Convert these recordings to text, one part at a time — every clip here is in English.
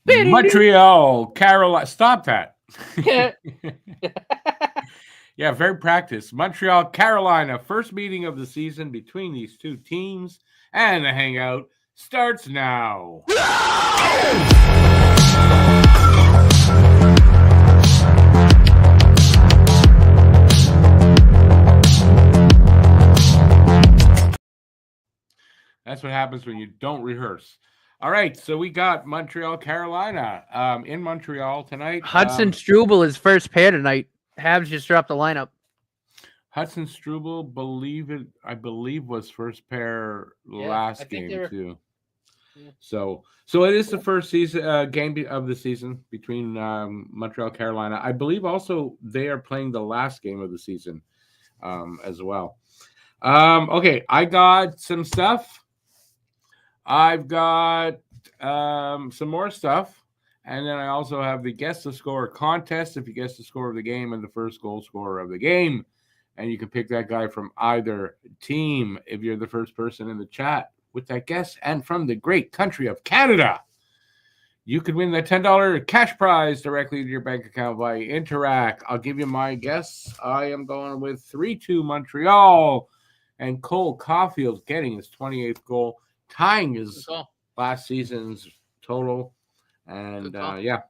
Montreal, Carolina. Stop that. Yeah, very practiced. Montreal, Carolina. First meeting of the season between these two teams, and the hangout starts now. That's what happens when you don't rehearse. All right, so we got Montreal, Carolina in Montreal tonight. Hudson Struble is first pair tonight. Habs just dropped the lineup. Hudson Struble, I believe was first pair last game too. Yeah. So it is the first season game of the season between Montreal, Carolina. I believe also they are playing the last game of the season as well. Okay, I got some stuff. I've got some more stuff, and then I also have the Guess the Score contest. If you guess the score of the game and the first goal scorer of the game, and you can pick that guy from either team if you're the first person in the chat with that guess, and from the great country of Canada, you could win the $10 cash prize directly to your bank account via Interac. I'll give you my guess. I am going with 3-2 Montreal, and Cole Caulfield's getting his 28th goal, tying his last season's total. And yeah,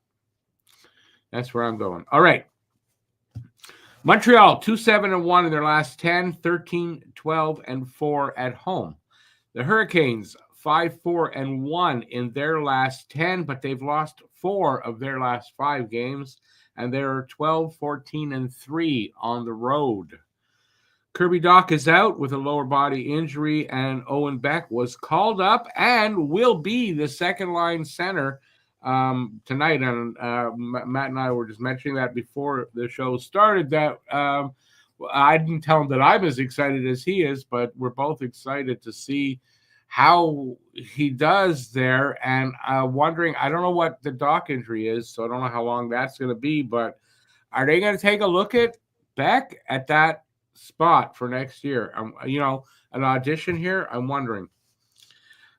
that's where I'm going. All right. Montreal, 2-7-1 in their last 10, 13-12-4 at home. The Hurricanes, 5-4-1 in their last 10, but they've lost 4 of their last 5 games, and they're 12-14-3 on the road. Kirby Dach is out with a lower body injury, and Owen Beck was called up and will be the second-line center tonight. And Matt and I were just mentioning that before the show started, that I didn't tell him that I'm as excited as he is, but we're both excited to see how he does there. And wondering, I don't know what the Dach injury is, so I don't know how long that's going to be, but are they going to take a look at Beck at that spot for next year? An audition here, I'm wondering.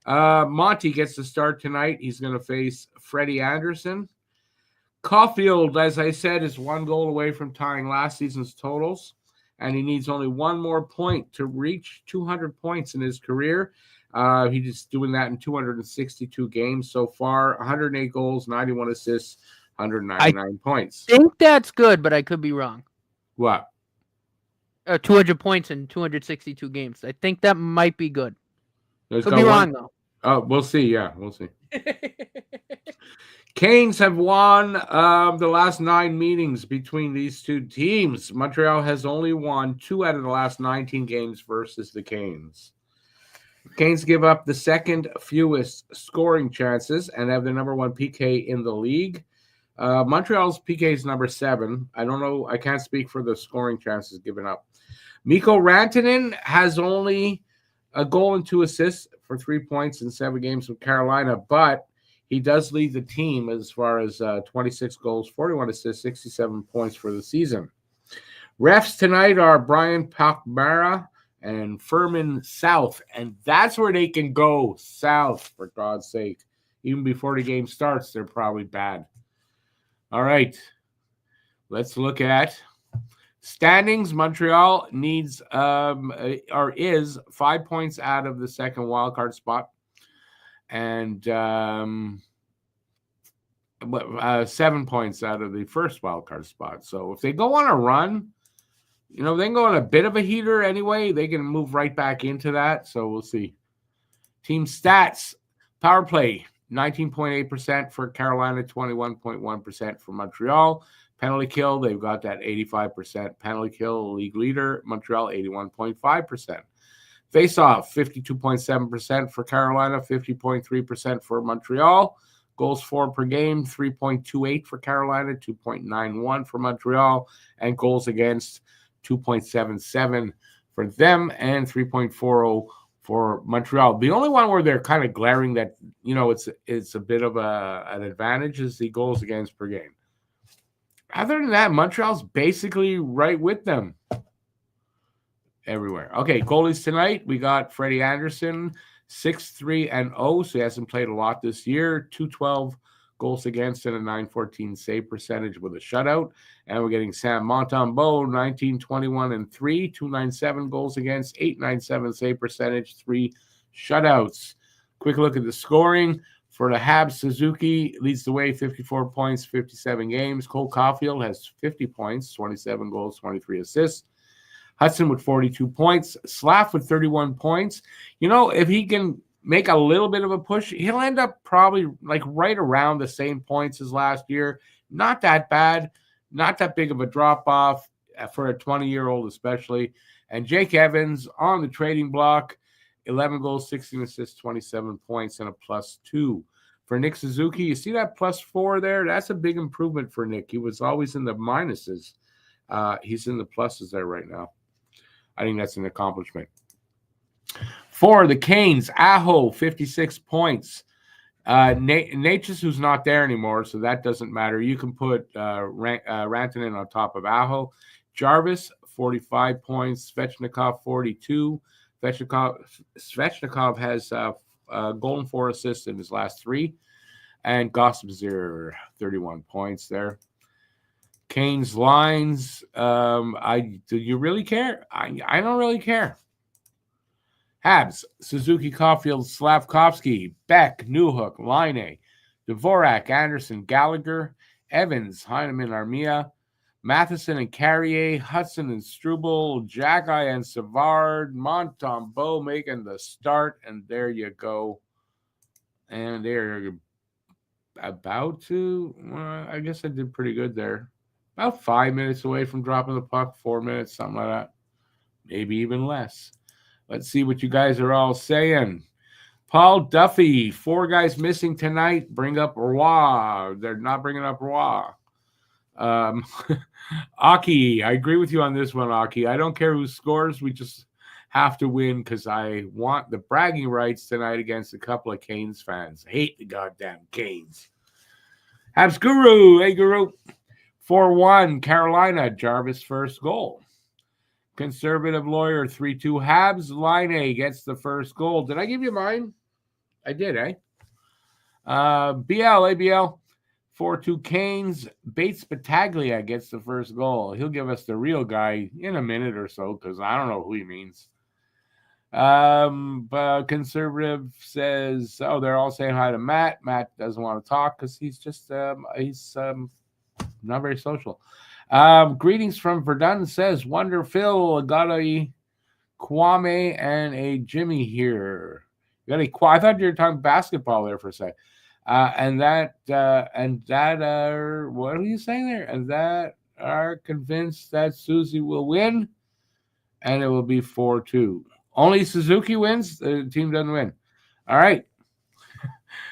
Monty gets to start tonight. He's going to face Freddie Anderson. Caulfield, as I said, is 1 goal away from tying last season's totals, and he needs only 1 more point to reach 200 points in his career. He's doing that in 262 games so far, 108 goals, 91 assists, 199 points. I think that's good, but I could be wrong. What? 200 points in 262 games. I think that might be good. Could be wrong, though. Oh, we'll see. Yeah, we'll see. Canes have won the last 9 meetings between these two teams. Montreal has only won 2 out of the last 19 games versus the Canes. Canes give up the second fewest scoring chances and have the number 1 PK in the league. Montreal's PK is number 7. I don't know. I can't speak for the scoring chances given up. Mikko Rantanen has only a goal and 2 assists for 3 points in 7 games with Carolina, but he does lead the team as far as 26 goals, 41 assists, 67 points for the season. Refs tonight are Brian Pakmara and Furman South, and that's where they can go south, for God's sake. Even before the game starts, they're probably bad. All right, let's look at standings. Montreal needs is 5 points out of the second wildcard spot, and 7 points out of the first wildcard spot. So if they go on a run, they can go on a bit of a heater anyway. They can move right back into that. So we'll see. Team stats: power play 19.8% for Carolina, 21.1% for Montreal. Penalty kill, they've got that 85% penalty kill, league leader. Montreal, 81.5%. Face-off, 52.7% for Carolina, 50.3% for Montreal. Goals for per game, 3.28 for Carolina, 2.91 for Montreal. And goals against, 2.77 for them and 3.40 for Montreal. The only one where they're kind of glaring that, it's a bit of an advantage is the goals against per game. Other than that, Montreal's basically right with them everywhere. Okay, goalies tonight. We got Freddie Anderson, 6-3-0, so he hasn't played a lot this year. 212 goals against and a 914 save percentage with a shutout. And we're getting Sam Montembeault, 19-21-3, 297 goals against, 897 save percentage, 3 shutouts. Quick look at the scoring. For the Habs, Suzuki leads the way, 54 points, 57 games. Cole Caulfield has 50 points, 27 goals, 23 assists. Hudson with 42 points. Slav with 31 points. You know, if he can make a little bit of a push, he'll end up probably like right around the same points as last year. Not that bad. Not that big of a drop-off for a 20-year-old especially. And Jake Evans on the trading block, 11 goals, 16 assists, 27 points, and a +2. For Nick Suzuki, you see that +4 there? That's a big improvement for Nick. He was always in the minuses. He's in the pluses there right now. I think that's an accomplishment. For the Canes, Aho, 56 points. Natchez, who's not there anymore, so that doesn't matter. You can put Rantanen on top of Aho. Jarvis, 45 points. Svechnikov, 42. Svechnikov has goal and 4 assists in his last 3. And Gossipzir, 31 points there. Canes lines. Do you really care? I don't really care. Habs, Suzuki, Caulfield, Slavkovsky, Beck, Newhook, Line, Dvorak, Anderson, Gallagher, Evans, Heineman, Armia, Matheson and Carrier, Hudson and Struble, Jagai and Savard, Montembeault making the start, and there you go. And they're about to, I guess I did pretty good there. About 5 minutes away from dropping the puck, 4 minutes, something like that. Maybe even less. Let's see what you guys are all saying. Paul Duffy, 4 guys missing tonight. Bring up Roy. They're not bringing up Roy. Aki, I agree with you on this one, Aki. I don't care who scores. We just have to win because I want the bragging rights tonight against a couple of Canes fans. I hate the goddamn Canes. Habs Guru. Hey, Guru. 4-1, Carolina. Jarvis first goal. Conservative Lawyer, 3-2 Habs. Line gets the first goal. Did I give you mine? I did, eh? ABL, 4-2 Canes. Bates Battaglia gets the first goal. He'll give us the real guy in a minute or so because I don't know who he means. But Conservative says, oh, they're all saying hi to Matt. Matt doesn't want to talk because he's just he's not very social. Greetings from Verdun says, Wonder Phil, got a Kwame and a Jimmy here. You got a I thought you were talking basketball there for a sec. And that are, what are you saying there? And that are convinced that Susie will win, and it will be 4-2. Only Suzuki wins. The team doesn't win. All right.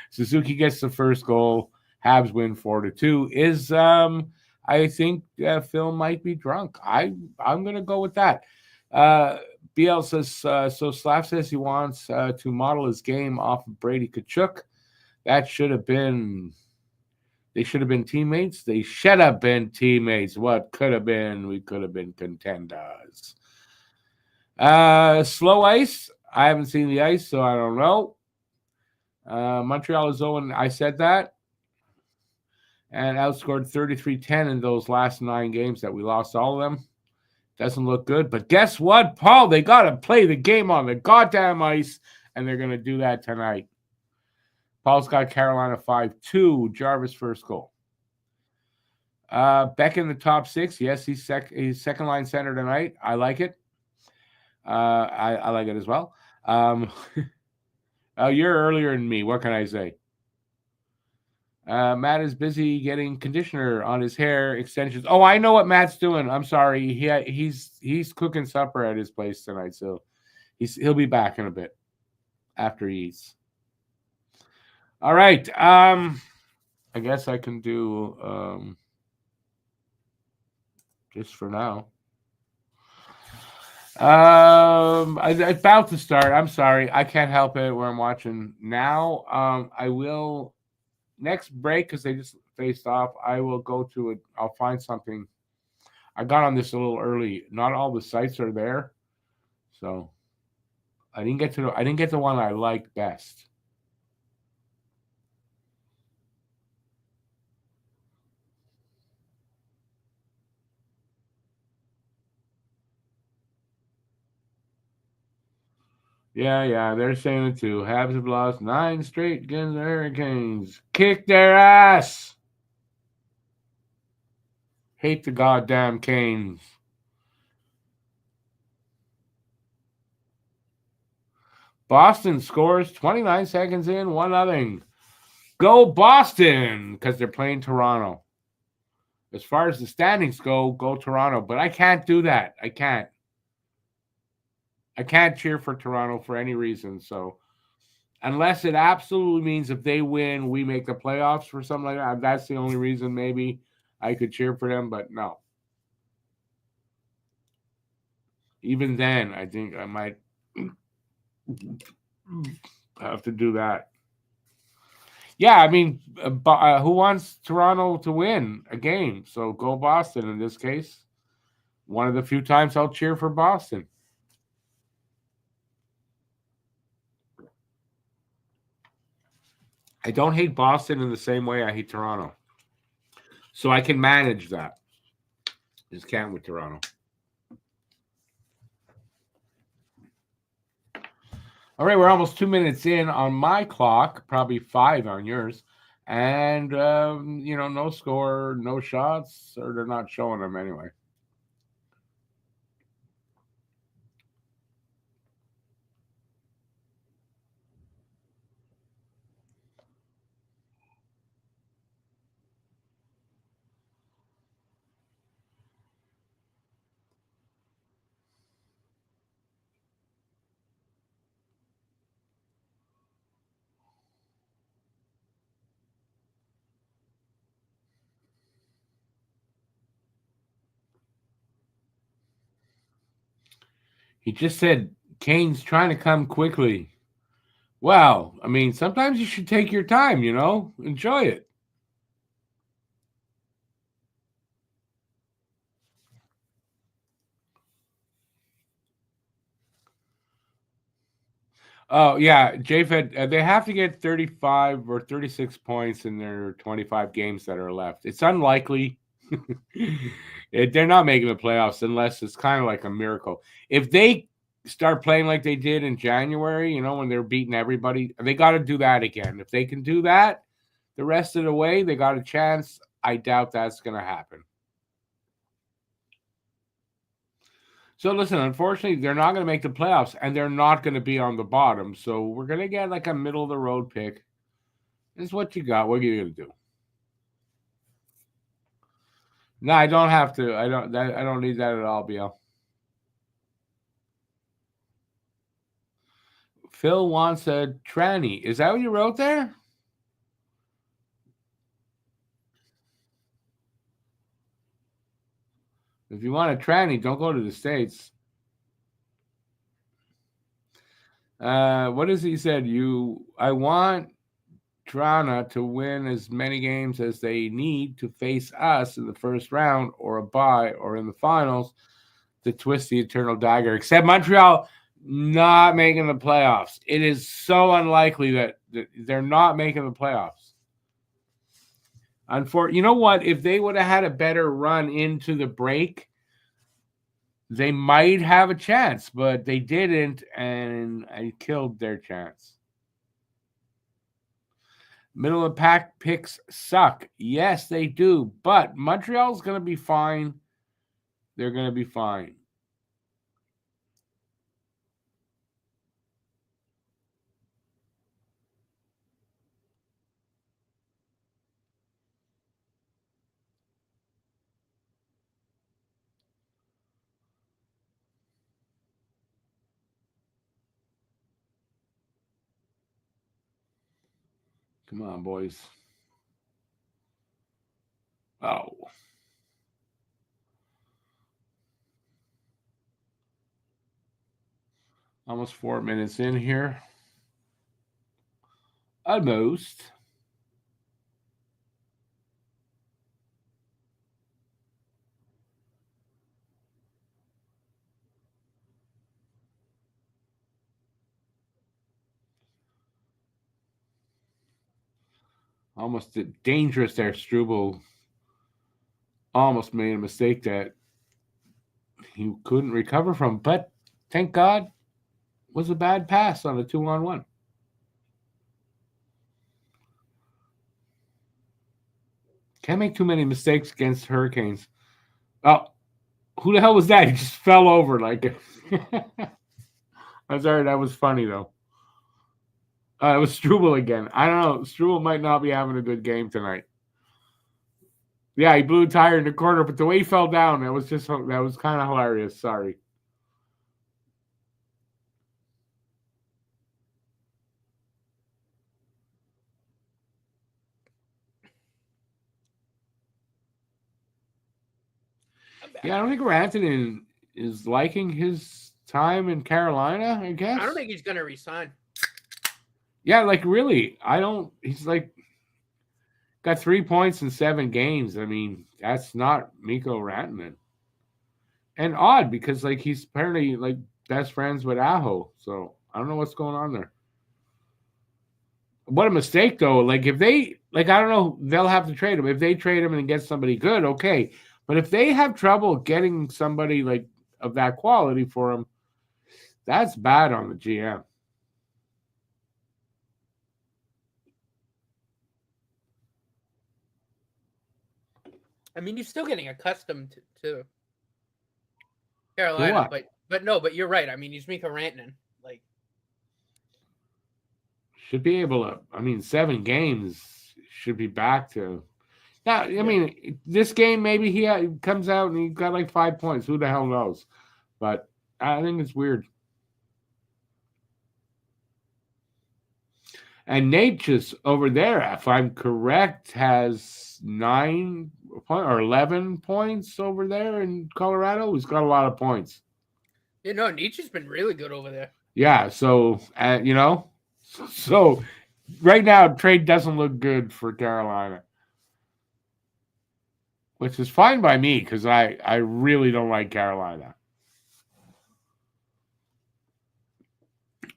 Suzuki gets the first goal. Habs win 4-2. Is I think Phil might be drunk. I'm going to go with that. BL says, so Slav says he wants to model his game off of Brady Tkachuk. That should have been, they should have been teammates. They should have been teammates. What could have been, we could have been contenders. Slow ice. I haven't seen the ice, so I don't know. Montreal is 0, I said that. And outscored 33-10 in those last 9 games that we lost all of them. Doesn't look good. But guess what, Paul? They got to play the game on the goddamn ice, and they're going to do that tonight. Paul's got Carolina 5-2. Jarvis first goal. Beck in the top 6. Yes, he's second line center tonight. I like it. I like it as well. You're earlier than me. What can I say? Matt is busy getting conditioner on his hair extensions. Oh, I know what Matt's doing. I'm sorry. He's cooking supper at his place tonight, so he'll be back in a bit after he eats. All right. I guess I can do just for now. I'm about to start. I'm sorry. I can't help it where I'm watching now. I will next break because they just faced off. I will go to it. I'll find something. I got on this a little early. Not all the sites are there. So I didn't get the one I liked best. Yeah, they're saying it too. Habs have lost 9 straight against the Hurricanes. Kick their ass. Hate the goddamn Canes. Boston scores 29 seconds in, 1-0. Go Boston, because they're playing Toronto. As far as the standings go Toronto. But I can't do that. I can't cheer for Toronto for any reason. So unless it absolutely means if they win, we make the playoffs or something like that, that's the only reason maybe I could cheer for them. But no. Even then, I think I might have to do that. Yeah, I mean, who wants Toronto to win a game? So go Boston in this case. One of the few times I'll cheer for Boston. I don't hate Boston in the same way I hate Toronto. So I can manage that. Just can't with Toronto. All right, we're almost 2 minutes in on my clock, probably 5 on yours. And, no score, no shots, or they're not showing them anyway. He just said Kane's trying to come quickly. Well, I mean, sometimes you should take your time, enjoy it. Oh, yeah, JFed, they have to get 35 or 36 points in their 25 games that are left. It's unlikely. They're not making the playoffs unless it's kind of like a miracle. If they start playing like they did in January, when they're beating everybody, they got to do that again. If they can do that the rest of the way, they got a chance. I doubt that's going to happen. So listen, unfortunately, they're not going to make the playoffs, and they're not going to be on the bottom. So we're going to get like a middle of the road pick. This is what you got. What are you going to do? No, I don't have to. I don't need that at all, BL. Phil wants a tranny. Is that what you wrote there? If you want a tranny, don't go to the States. What has he said? I want Toronto to win as many games as they need to face us in the first round or a bye or in the finals to twist the eternal dagger. Except Montreal not making the playoffs. It is so unlikely that they're not making the playoffs. You know what? If they would have had a better run into the break, they might have a chance, but they didn't, and I killed their chance. Middle of pack picks suck. Yes, they do, but Montreal's going to be fine. They're going to be fine. Come on, boys. Oh. Almost 4 minutes in here. Almost. almost dangerous there. Struble almost made a mistake that he couldn't recover from, but thank God it was a bad pass on a 2-on-1. Can't make too many mistakes against Hurricanes. Oh, who the hell was that? He just fell over like. I'm sorry, that was funny though. It was Struble again. I don't know. Struble might not be having a good game tonight. Yeah, he blew a tire in the corner, but the way he fell down, that was kind of hilarious. Sorry. Yeah, I don't think Rantanen is liking his time in Carolina, I guess. I don't think he's going to resign. Yeah, like really. He's like got 3 points in 7 games. I mean, that's not Mikko Rantanen. And odd because like he's apparently like best friends with Aho. So I don't know what's going on there. What a mistake though. Like if they I don't know, they'll have to trade him. If they trade him and get somebody good, okay. But if they have trouble getting somebody like of that quality for him, that's bad on the GM. I mean, he's still getting accustomed to Carolina, but you're right. I mean, he's Mikko Rantanen. Like, should be able to. I mean, 7 games should be back to. Now, I mean, this game maybe he comes out and he got like 5 points. Who the hell knows? But I think it's weird. And Nate just over there, if I'm correct, has 9 or 11 points over there in Colorado. He's got a lot of points. You know, Nietzsche's been really good over there. Yeah, so so right now trade doesn't look good for Carolina, which is fine by me because I really don't like Carolina.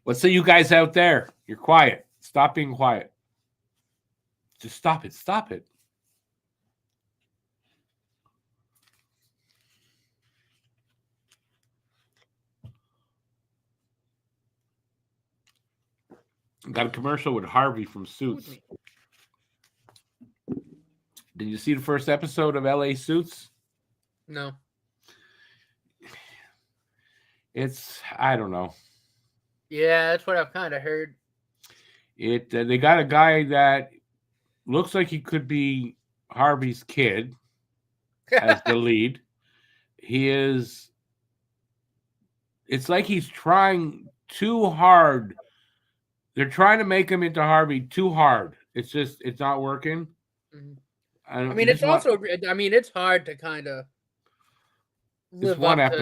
Let's say you guys out there, you're quiet. Stop being quiet. Just stop it. Stop it. Got a commercial with Harvey from Suits. Did you see the first episode of LA Suits? No. I don't know. Yeah, that's what I've kind of heard. They got a guy that looks like he could be Harvey's kid as the lead. It's like he's trying too hard. They're trying to make him into Harvey too hard. It's not working. Mm-hmm. I mean, it's hard to kind of live up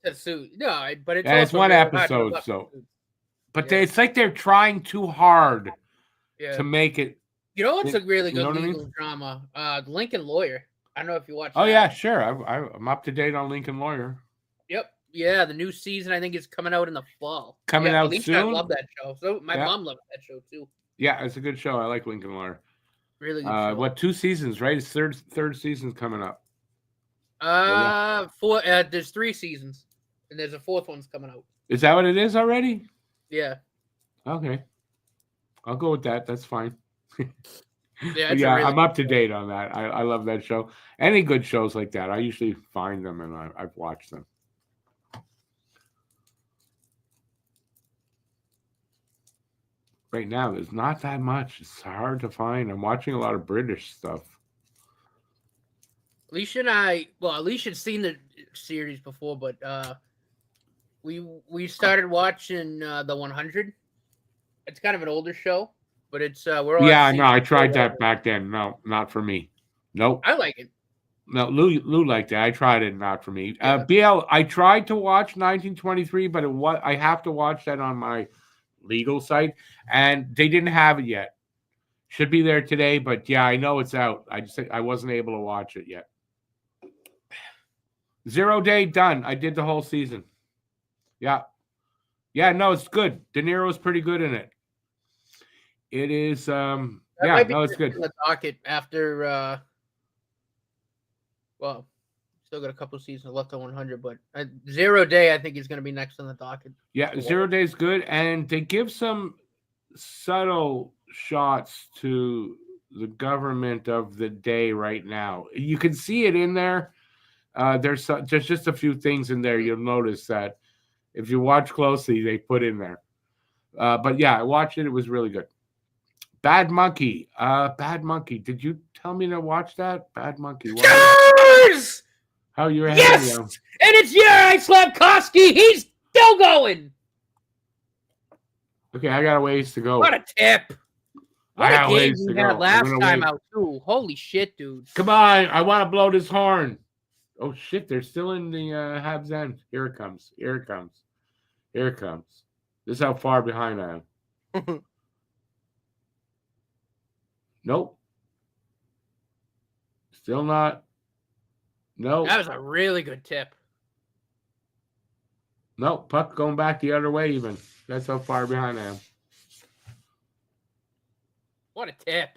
to Suit. No, but it's one episode, so. But it's like they're trying too hard to make it. You know what's a really good legal drama? Lincoln Lawyer. I don't know if you watched. Oh, yeah, sure. I'm up to date on Lincoln Lawyer. Yep. Yeah, the new season I think is coming out in the fall. Coming out soon. I love that show. So my mom loves that show too. Yeah, it's a good show. I like Lincoln Lawyer. Really good show. What 2 seasons? Right, it's third season's coming up. There's 3 seasons, and there's a 4th one's coming out. Is that what it is already? Yeah. Okay. I'll go with that. That's fine. Yeah, I'm up to date on that. I love that show. Any good shows like that, I usually find them and I've watched them. Right now, there's not that much. It's hard to find. I'm watching a lot of British stuff. Alicia'd seen the series before, but we started watching the 100. It's kind of an older show, but it's I tried that back then. No, not for me. Nope. I like it. No, Lou liked it. I tried it, not for me. BL, I tried to watch 1923, but I have to watch that on my legal site, and they didn't have it yet. Should be there today, but yeah, I know it's out. I wasn't able to watch it yet. 0 Day done. I did the whole season. Yeah. Yeah, no, it's good. De Niro's pretty good in it. It is I Yeah, no, it's good. In the docket after, well, still got a couple seasons left on 100, but 0 Day I think is going to be next on the docket. Yeah, 0 Day is good, and they give some subtle shots to the government of the day right now. You can see it in there. There's just a few things in there you'll notice that if you watch closely, they put in there. But yeah, I watched it. It was really good. Bad Monkey. Bad Monkey. Did you tell me to watch that? Bad Monkey. Cheers! How you're ahead yes! of you. And it's Yuri Slafkovsky. He's still going. Okay, I got a ways to go. What a tip. What a game we had last time out, too. Holy shit, dude. Come on. I want to blow this horn. Oh, shit. They're still in the Habs end. Here it comes. Here it comes. Here it comes. This is how far behind I am. Nope. Still not. No. That was a really good tip. No, puck going back the other way even. That's how far behind I am. What a tip.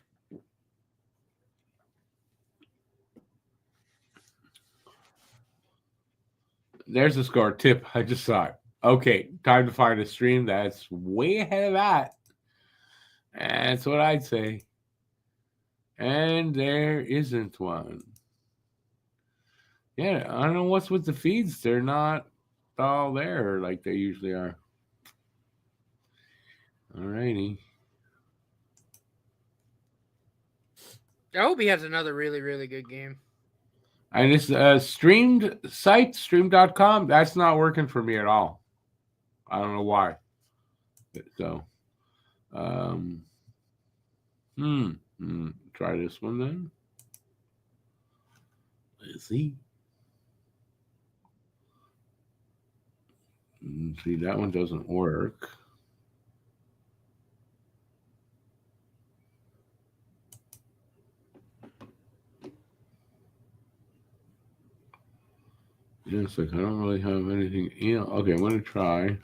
There's the score. Tip. I just saw it. Okay, time to find a stream that's way ahead of that. That's what I'd say. And there isn't one. Yeah, I don't know what's with the feeds. They're not all there like they usually are. All righty. I hope he has another really, really good game. And this streamed site, stream.com, that's not working for me at all. I don't know why. So, try this one then. Let's see. See, that one doesn't work. Yeah, it's like I don't really have anything. Yeah, okay, I'm gonna try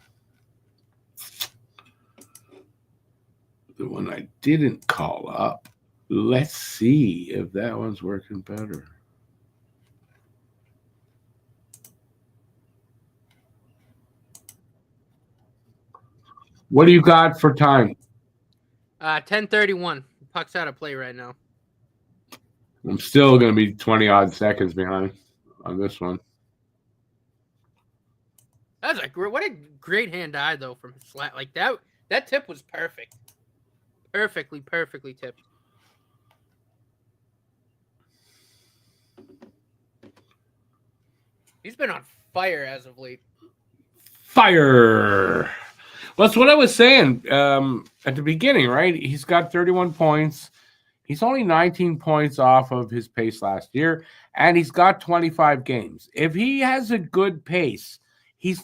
the one I didn't call up. Let's see if that one's working better. What do you got for time? 10:31. Puck's out of play right now. I'm still going to be 20 odd seconds behind on this one. That's what a great hand eye though from Slat. Like that tip was perfect. Perfectly tipped. He's been on fire as of late. Fire. Well, that's what I was saying at the beginning, right? He's got 31 points. He's only 19 points off of his pace last year, and he's got 25 games. If he has a good pace, he'd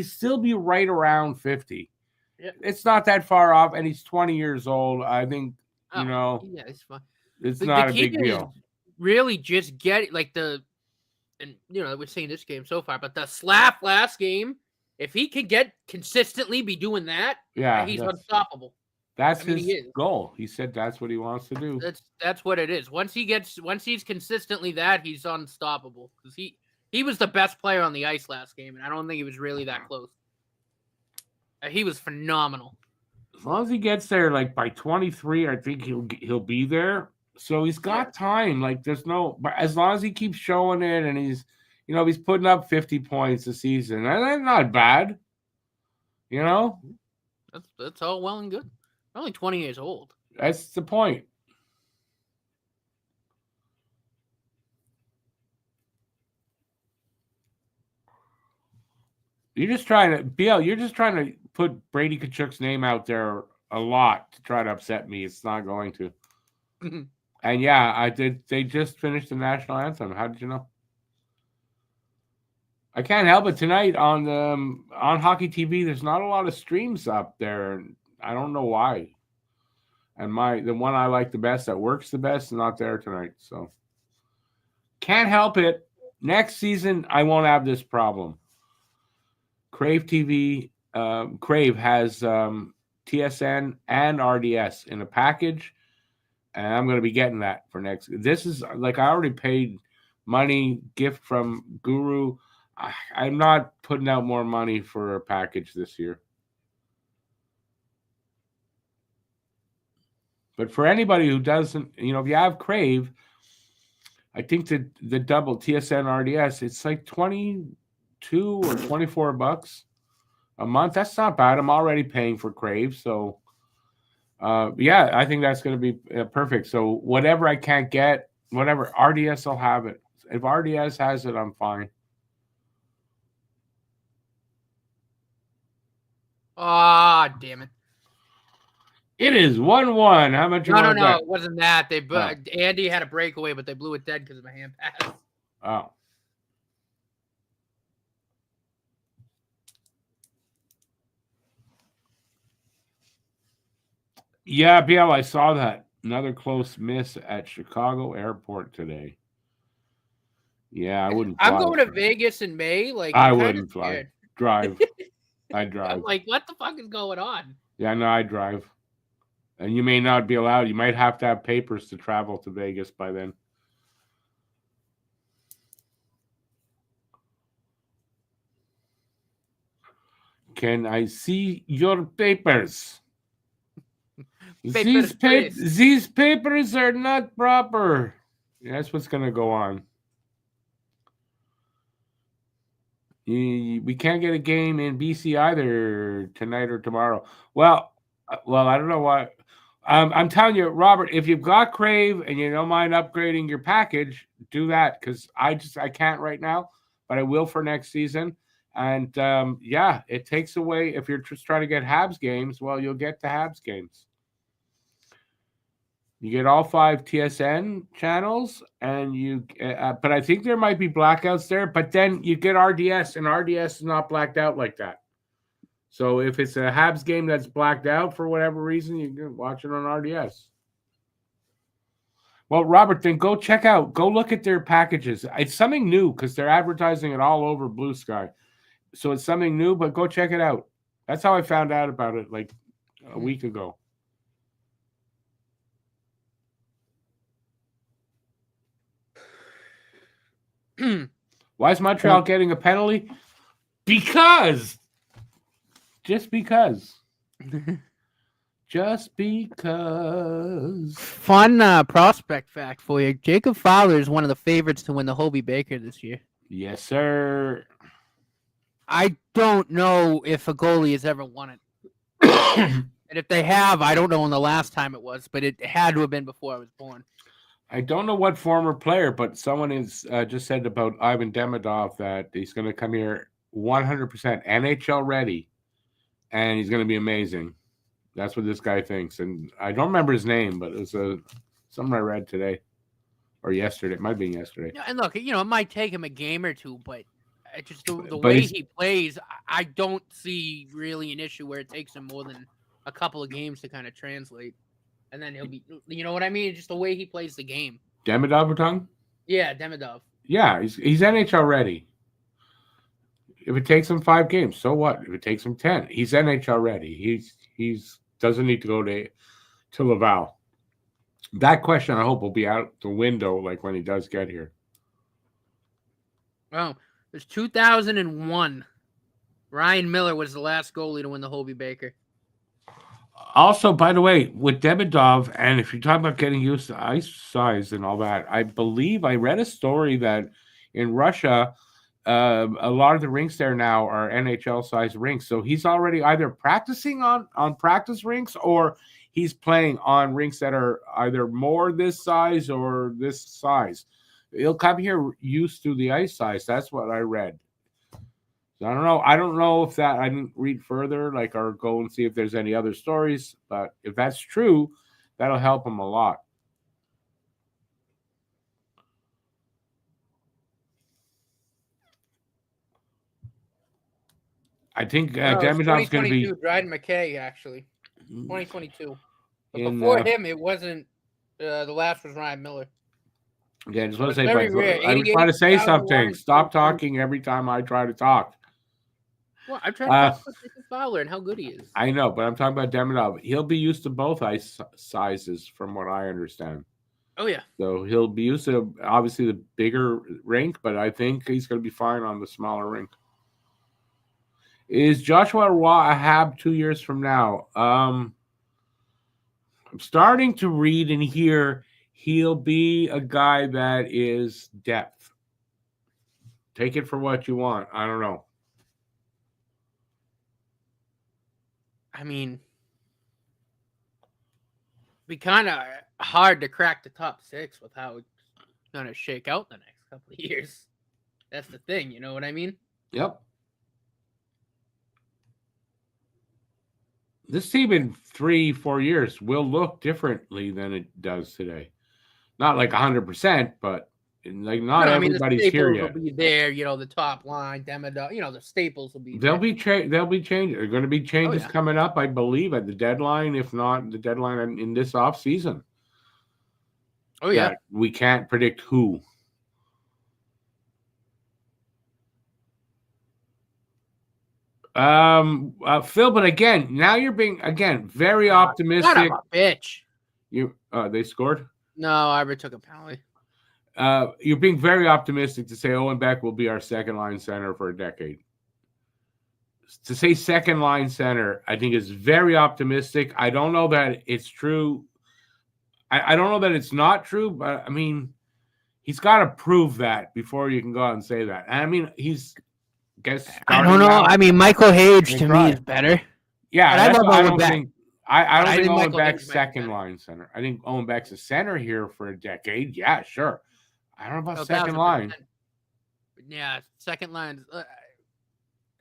still be right around 50. Yeah. It's not that far off, and he's 20 years old. I think, yeah, it's fine. It's not a big deal. Really just get it, like and we're seeing this game so far, but the slap last game, if he can consistently be doing that, yeah, he's unstoppable. That's his goal. He said that's what he wants to do. That's what it is. Once he's consistently that, he's unstoppable. Because he was the best player on the ice last game, and I don't think he was really that close. He was phenomenal. As long as he gets there, like by 23, I think he'll be there. So he's got time. Like but as long as he keeps showing it, and he's putting up 50 points a season, and that's not bad. That's all well and good. Only 20 years old. That's the point. You're just trying to put Brady Tkachuk's name out there a lot to try to upset me. It's not going to. And yeah, I did. They just finished the national anthem. How did you know? I can't help it. Tonight on Hockey TV, there's not a lot of streams up there. I don't know why. And the one I like the best, that works the best, is not there tonight. So can't help it. Next season, I won't have this problem. Crave TV, Crave has TSN and RDS in a package. and I'm going to be getting that for next. This is like I already paid money gift from Guru. I'm not putting out more money for a package this year. But for anybody who doesn't, if you have Crave, I think the double TSN RDS, it's like $22 or $24 a month. That's not bad. I'm already paying for Crave, so yeah, I think that's going to be perfect. So whatever I can't get, whatever RDS, I'll have it. If RDS has it, I'm fine. Ah, damn it. It is 1-1. How much? No, it wasn't that. Andy had a breakaway, but they blew it dead because of a hand pass. Oh. Yeah, BL, I saw that. Another close miss at Chicago Airport today. Yeah, I wouldn't fly. I'm going to Vegas in May. Like I wouldn't fly. Drive. I drive. I'm like, what the fuck is going on? Yeah, no, I drive. And you may not be allowed. You might have to have papers to travel to Vegas by then. Can I see your papers? These papers are not proper. Yeah, that's what's going to go on. We can't get a game in BC either tonight or tomorrow. Well, I don't know why. I'm telling you, Robert, if you've got Crave and you don't mind upgrading your package, do that because I can't right now, but I will for next season. And yeah, it takes away if you're just trying to get Habs games. Well, you'll get the Habs games. You get all 5 TSN channels, and but I think there might be blackouts there. But then you get RDS, and RDS is not blacked out like that. So if it's a Habs game that's blacked out for whatever reason, you can watch it on RDS. Well, Robert, then go look at their packages. It's something new because they're advertising it all over Blue Sky. So it's something new, but go check it out. That's how I found out about it like a week ago. Why is Montreal getting a penalty? Just because. Just because. Fun prospect fact for you. Jacob Fowler is one of the favorites to win the Hobey Baker this year. Yes, sir. I don't know if a goalie has ever won it. And if they have, I don't know when the last time it was, but it had to have been before I was born. I don't know what former player, but someone is just said about Ivan Demidov that he's going to come here 100% NHL ready, and he's going to be amazing. That's what this guy thinks. And I don't remember his name, but it was something I read today or yesterday. It might have been yesterday. And look, it might take him a game or two, but just the way he plays, I don't see really an issue where it takes him more than a couple of games to kind of translate. And then he'll be, you know what I mean? Just the way he plays the game. Demidov or tongue? Yeah, Demidov. Yeah, he's NHL ready. If it takes him 5 games, so what? If it takes him 10, he's NHL ready. He's doesn't need to go to Laval. That question, I hope, will be out the window like when he does get here. Oh, there's 2001. Ryan Miller was the last goalie to win the Hobey Baker. Also, by the way, with Demidov, and if you're talking about getting used to ice size and all that, I believe I read a story that in Russia, a lot of the rinks there now are NHL-sized rinks. So he's already either practicing on practice rinks or he's playing on rinks that are either more this size or this size. He'll come here used to the ice size. That's what I read. So I don't know. I don't know if that I didn't read further, or go and see if there's any other stories. But if that's true, that'll help him a lot. I think Demidov's going to be Dryden McKay, actually. 2022. But before him, it wasn't. The last was Ryan Miller. Yeah, I just want to say, I was trying to say something. Stop talking every time I try to talk. Well, I'm trying to talk about Jacob Fowler and how good he is. I know, but I'm talking about Demidov. He'll be used to both ice sizes, from what I understand. Oh yeah. So he'll be used to obviously the bigger rink, but I think he's going to be fine on the smaller rink. Is Joshua Roy a Hab 2 years from now? I'm starting to read and hear he'll be a guy that is depth. Take it for what you want. I don't know. I mean, be kind of hard to crack the top 6 with how it's going to shake out the next couple of years. That's the thing, you know what I mean? Yep. This team in 3-4 years will look differently than it does today. Not like 100%, but like not everybody's here yet. Will be there, the top line, Demidov, the staples will be. They'll be changed. There are going to be changes coming up, I believe, at the deadline. If not the deadline in this off season. Oh yeah, we can't predict who. Phil, but again, now you're being very optimistic. Son of a bitch. They scored? No, Arbor took a penalty. You're being very optimistic to say Owen Beck will be our second line center for a decade. To say second line center, I think is very optimistic. I don't know that it's true. I don't know that it's not true, but I mean, he's got to prove that before you can go out and say that. And I mean, I don't know. I mean, Michael Hage to me is better. Yeah, I don't think Owen Beck's second line center. I think Owen Beck's a center here for a decade. Yeah, sure. I don't know about second line. Yeah, second line.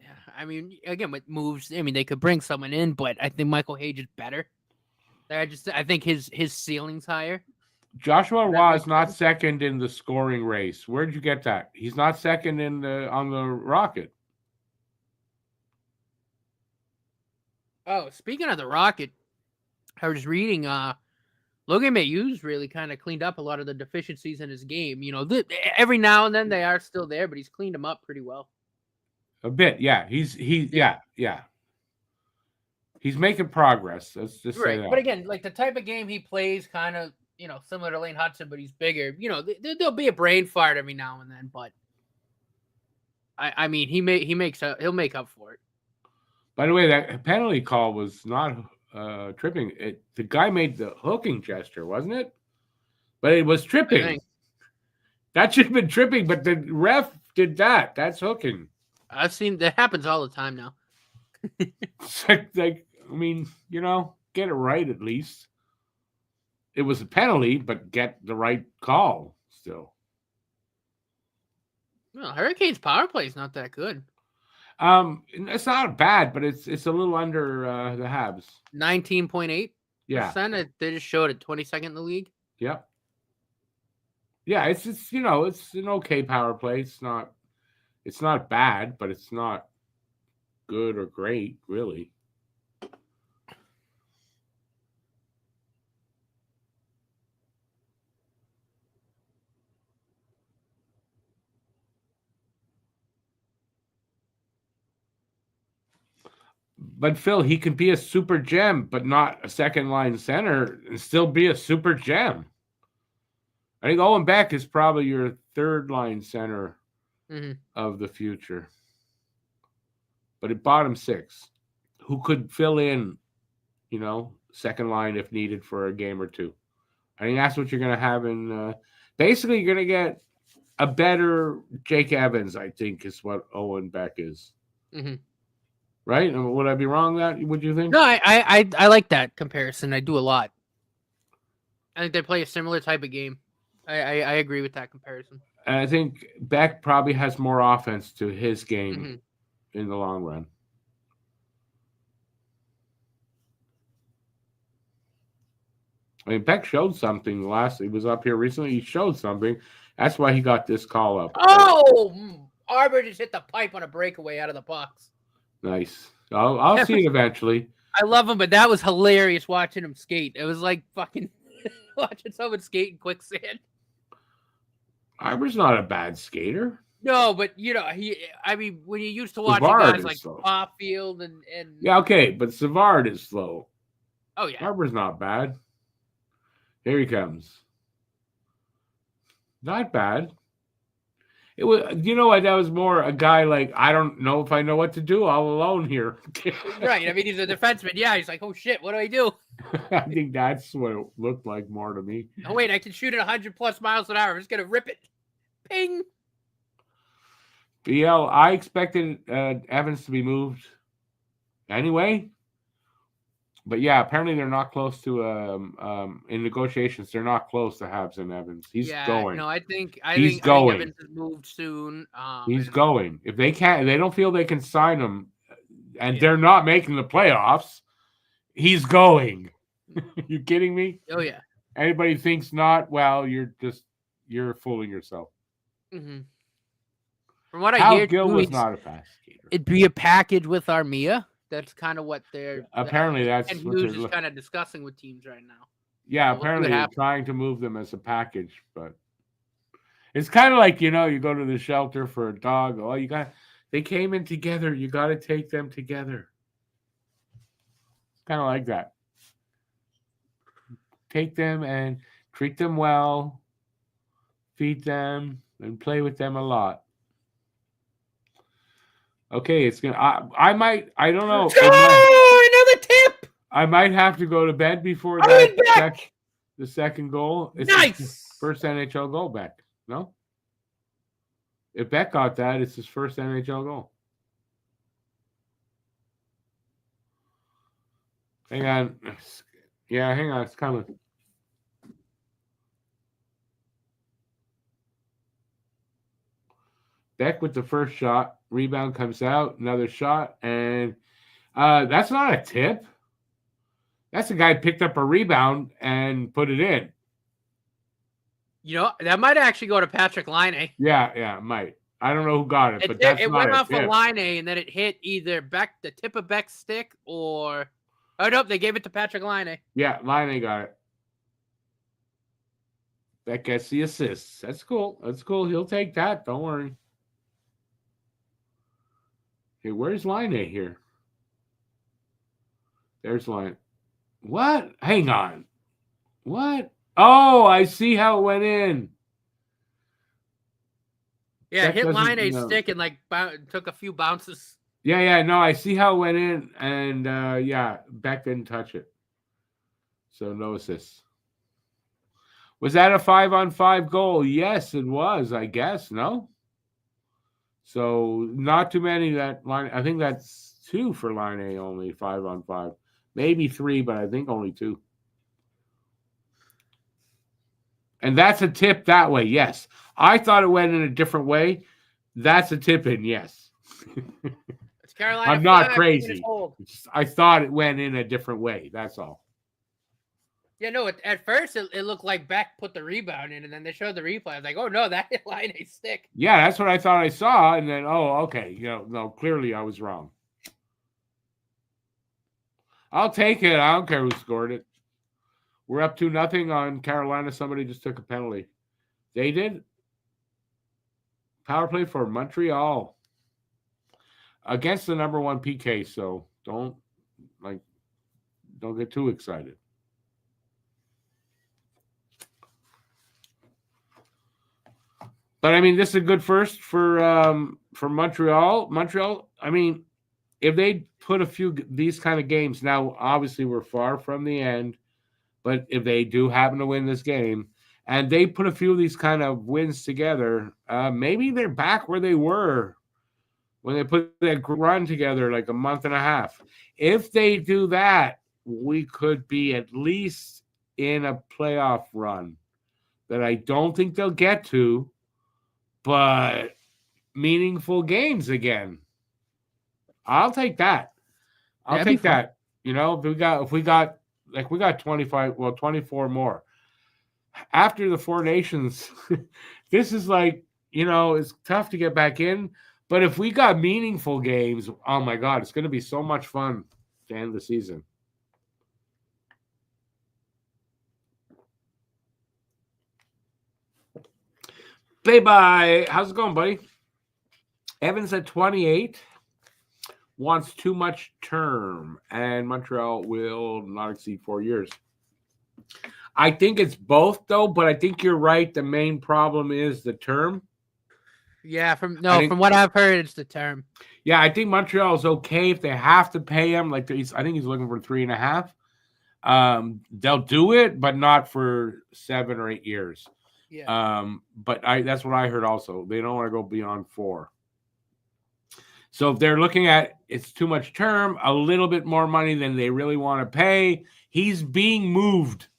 Yeah, I mean, again, with moves, I mean, they could bring someone in, but I think Michael Hage is better. I think his ceiling's higher. Joshua Roy is not second in the scoring race. Where'd you get that? He's not second on the Rocket. Oh, speaking of the Rocket, I was reading Logan Mayhew's really kind of cleaned up a lot of the deficiencies in his game. Every now and then they are still there, but he's cleaned them up pretty well. A bit, yeah. He's making progress. Let's just say that. But again, like the type of game he plays, kind of, similar to Lane Hudson, but he's bigger. There'll be a brain fart every now and then, but I mean, he'll make up for it. By the way, that penalty call was not tripping. The guy made the hooking gesture, wasn't it? But it was tripping. That should have been tripping, but the ref did that. That's hooking. I've seen that happens all the time now. I mean, get it right at least. It was a penalty, but get the right call still. Well, Hurricanes' power play is not that good. It's not bad, but it's a little under the Habs. 19.8%. Yeah, they just showed it 22nd in the league. Yep. Yeah, it's an okay power play. It's not bad, but it's not good or great, really. But Phil, he can be a super gem, but not a second line center, and still be a super gem. I think Owen Beck is probably your third line center of the future. But at bottom 6, who could fill in, second line if needed for a game or two. I think that's what you're going to have in. Basically, you're going to get a better Jake Evans, I think, is what Owen Beck is. Mm-hmm. Right? Would I be wrong? Would you think? No, I like that comparison. I do a lot. I think they play a similar type of game. I agree with that comparison. And I think Beck probably has more offense to his game in the long run. I mean, Beck showed something he was up here recently. He showed something. That's why he got this call up. Oh, Arbor just hit the pipe on a breakaway out of the box. Nice. I'll see it eventually. I love him, but that was hilarious watching him skate. It was like fucking watching someone skate in quicksand. Arbor's not a bad skater. No, but I mean, when you used to watching Savard guys is like slow. Caulfield and Yeah, okay, but Savard is slow. Oh yeah, Barber's not bad. Here he comes. Not bad. It was, what? That was more a guy like, I don't know if I know what to do all alone here. right. I mean, he's a defenseman. Yeah, he's like, oh shit, what do I do? I think that's what it looked like more to me. Oh wait, I can shoot at 100+ miles an hour. I'm just gonna rip it. Ping. BL, I expected Evans to be moved anyway. But yeah, apparently they're not close to in negotiations. They're not close to Habs and Evans. He's going. No, I think He's Evans going. is moved soon. He's going. If they can't, they don't feel they can sign him, and Yeah. they're not making the playoffs. He's going. You kidding me? Oh yeah. Anybody thinks not? Well, you're fooling yourself. Mm-hmm. From what I Hal hear, Gill was not a fast skater. It'd be a package with Armia. That's kind of what they're apparently that's and what Hughes is kind of discussing with teams right now. Yeah, so apparently they're trying to move them as a package, but it's kind of like, you go to the shelter for a dog. Oh, they came in together. You got to take them together. It's kind of like that. Take them and treat them well, feed them, and play with them a lot. Okay, it's gonna. I don't know. Another tip. I might have to go to bed before the second goal. It's nice. First NHL goal back. No? If Beck got that, it's his first NHL goal. Hang on. Yeah, hang on. It's coming. Beck with the first shot. Rebound comes out. Another shot. And that's not a tip. That's a guy picked up a rebound and put it in. That might actually go to Patrick Laine. Yeah, it might. I don't know who got it, but that's not a tip. It went off of Laine, and then it hit either the tip of Beck's stick, or... Oh, nope, they gave it to Patrick Laine. Yeah, Laine got it. Beck gets the assists. That's cool. He'll take that. Don't worry. Okay, where's Laine here? There's Laine. What? Hang on. What? Oh, I see how it went in. Yeah, hit Laine's stick and took a few bounces. Yeah, no, I see how it went in, and Beck didn't touch it. So no assists. Was that a 5-on-5 goal? Yes, it was, I guess, no? So not too many that Laine. I think that's 2 for Laine only, 5-on-5. Maybe 3, but I think only 2. And that's a tip that way, yes. I thought it went in a different way. That's a tip in, yes. It's Carolina. I'm not crazy. I thought it went in a different way. That's all. Yeah, no, at first it looked like Beck put the rebound in, and then they showed the replay. I was like, oh, no, that hit Laine's stick. Yeah, that's what I thought I saw. And then, okay. No, clearly I was wrong. I'll take it. I don't care who scored it. We're up 2-0 on Carolina. Somebody just took a penalty. They did. Power play for Montreal against the number 1 PK. So don't get too excited. But I mean, this is a good first for Montreal. Montreal. I mean, if they put a few these kind of games now, obviously we're far from the end. But if they do happen to win this game, and they put a few of these kind of wins together, maybe they're back where they were when they put that run together like a month and a half. If they do that, we could be at least in a playoff run that I don't think they'll get to, but meaningful games again. I'll take that. I'll take that. If we got 24 more. After the 4 Nations, this is it's tough to get back in. But if we got meaningful games, oh my God, it's going to be so much fun to end the season. Bye-bye. How's it going, buddy? Evans at 28 wants too much term, and Montreal will not exceed 4 years. I think it's both, though, but I think you're right. The main problem is the term. Yeah, from what I've heard, it's the term. Yeah, I think Montreal is okay if they have to pay him. Like I think he's looking for 3.5. They'll do it, but not for 7 or 8 years. Yeah. But that's what I heard also. They don't want to go beyond 4. So if they're looking at it's too much term, a little bit more money than they really want to pay, he's being moved.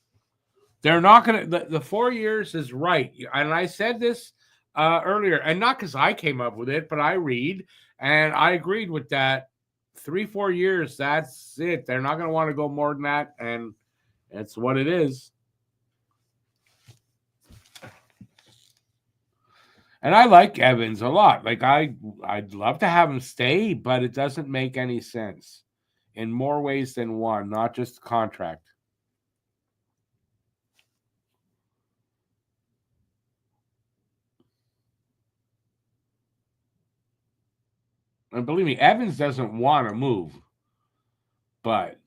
They're not going to. The 4 years is right, and I said this earlier, and not because I came up with it, but I read and I agreed with that. 3-4 years, that's it. They're not going to want to go more than that, and that's what it is. And I like Evans a lot. Like I'd love to have him stay, but it doesn't make any sense in more ways than one, not just the contract. And believe me, Evans doesn't want to move, but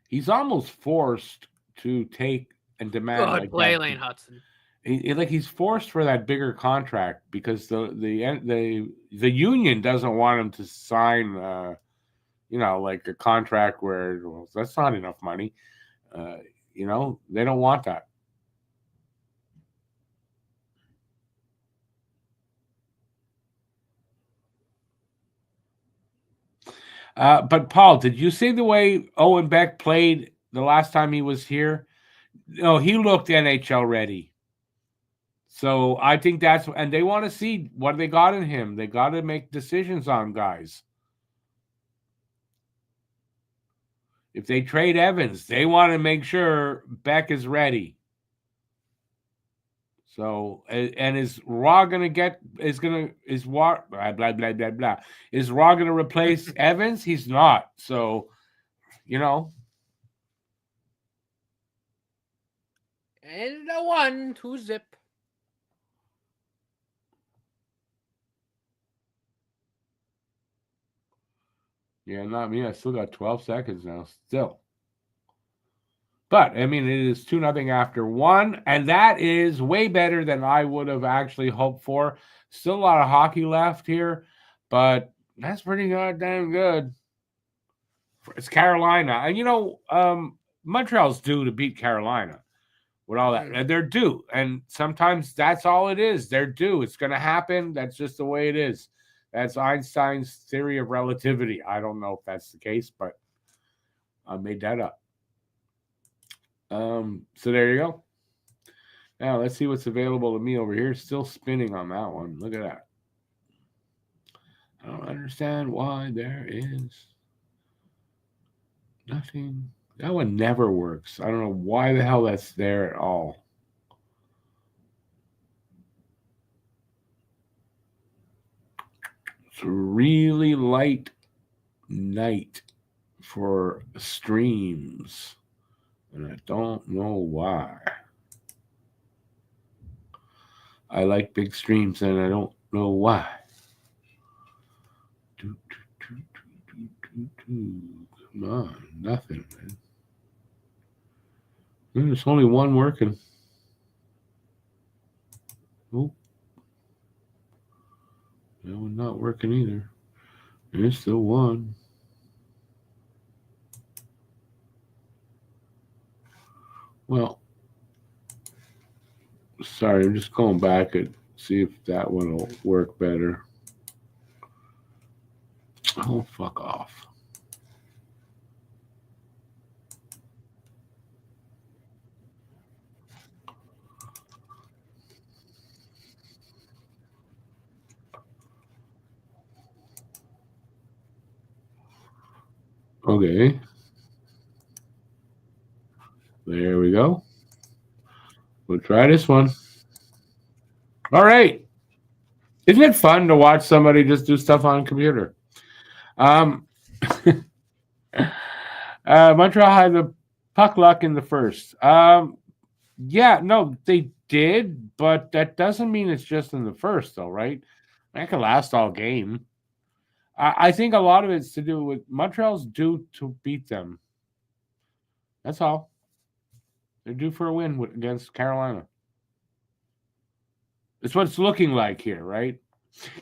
he's almost forced to take and demand Good like play, that. Lane Hudson. He's forced for that bigger contract because the union doesn't want him to sign, like a contract where that's not enough money. They don't want that. But Paul, did you see the way Owen Beck played the last time he was here? No, he looked NHL ready. So I think and they want to see what they got in him. They got to make decisions on guys. If they trade Evans, they want to make sure Beck is ready. So, and is Raw blah, blah, blah, blah, blah. Is Raw going to replace Evans? He's not. So, And the 1-2 zip. Yeah, not me. I still got 12 seconds now. Still. But, I mean, it is 2-0 after 1, and that is way better than I would have actually hoped for. Still a lot of hockey left here, but that's pretty goddamn good. It's Carolina. And, Montreal's due to beat Carolina with all that. And they're due. And sometimes that's all it is. They're due. It's going to happen. That's just the way it is. That's Einstein's theory of relativity. I don't know if that's the case, but I made that up. So there you go. Now let's see what's available to me over here. Still spinning on that one. Look at that. I don't understand why there is nothing. That one never works. I don't know why the hell that's there at all. It's a really light night for streams. And I don't know why. I like big streams and I don't know why. Come on, nothing, man. There's only one working. Oh. That one not working either. There's still one. Well, sorry, I'm just going back and see if that one will work better. Oh, fuck off. Okay. There we go. We'll try this one. All right. Isn't it fun to watch somebody just do stuff on a computer? Montreal had the puck luck in the first. Yeah, no, they did, but that doesn't mean it's just in the first, though, right? That could last all game. I think a lot of it's to do with Montreal's due to beat them. That's all. They're due for a win against Carolina. It's what it's looking like here, right?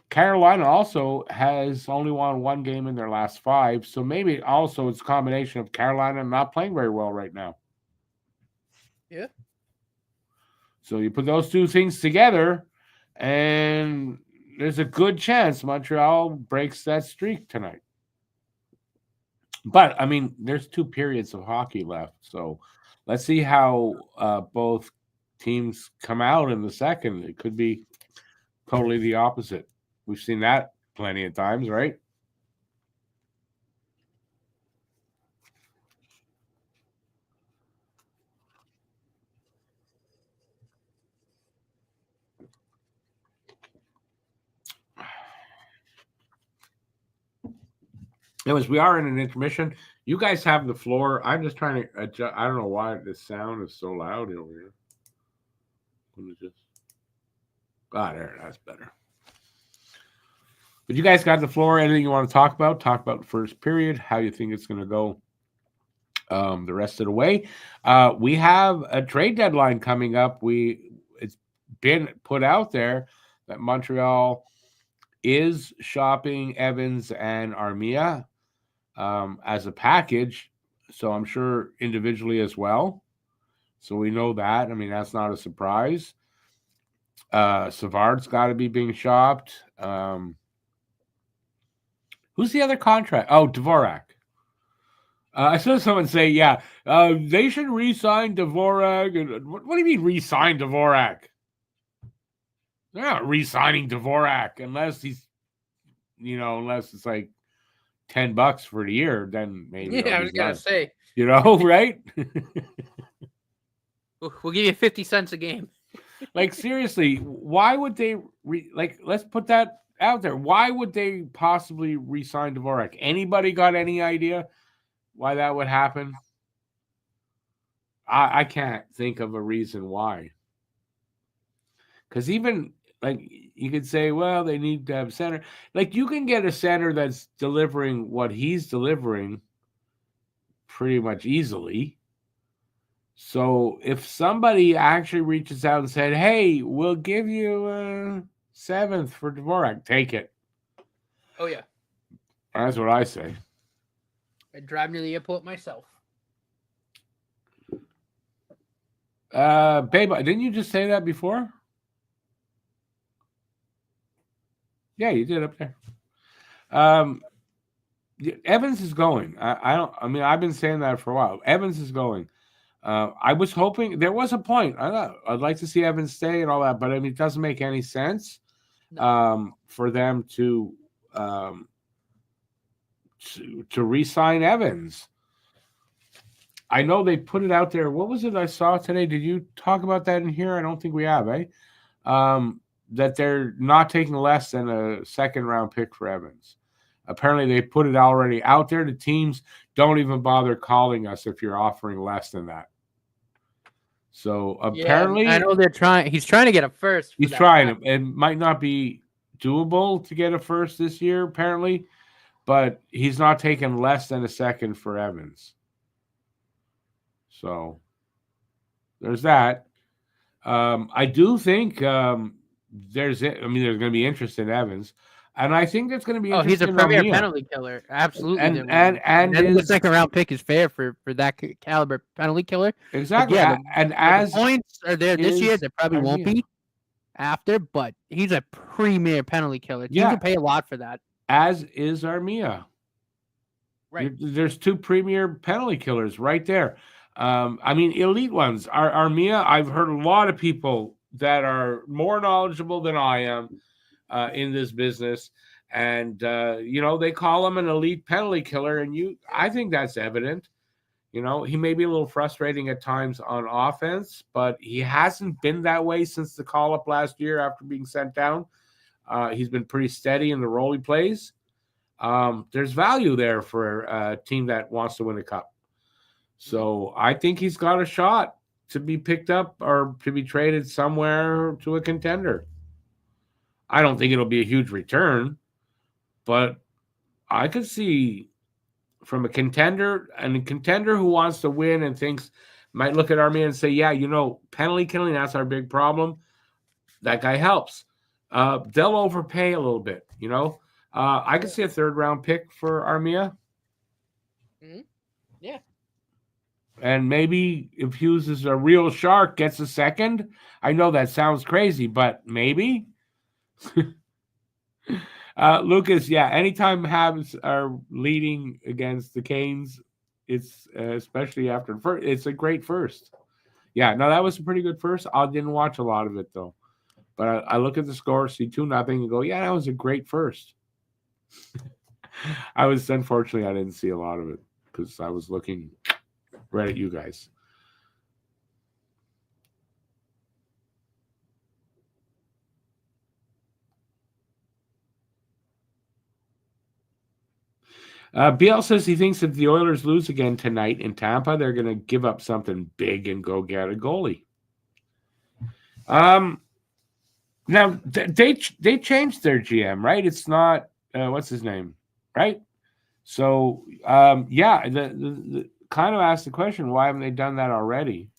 Carolina also has only won one game in their last 5, so maybe also it's a combination of Carolina not playing very well right now. Yeah. So you put those two things together, and there's a good chance Montreal breaks that streak tonight. But, I mean, there's 2 periods of hockey left, so let's see how both teams come out in the second. It could be totally the opposite. We've seen that plenty of times, right? Anyways, we are in an intermission. You guys have the floor. I'm just trying to adjust. I don't know why the sound is so loud over here. Let me just. There. That's better. But you guys got the floor. Anything you want to talk about? Talk about the first period. How you think it's going to go the rest of the way. We have a trade deadline coming up. It's been put out there that Montreal is shopping Evans and Armia as a package. So I'm sure individually as well. So we know that. I mean, that's not a surprise. Savard's got to be being shopped. Who's the other contract? Oh, Dvorak. I saw someone say, yeah, they should re-sign Dvorak. And what do you mean re-sign Dvorak? They're not re-signing Dvorak unless he's, unless it's like $10 for the year, then maybe. Yeah, I was going to say. Right? We'll give you 50 cents a game. Like, seriously, why would they, let's put that out there. Why would they possibly re-sign Dvorak? Anybody got any idea why that would happen? I can't think of a reason why. Because even, you could say, well, they need to have a center. You can get a center that's delivering what he's delivering pretty much easily. So if somebody actually reaches out and said, hey, we'll give you a 7th for Dvorak, take it. Oh, yeah. That's what I say. I'd drive near the airport myself. Babe, didn't you just say that before? Yeah, you did up there. Evans is going. I've been saying that for a while. Evans is going. I was hoping there was a point. I'd like to see Evans stay and all that, but it doesn't make any sense for them to re-sign Evans. I know they put it out there. What was it I saw today? Did you talk about that in here? I don't think we have, that they're not taking less than a second-round pick for Evans. Apparently, they put it already out there. The teams don't even bother calling us if you're offering less than that. So apparently, I know they're trying. He's trying to get a first. He's trying. It might not be doable to get a first this year, apparently, but he's not taking less than a second for Evans. So there's that. I do think there's going to be interest in Evans. And I think that's going to be he's a premier penalty killer. Absolutely. And the second round pick is fair for that caliber penalty killer. Exactly. The points are there this year, there probably won't be after, but he's a premier penalty killer. You can pay a lot for that. As is Armia. Right. There's 2 premier penalty killers right there. Elite ones. Armia, I've heard a lot of people that are more knowledgeable than I am in this business, and they call him an elite penalty killer, and I think that's evident. He may be a little frustrating at times on offense, but he hasn't been that way since the call-up last year after being sent down. He's been pretty steady in the role he plays. There's value there for a team that wants to win a cup. So I think he's got a shot. to be picked up or to be traded somewhere to a contender. I don't think it'll be a huge return, but I could see from a contender who wants to win and thinks might look at Armia and say, yeah, penalty killing, that's our big problem. That guy helps. They'll overpay a little bit, I could see a 3rd round pick for Armia. Mm-hmm. Yeah. And maybe if Hughes is a real shark, gets a 2nd. I know that sounds crazy, but maybe. Lucas, yeah, anytime Habs are leading against the Canes, it's especially after first, it's a great first. Yeah, no, that was a pretty good first. I didn't watch a lot of it though, but I look at the score, see 2-0, and go, yeah, that was a great first. Unfortunately, I didn't see a lot of it because I was looking right at you guys. BL says he thinks if the Oilers lose again tonight in Tampa, they're going to give up something big and go get a goalie. Now they changed their GM, right? It's not what's his name, right? So yeah, the kind of asked the question, why haven't they done that already?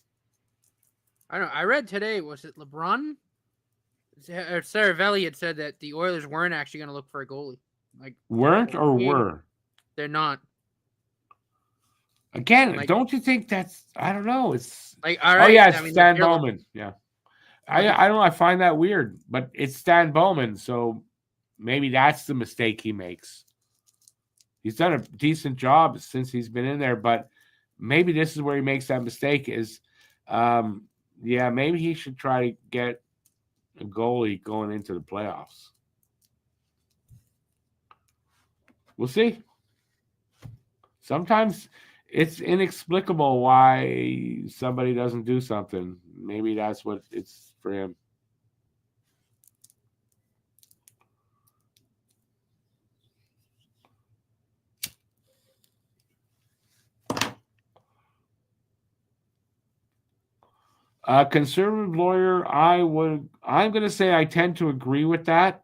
I don't know. I read today, was it LeBron? Saravelli had said that the Oilers weren't actually going to look for a goalie. Like weren't or were? They're not. Again, like, don't you think that's? I don't know. It's like all right. Oh yeah, it's Stan Bowman. Yeah, I don't know. I find that weird, but it's Stan Bowman, so maybe that's the mistake he makes. He's done a decent job since he's been in there, but maybe this is where he makes that mistake. Is yeah, maybe he should try to get a goalie going into the playoffs. We'll see. Sometimes it's inexplicable why somebody doesn't do something. Maybe that's what it's for him. Conservative lawyer, I'm going to say I tend to agree with that.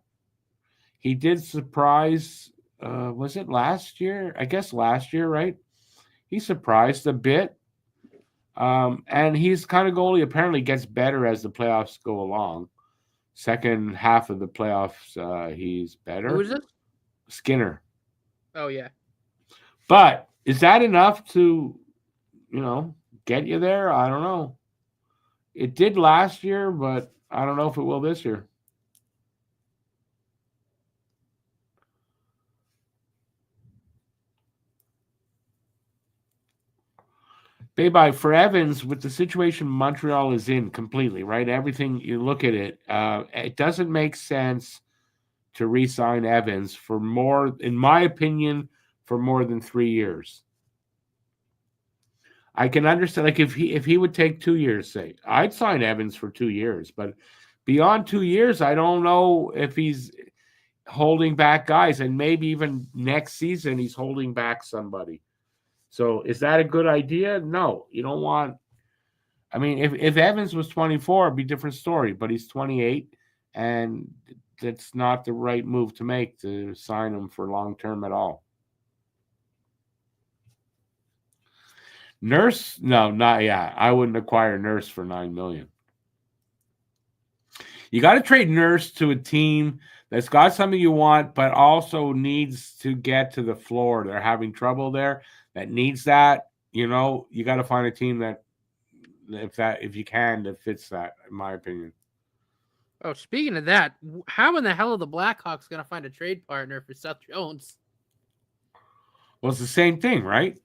He did surprise, was it last year? I guess last year, right? He surprised a bit. And he's kind of goalie apparently gets better as the playoffs go along. Second half of the playoffs, he's better. Who is it? Skinner. Oh, yeah. But is that enough to, get you there? I don't know. It did last year, but I don't know if it will this year. Baby, for Evans, with the situation Montreal is in completely, right? Everything, you look at it, it doesn't make sense to re-sign Evans for more, in my opinion, for more than 3 years. I can understand, like if he would take 2 years, say, I'd sign Evans for 2 years, but beyond 2 years, I don't know if he's holding back guys, and maybe even next season he's holding back somebody. So is that a good idea? No, you don't want. I mean, if Evans was 24, it'd be a different story, but he's 28, and that's not the right move to make to sign him for long term at all. Nurse? No, not yeah. I wouldn't acquire Nurse for $9 million. You got to trade Nurse to a team that's got something you want, but also needs to get to the floor. They're having trouble there. That needs that. You got to find a team that if you can, that fits that, in my opinion. Oh, speaking of that, how in the hell are the Blackhawks going to find a trade partner for Seth Jones? Well, it's the same thing, right?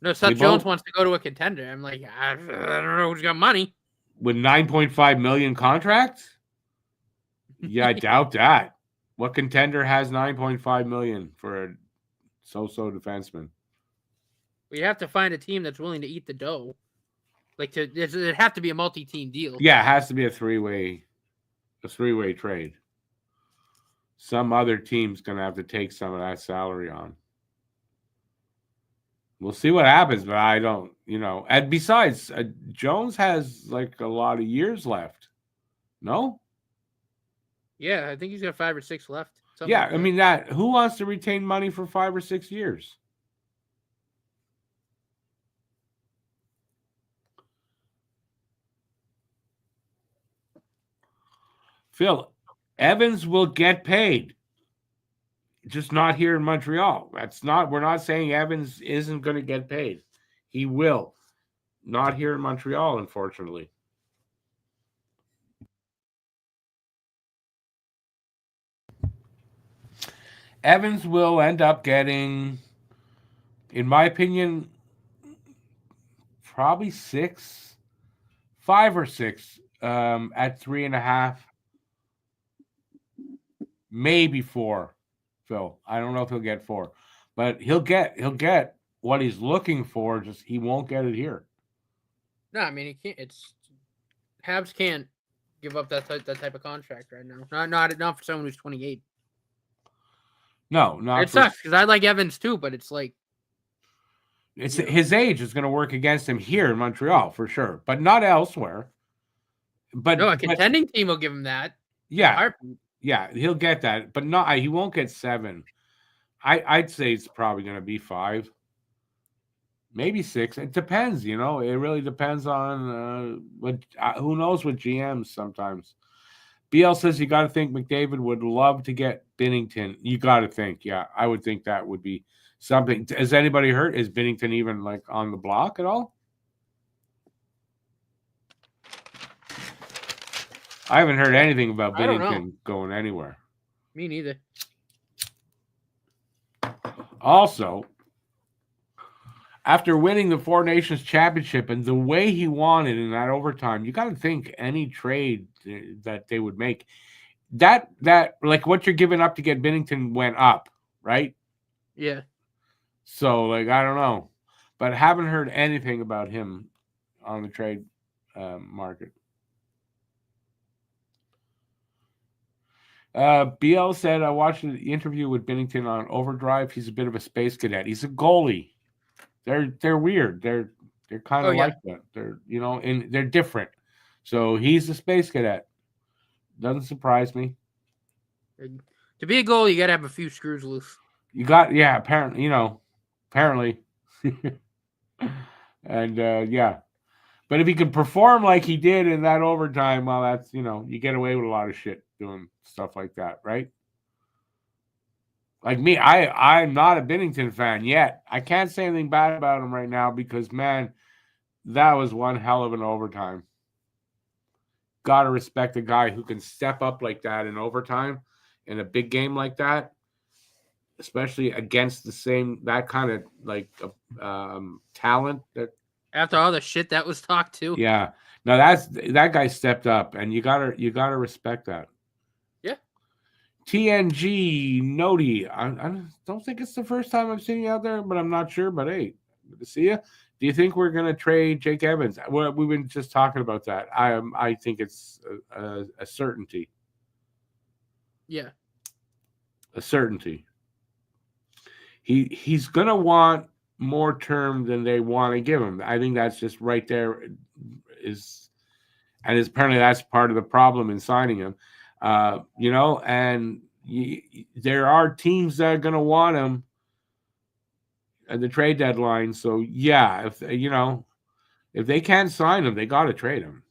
No, Seth Jones wants to go to a contender. I'm like, I don't know who's got money. With $9.5 million contract? Yeah, I doubt that. What contender has $9.5 million for a so-so defenseman? We have to find a team that's willing to eat the dough. Like it'd have to be a multi-team deal. Yeah, it has to be a three-way trade. Some other team's gonna have to take some of that salary on. We'll see what happens, but I don't, And besides, Jones has like a lot of years left. No? Yeah, I think he's got 5 or 6 left. Yeah, Like I mean who wants to retain money for 5 or 6 years? Phil, Evans will get paid. Just not here in Montreal. We're not saying Evans isn't going to get paid. He will. Not here in Montreal, unfortunately. Evans will end up getting, in my opinion, probably 5 or 6 at 3.5, maybe 4. Phil, I don't know if he'll get 4, but he'll get what he's looking for. Just he won't get it here. No, I mean he can't. Habs can't give up that type of contract right now. Not for someone who's 28. No, not. It sucks because I like Evans too, but it's like his age is going to work against him here in Montreal for sure, but not elsewhere. But no, a contending team will give him that. Yeah, yeah, he'll get that, but not. He won't get 7. I'd say it's probably going to be 5, maybe 6. It depends, It really depends on who knows with GMs sometimes. BL says you got to think McDavid would love to get Binnington. You got to think, yeah, I would think that would be something. Has anybody heard? Is Binnington even like on the block at all? I haven't heard anything about Binnington going anywhere. Me neither. Also, after winning the Four Nations Championship and the way he won it in that overtime, you got to think any trade that they would make, that like what you're giving up to get Binnington went up, right? Yeah. So like I don't know, but haven't heard anything about him on the trade market. BL said, I watched the interview with Binnington on Overdrive. He's a bit of a space cadet. He's a goalie. They're weird. They're kind of like that. They're and they're different. So he's a space cadet. Doesn't surprise me. To be a goalie, you gotta have a few screws loose. You got apparently and yeah. But if he can perform like he did in that overtime, well, that's you get away with a lot of shit doing stuff like that, right? Like me, I'm not a Binnington fan yet. I can't say anything bad about him right now because, man, that was one hell of an overtime. Got to respect a guy who can step up like that in overtime in a big game like that, especially against that kind of like talent. That after all the shit that was talked to. Yeah, no, that guy stepped up, and you gotta respect that. TNG Noti. I don't think it's the first time I've seen you out there, but I'm not sure. But hey, good to see you. Do you think we're going to trade Jake Evans? Well, we've been just talking about that. I think it's a certainty. Yeah, a certainty. He's going to want more term than they want to give him. I think that's just right there. And apparently that's part of the problem in signing him. And there are teams that are going to want him at the trade deadline. So yeah, if they can't sign him, they got to trade him.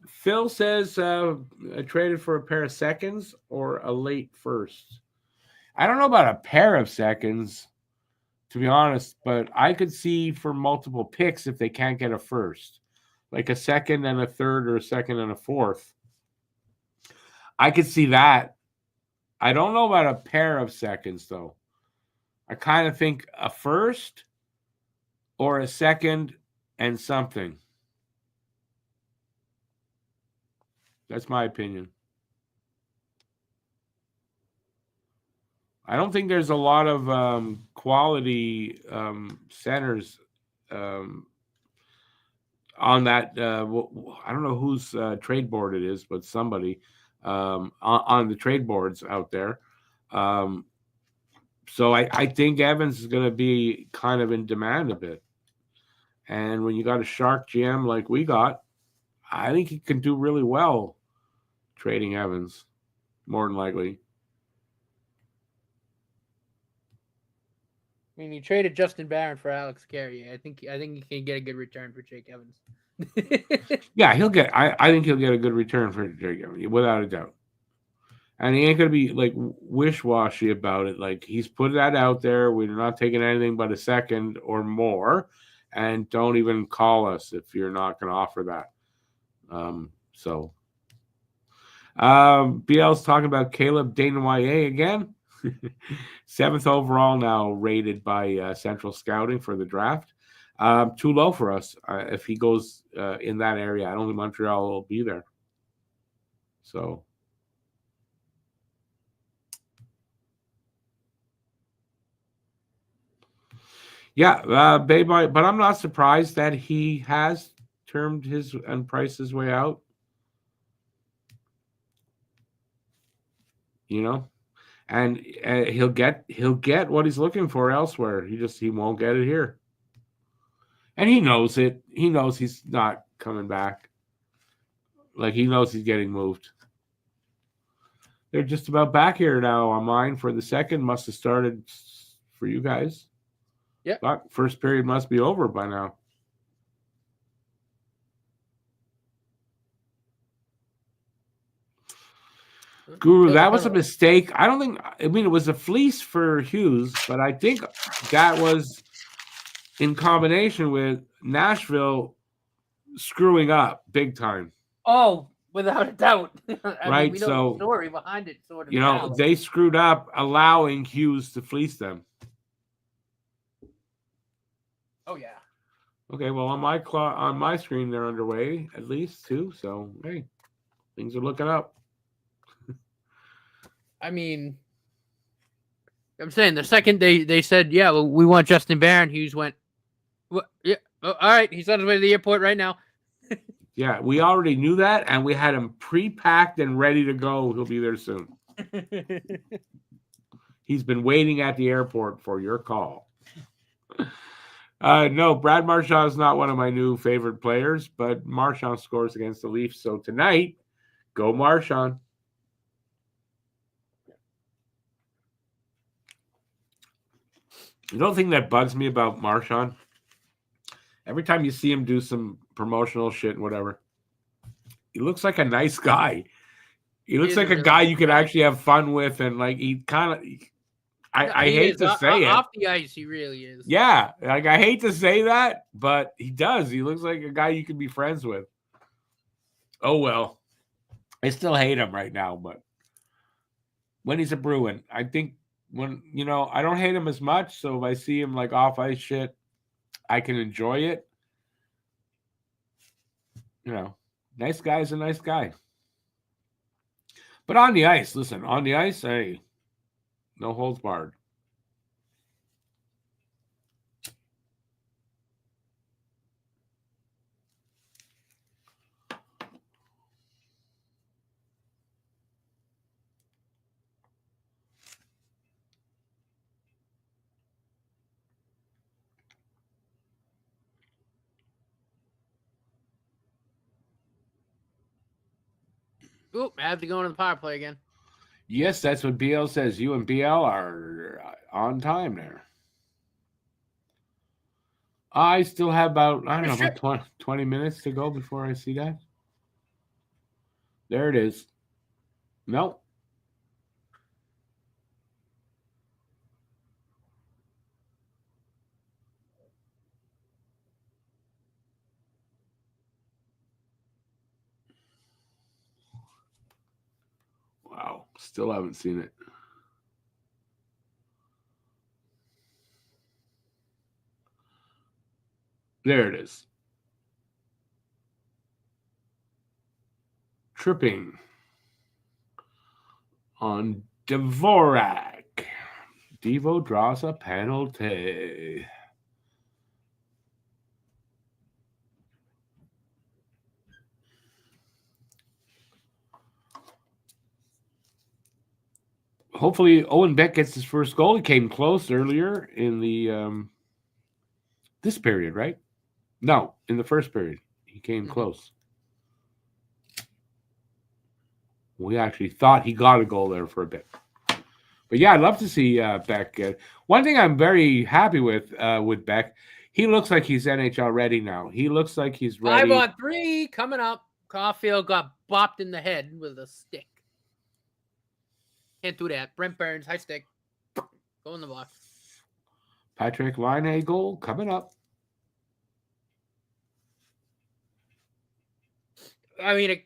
Phil says traded for a pair of seconds or a late first. I don't know about a pair of seconds, to be honest, but I could see for multiple picks if they can't get a first, like a second and a third or a second and a fourth. I could see that. I don't know about a pair of seconds, though. I kind of think a first or a second and something. That's my opinion. I don't think there's a lot of quality centers on that. I don't know whose trade board it is, but somebody. on the trade boards out there. So I think Evans is going to be kind of in demand a bit. And when you got a shark GM like we got, I think he can do really well trading Evans, more than likely. I mean, you traded Justin Barron for Alex Carrier. I think you can get a good return for Jake Evans. Yeah, he'll get. I think he'll get a good return for Jake Evans, without a doubt. And he ain't gonna be like wish-washy about it. Like, he's put that out there. We're not taking anything but a second or more, and don't even call us if you're not gonna offer that. BL's talking about Caleb Desnoyers again. 7th overall now rated by Central Scouting for the draft. Too low for us. If he goes in that area, I don't think Montreal will be there. So, yeah, but I'm not surprised that he has termed his and priced his way out. You know, and he'll get what he's looking for elsewhere. He won't get it here, and he knows it. He knows he's not coming back. Like, he knows he's getting moved. They're just about back here now on mine for the second. Must have started for you guys. Yeah. First period must be over by now. Guru, that was a mistake. I mean, it was a fleece for Hughes, but I think that was in combination with Nashville screwing up big time. Oh, without a doubt. Right? We know the story behind it, sort of. You know, they screwed up allowing Hughes to fleece them. Oh, yeah. Okay, well, on my screen, they're underway, at least, too. So, hey, things are looking up. I mean, I'm saying the second they said, yeah, well, we want Justin Barron, Hughes went, well, yeah, all right, he's on his way to the airport right now. Yeah, we already knew that, and we had him pre-packed and ready to go. He'll be there soon. He's been waiting at the airport for your call. No, Brad Marchand is not one of my new favorite players, but Marchand scores against the Leafs. So tonight, go Marchand. The only thing that bugs me about Marchand, every time you see him do some promotional shit and whatever, he looks like a nice guy. He looks like a guy you could actually have fun with, and like he kind of. I hate to say it. Off the ice, he really is. Yeah, like, I hate to say that, but he does. He looks like a guy you could be friends with. Oh, well. I still hate him right now, but when he's a Bruin, I think I don't hate him as much, so if I see him like off ice shit, I can enjoy it. Nice guy's a nice guy. But on the ice, hey, no holds barred. Oop, I have to go into the power play again. Yes, that's what BL says. You and BL are on time there. I still have about 20 minutes to go before I see that. There it is. Nope. Wow. Still haven't seen it. There it is. Tripping on Dvorak. Devo draws a penalty. hopefully Owen Beck gets his first goal. He came close earlier in the this period, right? No, in the first period. He came close. We actually thought he got a goal there for a bit. But yeah, I'd love to see Beck. One thing I'm very happy with Beck, he looks like he's NHL ready now. He looks like he's ready. 5-on-3 coming up. Caulfield got bopped in the head with a stick. Can't do that. Brent Burns, high stick. Go in the box. Patrick Laine goal coming up. I mean,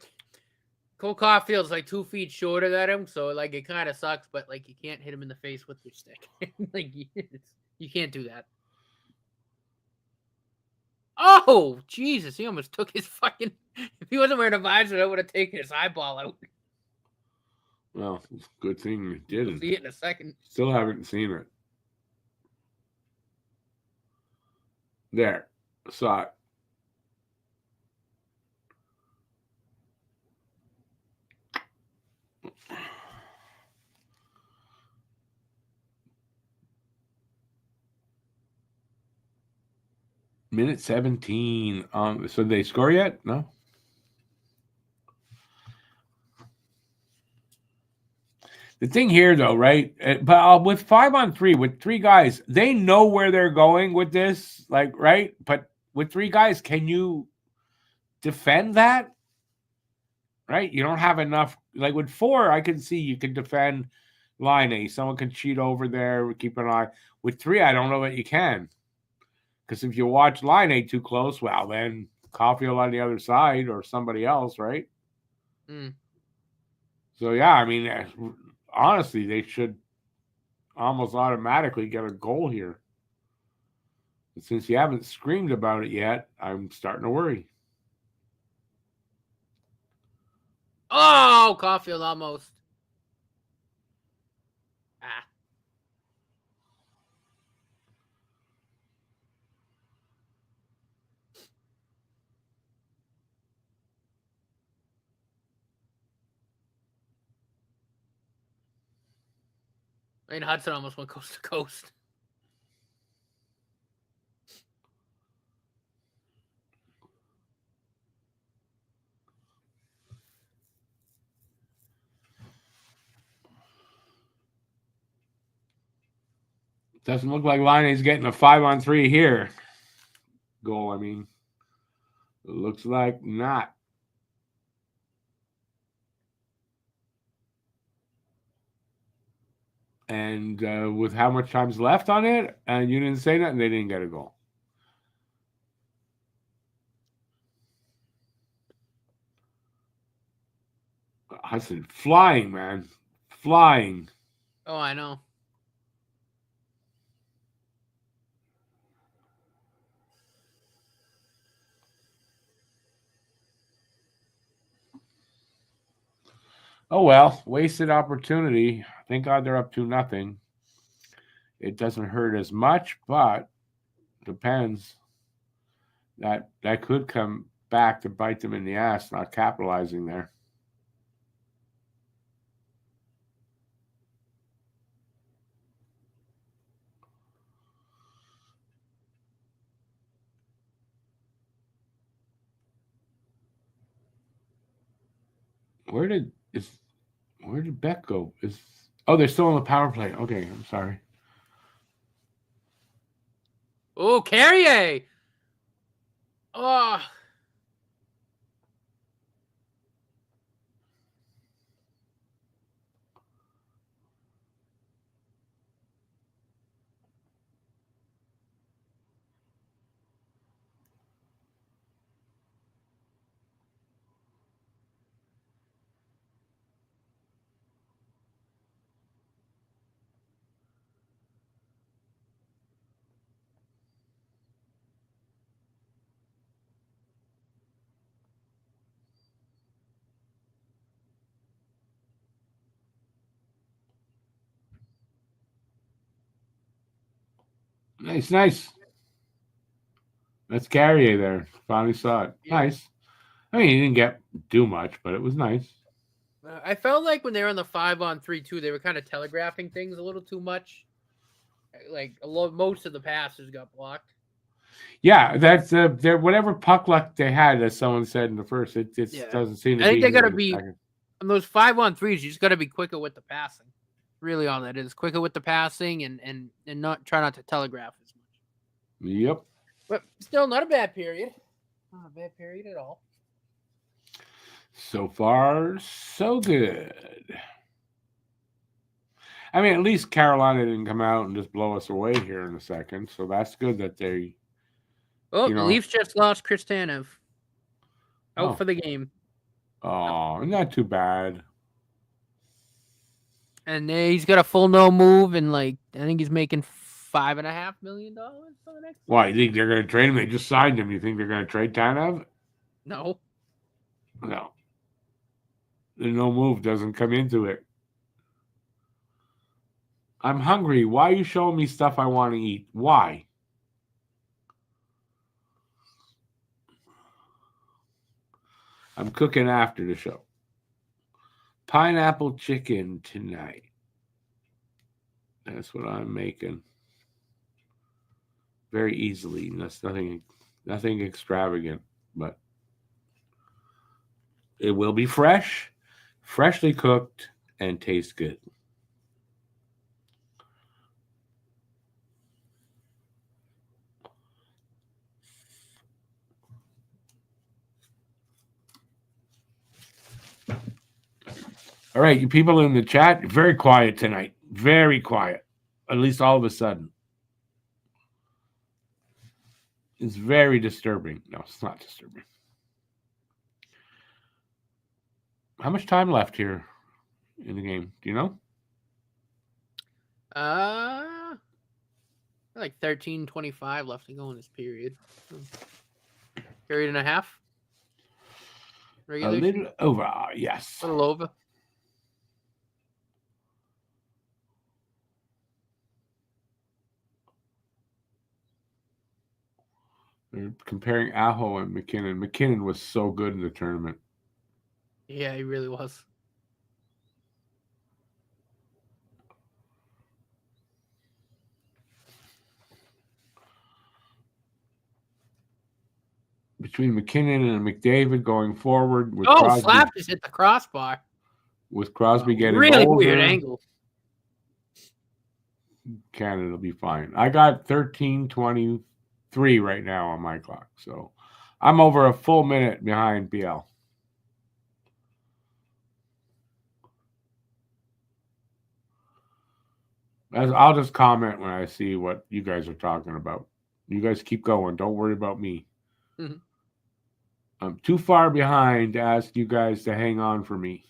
Cole Caulfield's like 2 feet shorter than him, so like it kind of sucks. But like you can't hit him in the face with your stick. Like you can't do that. Oh Jesus! He almost took his fucking. If he wasn't wearing a visor, I would have taken his eyeball out. Well, good thing you didn't. We'll see it in a second. Still haven't seen it. There, saw it. Minute 17. So did they score yet? No. The thing here, though, right? But with 5-on-3, with 3 guys, they know where they're going with this, like, right? But with 3 guys, can you defend that? Right? You don't have enough. Like with 4, I can see you can defend Laine. Someone can cheat over there. Keep an eye. With 3, I don't know that you can. Because if you watch Laine too close, well, then Caulfield on the other side or somebody else, right? So, yeah, I mean, honestly, they should almost automatically get a goal here. But since you haven't screamed about it yet, I'm starting to worry. Oh, Caulfield almost. I mean, Hudson almost went coast to coast. Doesn't look like Laine's getting a 5-on-3 here. Goal, I mean. It looks like not. And with how much time's left on it, and you didn't say nothing, they didn't get a goal. Hudson flying, man. Flying. Oh, I know. Oh, well, wasted opportunity. Thank God they're up 2-0. It doesn't hurt as much, but depends. That could come back to bite them in the ass, not capitalizing there. Where did Beck go? They're still on the power play. Okay, I'm sorry. Oh, Carrier. Oh. Nice. That's Carrier there. Finally saw it. Yeah. Nice. I mean, he didn't do much, but it was nice. I felt like when they were on the 5-on-3 they were kind of telegraphing things a little too much. Like most of the passes got blocked. Yeah, that's whatever puck luck they had, as someone said in the first. It doesn't seem to be. I think they gotta be on those 5-on-3s. You just gotta be quicker with the passing. Really, all that is quicker with the passing and not try not to telegraph as much. Yep. But still, not a bad period. Not a bad period at all. So far, so good. I mean, at least Carolina didn't come out and just blow us away here in a second. So that's good that they. Oh, the Leafs just lost Chris Tanev. Out for the game. Oh, not too bad. And he's got a full no move, and I think he's making $5.5 million for the next. Why, you think they're going to trade him? They just signed him. You think they're going to trade Tanev? No. No. The no move doesn't come into it. I'm hungry. Why are you showing me stuff I want to eat? Why? I'm cooking after the show. Pineapple chicken tonight. That's what I'm making. Very easily. That's nothing extravagant, but it will be fresh, freshly cooked, and taste good. All right, you people in the chat, very quiet tonight. Very quiet. At least all of a sudden. It's very disturbing. No, it's not disturbing. How much time left here in the game? Do you know? Like 13:25 left to go in this period. Period and a half. Regulation? A little over, yes. A little over. They're comparing Aho and McKinnon. McKinnon was so good in the tournament. Yeah, he really was. Between McKinnon and McDavid going forward. With Crosby, Slap just hit the crossbar. With Crosby getting really older, weird angle. Canada will be fine. I got 13:23 right now on my clock. So I'm over a full minute behind BL. I'll just comment when I see what you guys are talking about. You guys keep going. Don't worry about me. Mm-hmm. I'm too far behind to ask you guys to hang on for me.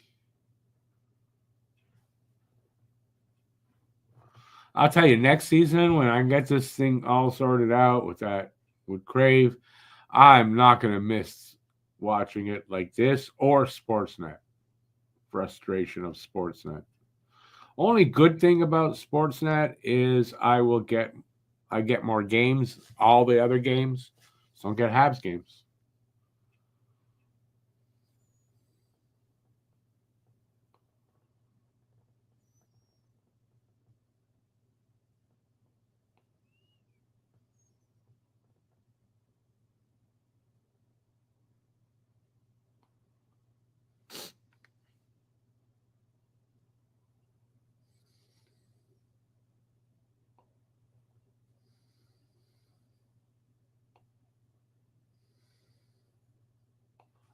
I'll tell you, next season, when I get this thing all sorted out with Crave, I'm not going to miss watching it like this or Sportsnet. Frustration of Sportsnet. Only good thing about Sportsnet is I get more games. All the other games, so I don't get Habs games.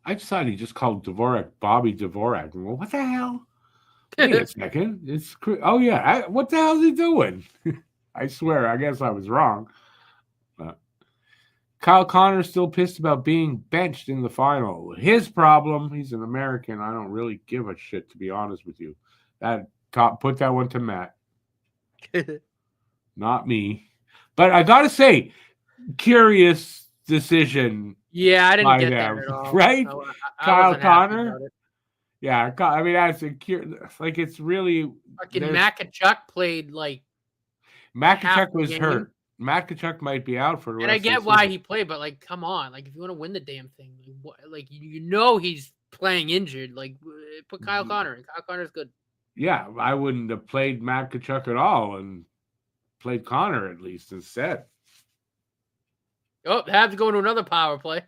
I decided he just called Dvorak Bobby Dvorak. Well, what the hell? Wait a second. It's what the hell is he doing? I swear. I guess I was wrong. Kyle Connor's still pissed about being benched in the final. His problem. He's an American. I don't really give a shit, to be honest with you. Put that one to Matt. Not me. But I gotta say, curious decision. Yeah, I didn't get that at all. Right? Kyle Connor? Yeah, I mean, like it's really... Fucking Makachuk played Makachuk was hurt. Makachuk might be out for the rest of the season. And I get why he played, but come on. If you want to win the damn thing, he's playing injured. Put Kyle Connor in. Kyle Connor's good. Yeah, I wouldn't have played Matt Tkachuk at all and played Connor at least instead. Oh, Habs going to another power play.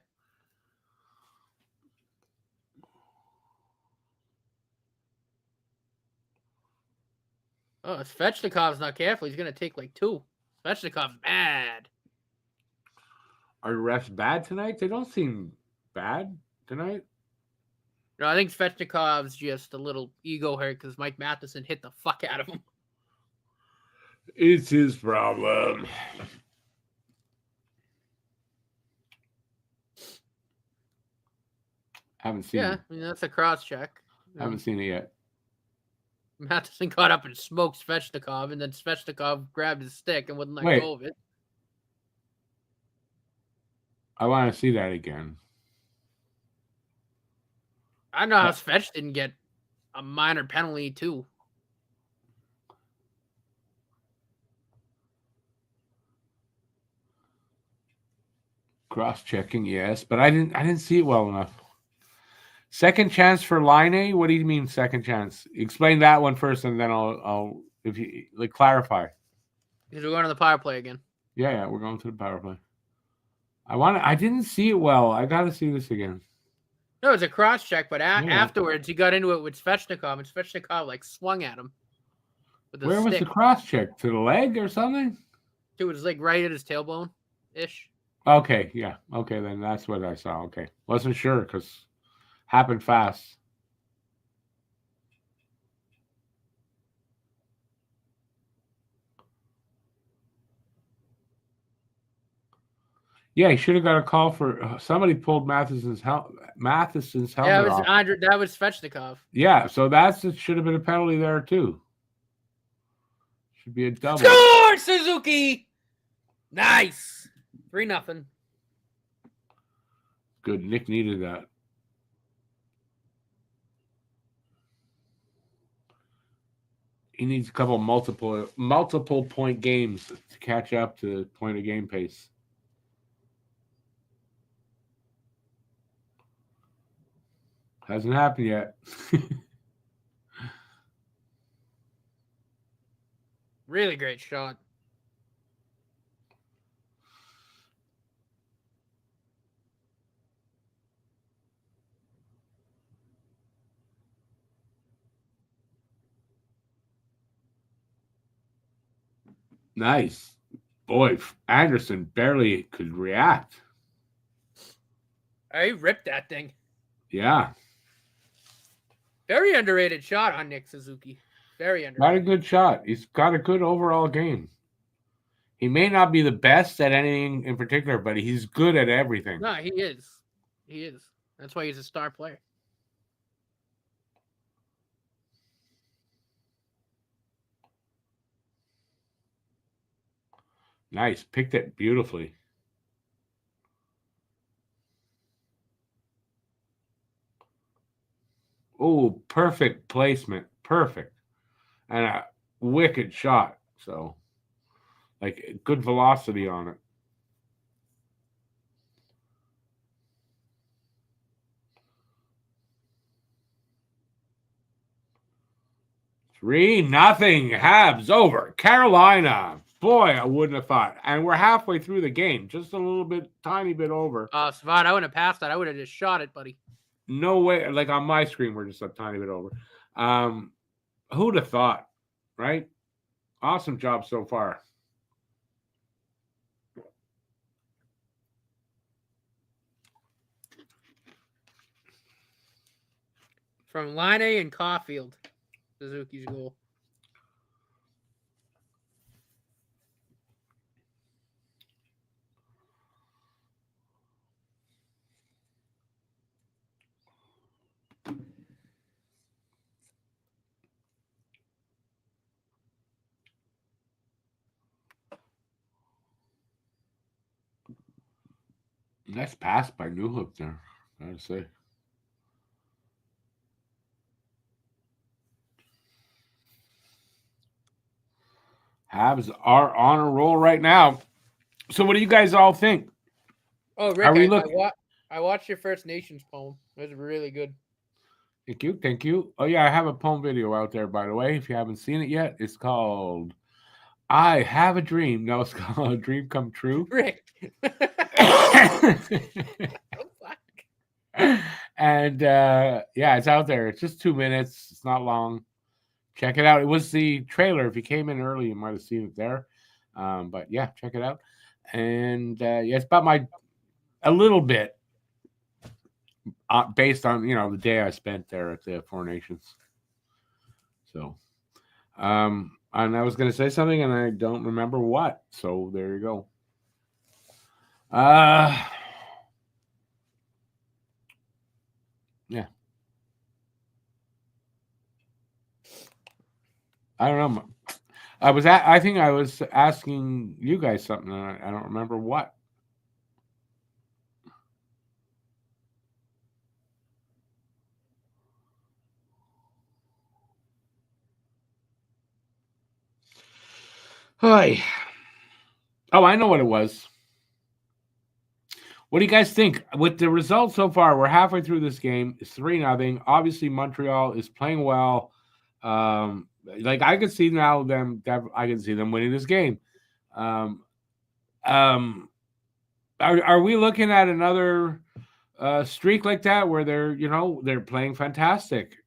Oh, Svechnikov's not careful. He's going to take like 2. Svechnikov's bad. Are the refs bad tonight? They don't seem bad tonight. No, I think Svechnikov's just a little ego hurt because Mike Matheson hit the fuck out of him. It's his problem. Haven't seen it. I mean, that's a cross check. Haven't seen it yet. Matheson got up and smoked Svechnikov, and then Svechnikov grabbed his stick and wouldn't let go of it. I want to see that again. I don't know how Svech didn't get a minor penalty too. Cross-checking, yes, but I didn't see it well enough. Second chance for Laine? What do you mean second chance? Explain that one first, and then I'll if you like clarify. Because we're going to the power play again. Yeah, we're going to the power play. I didn't see it well. I got to see this again. No, it's a cross check, but afterwards he got into it with Svechnikov, and Svechnikov like swung at him. Where was the cross check? To the leg or something? It was like right at his tailbone ish. Okay, yeah. Okay, then that's what I saw. Okay. Wasn't sure because happened fast. Yeah, he should have got a call for somebody pulled Matheson's helmet. Yeah, it was off. Andre. That was Svechnikov. Yeah, so it should have been a penalty there too. Should be a double. Score, Suzuki! Nice. 3-0. Good. Nick needed that. He needs a couple multiple point games to catch up to point of game pace. Hasn't happened yet. Really great shot. Nice. Boy, Anderson barely could react. He ripped that thing. Yeah. Very underrated shot on Nick Suzuki. Very underrated. Got a good shot. He's got a good overall game. He may not be the best at anything in particular, but he's good at everything. No, he is. He is. That's why he's a star player. Nice. Picked it beautifully. Oh, perfect placement. Perfect. And a wicked shot. So, like, good velocity on it. Three nothing. Habs over Carolina. Boy, I wouldn't have thought. And we're halfway through the game. Just a little bit, tiny bit over. Svan, I wouldn't have passed that. I would have just shot it, buddy. No way. Like on my screen, we're just a tiny bit over. Who'd have thought, right? Awesome job so far. From Laine and Caulfield, Suzuki's goal. Nice pass by Newhook there, I gotta say. Habs are on a roll right now. So what do you guys all think? Oh, Rick, I watched your First Nations poem. It was really good. Thank you. Thank you. Oh, yeah, I have a poem video out there, by the way. If you haven't seen it yet, it's called I Have a Dream. No, it's called Dream Come True. Rick. And yeah, it's out there. It's just 2 minutes. It's not long. Check it out. It was the trailer. If you came in early, you might have seen it there. But yeah, check it out. And yeah, it's about a little bit based on the day I spent there at the Four Nations. So, and I was going to say something, and I don't remember what. So there you go. Yeah. I don't know. I think I was asking you guys something, and I don't remember what. Hi. Oh, I know what it was. What do you guys think? With the results so far, we're halfway through this game. It's 3-0. Obviously, Montreal is playing well. Like I could see now I can see them winning this game. Are we looking at another streak like that where they're playing fantastic,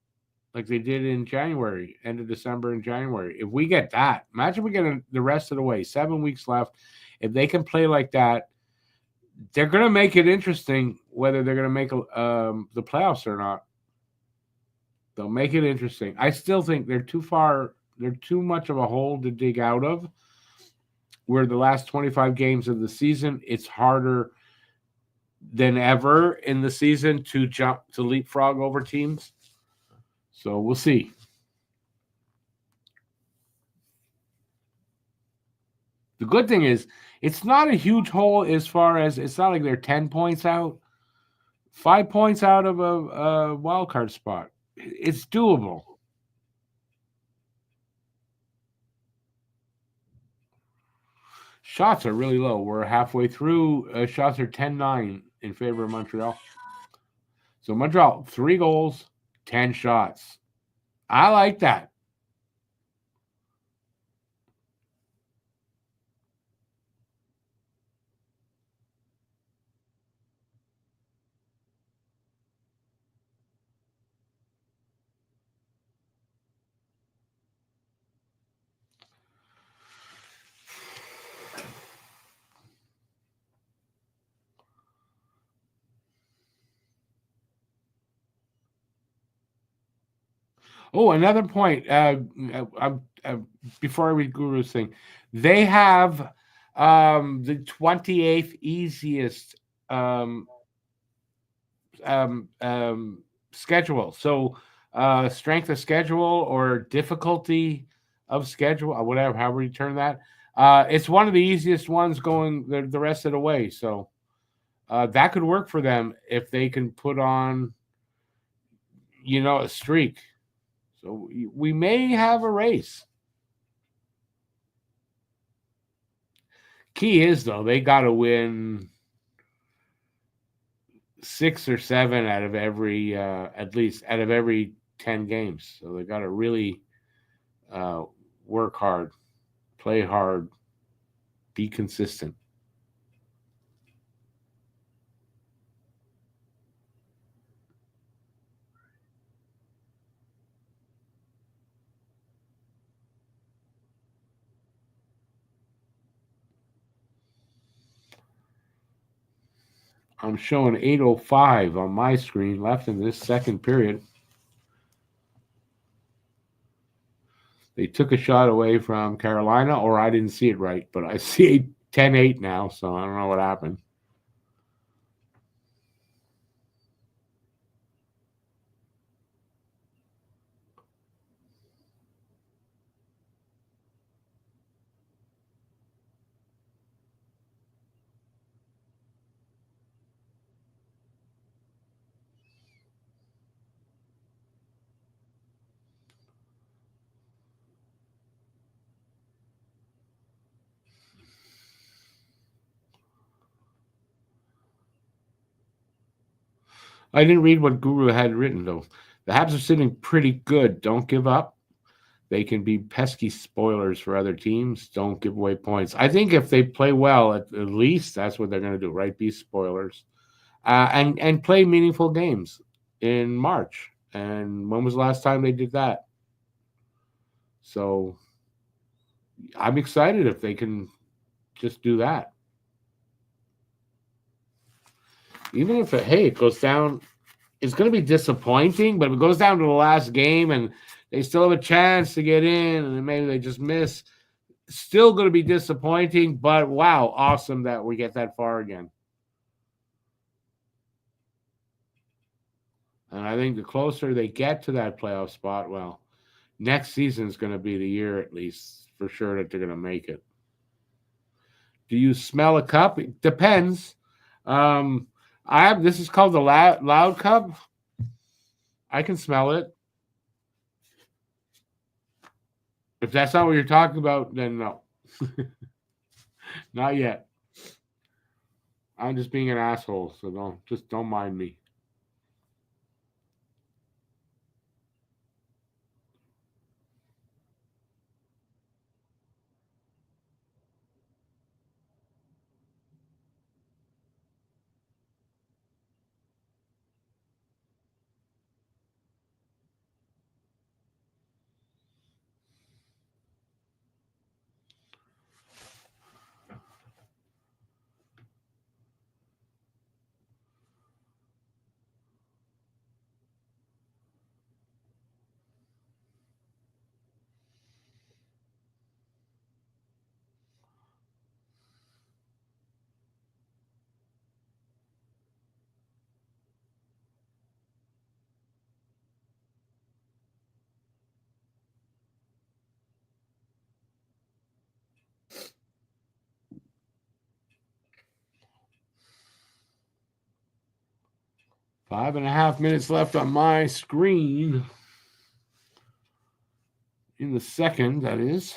like they did in January, end of December and January? If we get that, imagine we get the rest of the way. 7 weeks left. If they can play like that, they're going to make it interesting whether they're going to make the playoffs or not. They'll make it interesting. I still think they're too far. They're too much of a hole to dig out of. Where the last 25 games of the season, it's harder than ever in the season to leapfrog over teams. So we'll see. The good thing is it's not a huge hole as far as it's not like they're 10 points out, 5 points out of a wild card spot. It's doable. Shots are really low. We're halfway through. Shots are 10-9 in favor of Montreal. So Montreal, 3 goals, 10 shots. I like that. Oh, another point. Before I read Guru's thing, they have the 28th easiest schedule. So, strength of schedule or difficulty of schedule, or whatever, however you term that. It's one of the easiest ones going the rest of the way. So, that could work for them if they can put on, a streak. So we may have a race. Key is, though, they got to win 6 or 7 out of every, at least out of every 10 games. So they got to really work hard, play hard, be consistent. I'm showing 8:05 on my screen left in this second period. They took a shot away from Carolina, or I didn't see it right, but I see 10-8 now, so I don't know what happened. I didn't read what Guru had written, though. The Habs are sitting pretty good. Don't give up. They can be pesky spoilers for other teams. Don't give away points. I think if they play well, at least that's what they're going to do, right? Be spoilers, and play meaningful games in March. And when was the last time they did that? So I'm excited if they can just do that. Even if it goes down, it's going to be disappointing. But if it goes down to the last game and they still have a chance to get in, and maybe they just miss, still going to be disappointing. But wow, awesome that we get that far again. And I think the closer they get to that playoff spot, well, next season is going to be the year, at least for sure, that they're going to make it. Do you smell a cup? It depends. This is called the loud cup. I can smell it. If that's not what you're talking about, then no. Not yet. I'm just being an asshole, so don't mind me. Five and a half minutes left on my screen. In the second, that is.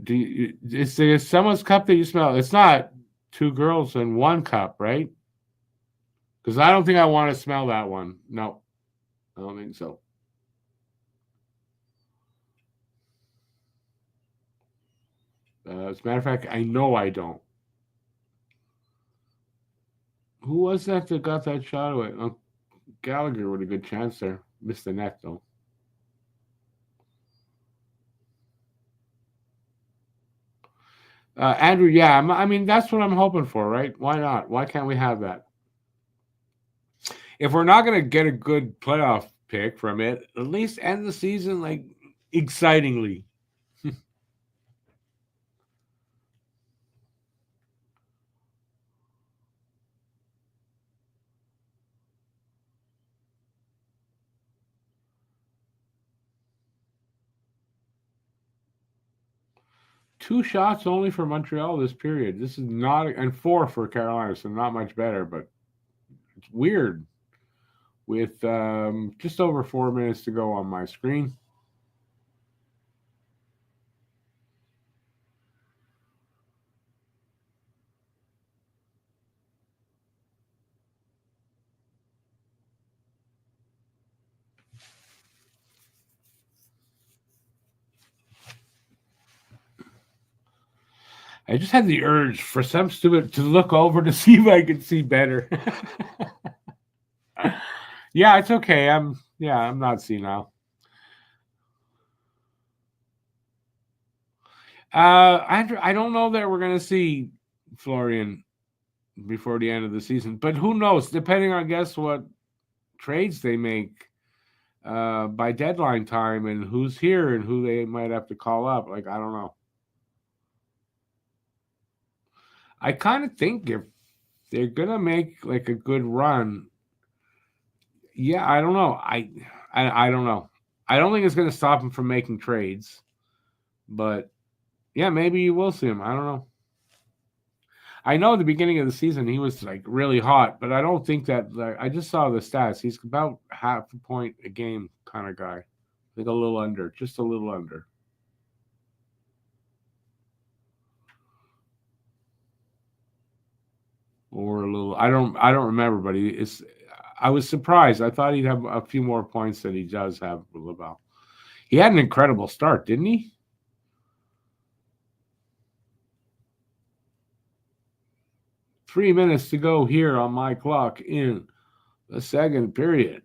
Is there someone's cup that you smell? It's not two girls in one cup, right? Because I don't think I want to smell that one. No, I don't think so. As a matter of fact, I know I don't. Who was that got that shot away? Oh, Gallagher with a good chance there. Missed the net, though. Andrew, yeah, I mean, that's what I'm hoping for, right? Why not? Why can't we have that? If we're not going to get a good playoff pick from it, at least end the season, like, excitingly. Two shots only for Montreal this period. This is not, and four for Carolina, so not much better, but it's weird. With just over 4 minutes to go on my screen. I just had the urge for some stupid to look over to see if I could see better. Yeah, it's okay. I'm not senile. Andrew, I don't know that we're gonna see Florian before the end of the season, but who knows? Depending on guess what trades they make by deadline time and who's here and who they might have to call up. Like, I don't know. I kind of think if they're gonna make like a good run, yeah, I don't know. I don't know. I don't think it's gonna stop them from making trades, but yeah, maybe you will see him. I don't know. I know at the beginning of the season he was like really hot, but I don't think that. Like, I just saw the stats. He's about half a point a game kind of guy. I think a little under, just a little under. Or a little. I don't remember, but I was surprised. I thought he'd have a few more points than he does have with Laval. He had an incredible start, didn't he? Three minutes to go here on my clock in the second period.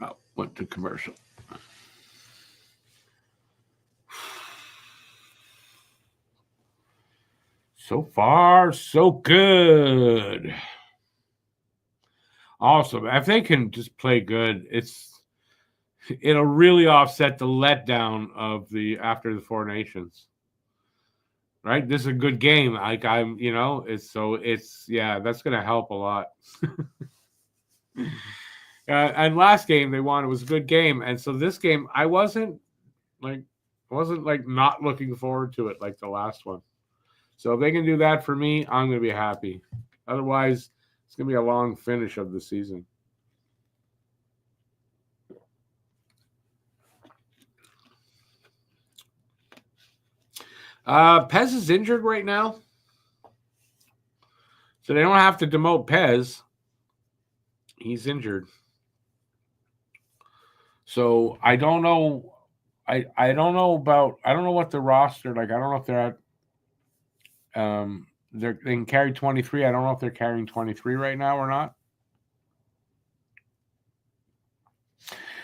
Oh, went to commercial. So far, so good. Awesome. If they can just play good, it'll really offset the letdown of the after the Four Nations. Right? This is a good game. Like it's that's gonna help a lot. And last game they won. It was a good game, and so this game I wasn't like not looking forward to it like the last one. So if they can do that for me, I'm gonna be happy. Otherwise, it's gonna be a long finish of the season. Pez is injured right now, so they don't have to demote Pez. He's injured. So I don't know. I don't know what the roster like. I don't know if they're at they can carry 23. I don't know if they're carrying 23 right now or not.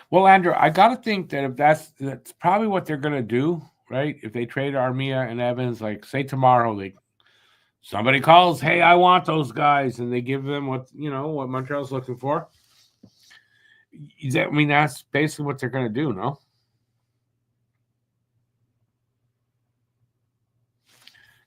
Well, Andrew, I got to think that if that's probably what they're going to do, right? If they trade Armia and Evans, like say tomorrow, somebody calls, hey, I want those guys, and they give them what Montreal's looking for. That's basically what they're going to do, no?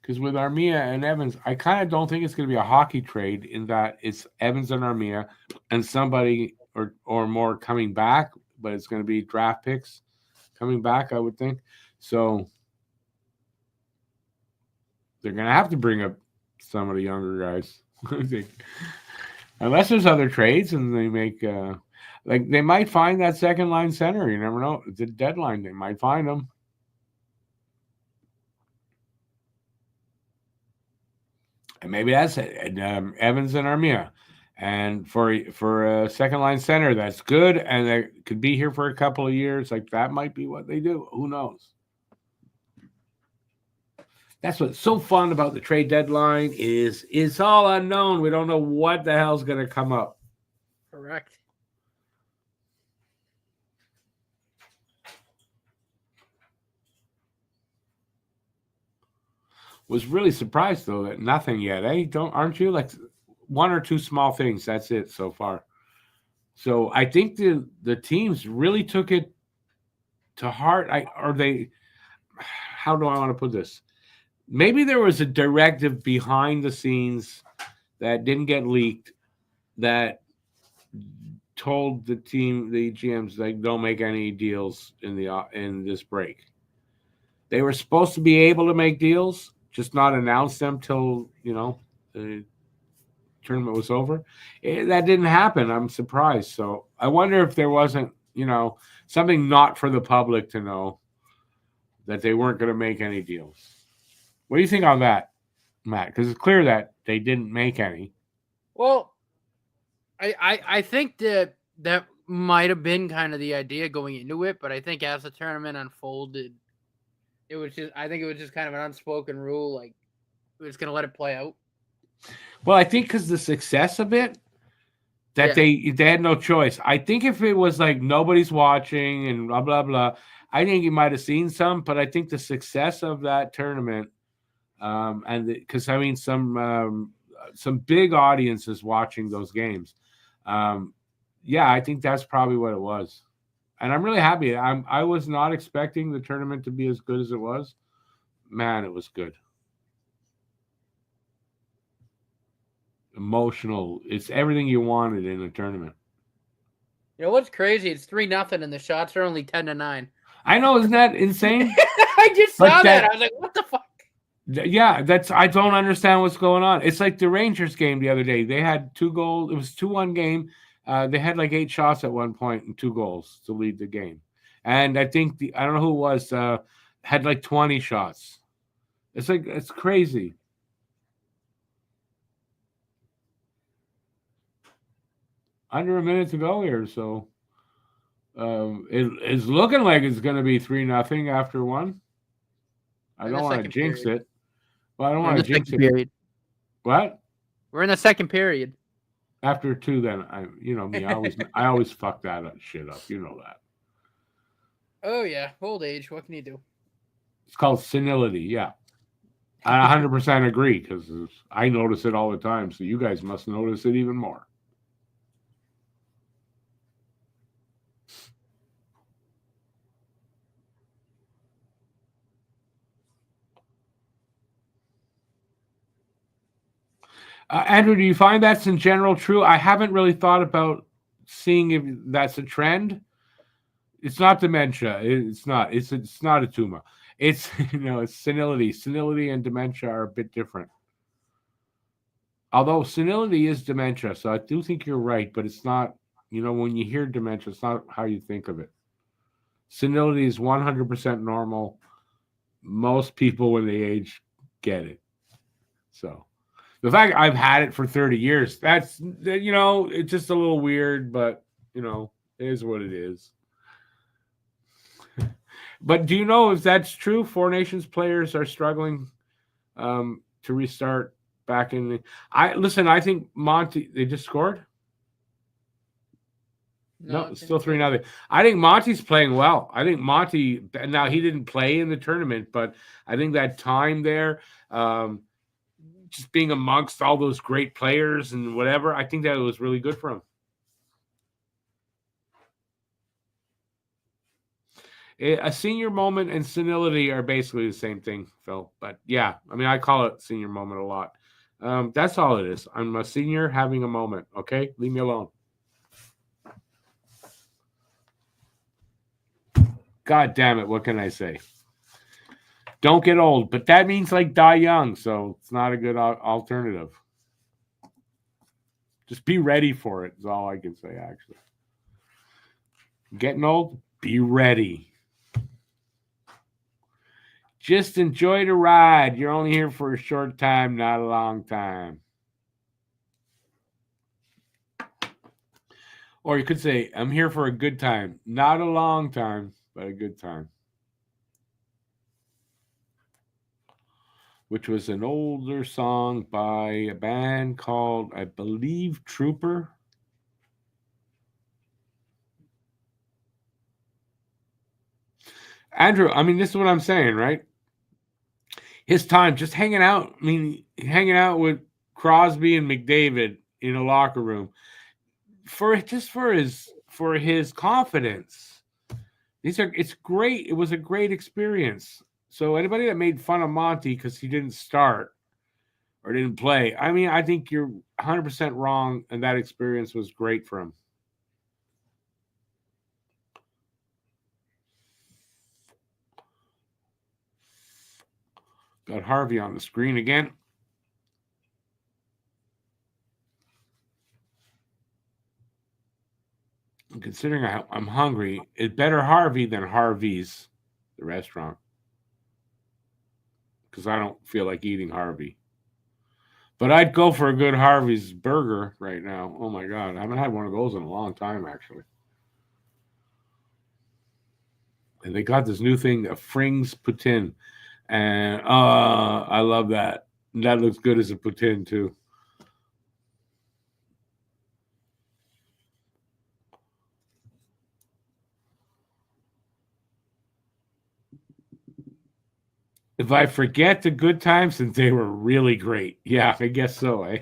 Because with Armia and Evans, I kind of don't think it's going to be a hockey trade in that it's Evans and Armia and somebody or more coming back, but it's going to be draft picks coming back, I would think. So they're going to have to bring up some of the younger guys, I think. Unless there's other trades and they make they might find that second line center. You never know. It's a deadline. They might find them. And maybe that's it. And, Evans and Armia. And for a second line center, that's good. And they could be here for a couple of years. Like that might be what they do. Who knows? That's what's so fun about the trade deadline is it's all unknown. We don't know what the hell's going to come up. Correct. Was really surprised though that nothing yet. Aren't you? Like one or two small things. That's it so far. So I think the teams really took it to heart. How do I want to put this? Maybe there was a directive behind the scenes that didn't get leaked that told the GMs, like, don't make any deals in this break. They were supposed to be able to make deals, just not announce them till the tournament was over. That didn't happen. I'm surprised. So I wonder if there wasn't something not for the public to know that they weren't going to make any deals. What do you think on that, Matt? Because it's clear that they didn't make any. Well, I think that might have been kind of the idea going into it, but I think as the tournament unfolded, it was just kind of an unspoken rule, like we're just gonna let it play out. Well, I think because the success of it, that they had no choice. I think if it was like nobody's watching and blah blah blah, I think you might have seen some. But I think the success of that tournament, and because some big audiences watching those games, I think that's probably what it was. And I'm really happy. I was not expecting the tournament to be as good as it was. Man, it was good. Emotional. It's everything you wanted in a tournament. You know what's crazy? It's 3-0 and the shots are only 10-9. I know, isn't that insane? I just saw that. I was like, what the fuck? Yeah, I don't understand what's going on. It's like the Rangers game the other day. They had 2 goals. It was 2-1 game. They had like 8 shots at one point and 2 goals to lead the game. And I think I don't know who it was, had like 20 shots. It's crazy. Under a minute to go here, so it's looking like it's going to be 3-0 after 1. I don't want to jinx it. Well, I don't want to jinx it. Period. What? We're in the second period. After 2, then me. I always fuck that shit up. You know that. Oh yeah, old age. What can you do? It's called senility. Yeah, I 100% agree because I notice it all the time. So you guys must notice it even more. Andrew, do you find that's in general true? I haven't really thought about seeing if that's a trend. It's not dementia. It's not. It's not a tumor. It's it's senility. Senility and dementia are a bit different. Although senility is dementia, so I do think you're right. But it's not. When you hear dementia, it's not how you think of it. Senility is 100% normal. Most people, when they age, get it. So. The fact I've had it for 30 years, that's, it's just a little weird, but, it is what it is. But do you know if that's true? Four Nations players are struggling to restart back in the... I think Monty... They just scored? No, it's still 3-0. I think Monty's playing well. I think Monty... Now, he didn't play in the tournament, but I think that time there... just being amongst all those great players and whatever, I think that was really good for him. A senior moment and senility are basically the same thing, Phil. But yeah, I call it senior moment a lot. That's all it is. I'm a senior having a moment. Okay, leave me alone. God damn it! What can I say? Don't get old, but that means like die young, so it's not a good alternative. Just be ready for it is all I can say, actually. Getting old, be ready. Just enjoy the ride. You're only here for a short time, not a long time. Or you could say, I'm here for a good time. Not a long time, but a good time. Which was an older song by a band called, I believe, Trooper. Andrew, this is what I'm saying, right? His time just hanging out. Hanging out with Crosby and McDavid in a locker room for his confidence. It's great. It was a great experience. So anybody that made fun of Monty because he didn't start or didn't play, I think you're 100% wrong, and that experience was great for him. Got Harvey on the screen again. Considering I'm hungry, it's better Harvey than Harvey's, the restaurant. Because I don't feel like eating Harvey. But I'd go for a good Harvey's burger right now. Oh my God. I haven't had one of those in a long time, actually. And they got this new thing, a Frings Poutine. And I love that. That looks good as a poutine, too. If I forget the good times, since they were really great. Yeah, I guess so.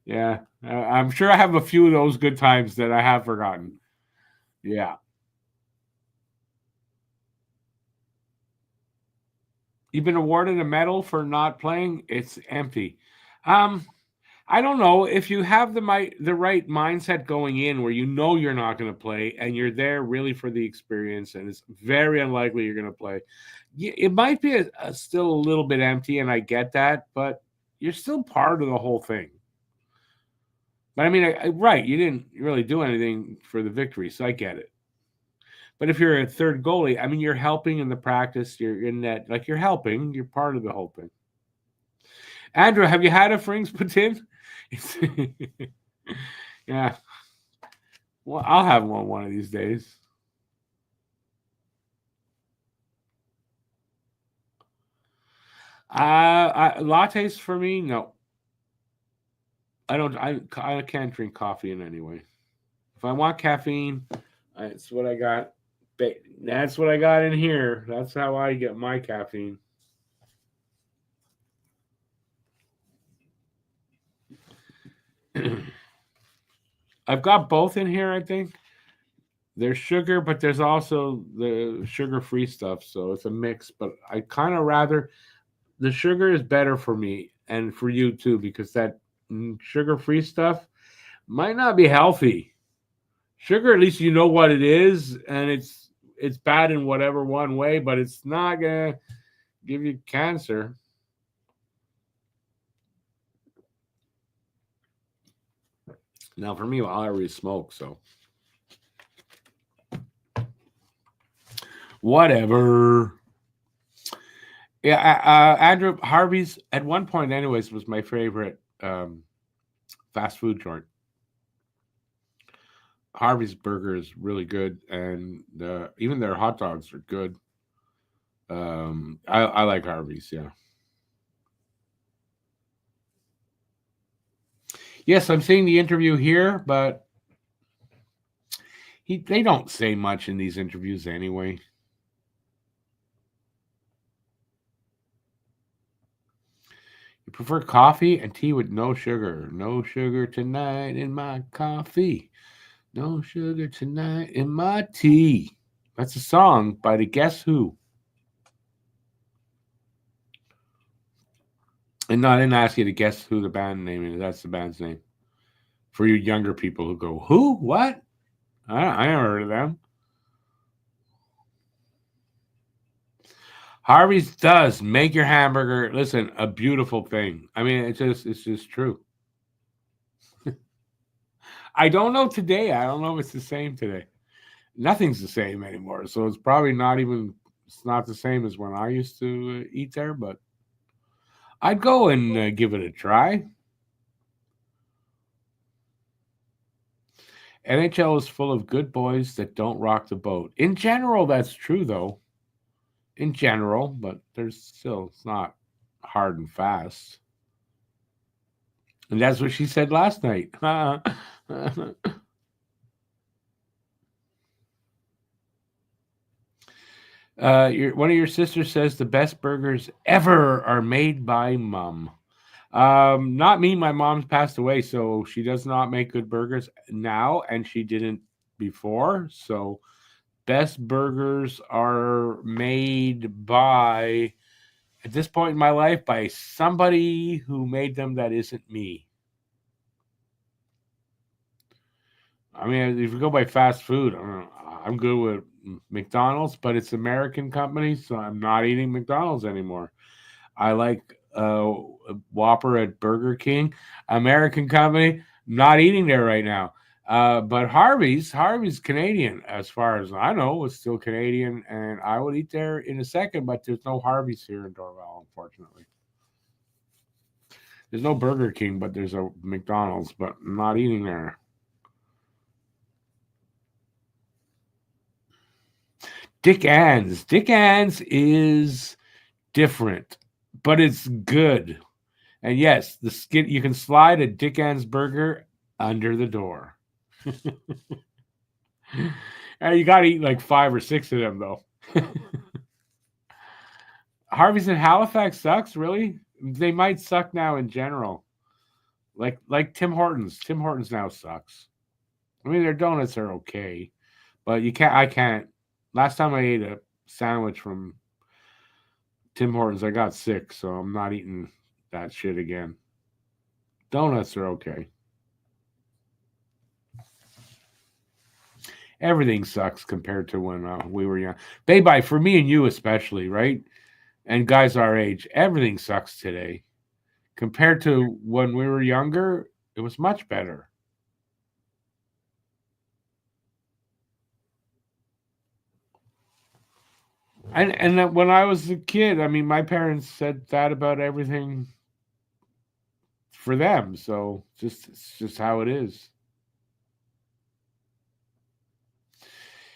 Yeah, I'm sure I have a few of those good times that I have forgotten. Yeah. You've been awarded a medal for not playing? It's empty. I don't know if you have the right mindset going in, where you know you're not going to play, and you're there really for the experience, and it's very unlikely you're going to play. It might be still a little bit empty, and I get that, but you're still part of the whole thing. But I mean, right? You didn't really do anything for the victory, so I get it. But if you're a third goalie, I mean, you're helping in the practice. You're in that, like, you're helping. You're part of the whole thing. Andrew, have you had a Frings Patin? Yeah. Well, I'll have one of these days. Lattes for me, no. I don't. I can't drink coffee in any way. If I want caffeine, that's what I got. That's what I got in here. That's how I get my caffeine. I've got both in here, I think. There's sugar, but there's also the sugar-free stuff, so it's a mix. But I kind of rather the sugar is better for me and for you too, because that sugar-free stuff might not be healthy. Sugar, at least you know what it is, and it's bad in whatever one way, but it's not gonna give you cancer. Now, for me, well, I already smoke, so whatever. Yeah, Andrew, Harvey's at one point, anyways, was my favorite fast food joint. Harvey's burger is really good, and even their hot dogs are good. I like Harvey's, yeah. Yes, I'm seeing the interview here, but they don't say much in these interviews anyway. You prefer coffee and tea with no sugar. No sugar tonight in my coffee. No sugar tonight in my tea. That's a song by the Guess Who. And no, I didn't ask you to guess who the band name is. That's the band's name. For you younger people who go, who? What? I never heard of them. Harvey's does make your hamburger, listen, a beautiful thing. I mean, it's just true. I don't know today. I don't know if it's the same today. Nothing's the same anymore. So it's probably it's not the same as when I used to eat there, but I'd go and give it a try. NHL is full of good boys that don't rock the boat. In general, that's true, though. In general, but it's not hard and fast. And that's what she said last night. One of your sisters says the best burgers ever are made by mom. Not me. My mom's passed away, so she does not make good burgers now, and she didn't before. So, best burgers are made by, at this point in my life, by somebody who made them that isn't me. I mean, if you go by fast food, I'm good with McDonald's, but it's American company, so I'm not eating McDonald's anymore. I like Whopper at Burger King, American company. Not eating there right now. But Harvey's Canadian, as far as I know, it's still Canadian, and I would eat there in a second. But there's no Harvey's here in Dorval, unfortunately. There's no Burger King, but there's a McDonald's. But I'm not eating there. Dick Ann's is different, but it's good. And yes, the skin, you can slide a Dick Ann's burger under the door. And you got to eat like 5 or 6 of them, though. Harvey's in Halifax sucks, really? They might suck now in general. Like Tim Hortons. Tim Hortons now sucks. I mean, their donuts are okay, but I can't. Last time I ate a sandwich from Tim Hortons, I got sick, so I'm not eating that shit again. Donuts are okay. Everything sucks compared to when we were young. Baby, for me and you especially, right? And guys our age, everything sucks today. Compared to when we were younger, it was much better. And when I was a kid, I mean, my parents said that about everything for them. So it's just how it is.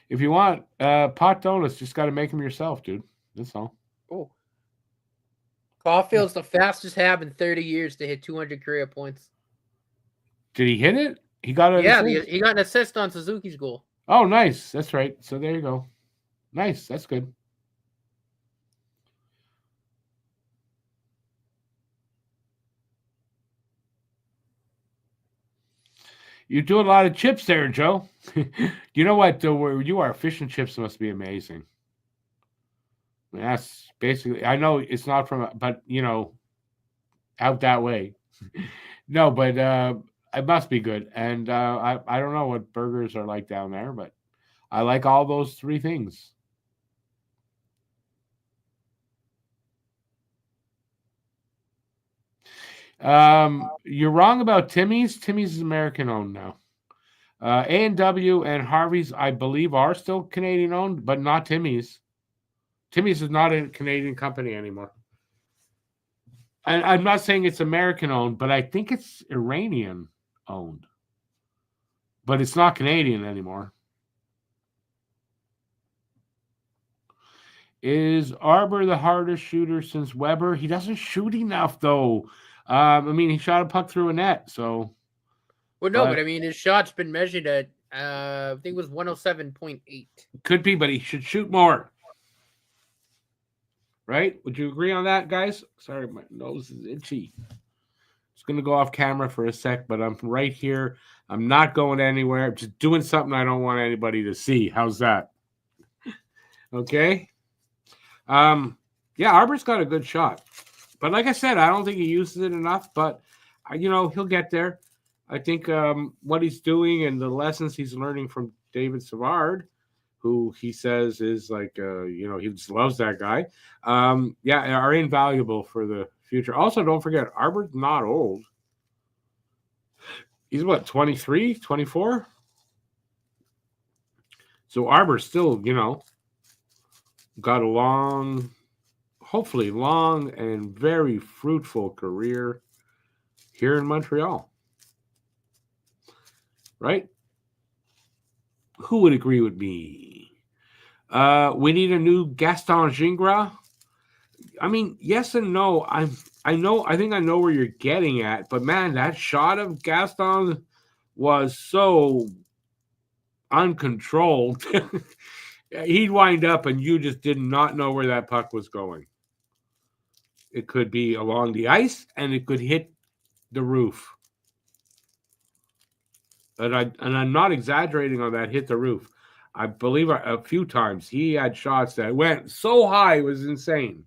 If you want pot donuts, just got to make them yourself, dude. That's all. Oh. Caulfield's the fastest Hab in 30 years to hit 200 career points. Did he hit it? He got an assist? He got an assist on Suzuki's goal. Oh, nice. That's right. So there you go. Nice. That's good. You do a lot of chips there, Joe. You know what? Where you are, fish and chips must be amazing. That's basically. I know it's not from, but out that way. No, but it must be good. And I don't know what burgers are like down there, but I like all those three things. You're wrong about Timmy's. Timmy's is American owned now. A&W and Harvey's, I believe, are still Canadian owned, but not Timmy's. Timmy's is not a Canadian company anymore. And I'm not saying it's American owned, but I think it's Iranian owned. But it's not Canadian anymore. Is Arbor the hardest shooter since Weber? He doesn't shoot enough, though. I mean, he shot a puck through a net, so. Well, no, but I mean, his shot's been measured at, I think it was 107.8. Could be, but he should shoot more. Right? Would you agree on that, guys? Sorry, my nose is itchy. Just going to go off camera for a sec, but I'm right here. I'm not going anywhere. I'm just doing something I don't want anybody to see. How's that? Okay? Yeah, Arbor's got a good shot. But like I said, I don't think he uses it enough, but, he'll get there. I think what he's doing and the lessons he's learning from David Savard, who he says is like, he just loves that guy, are invaluable for the future. Also, don't forget, Arbor's not old. He's what, 23, 24? So Arbor's still, got a hopefully long and very fruitful career here in Montreal. Right? Who would agree with me? We need a new Gaston Gingras. I mean, yes and no. I think I know where you're getting at, but man, that shot of Gaston was so uncontrolled. He'd wind up and you just did not know where that puck was going. It could be along the ice and it could hit the roof. And I'm not exaggerating on that, hit the roof. I believe a few times he had shots that went so high, it was insane.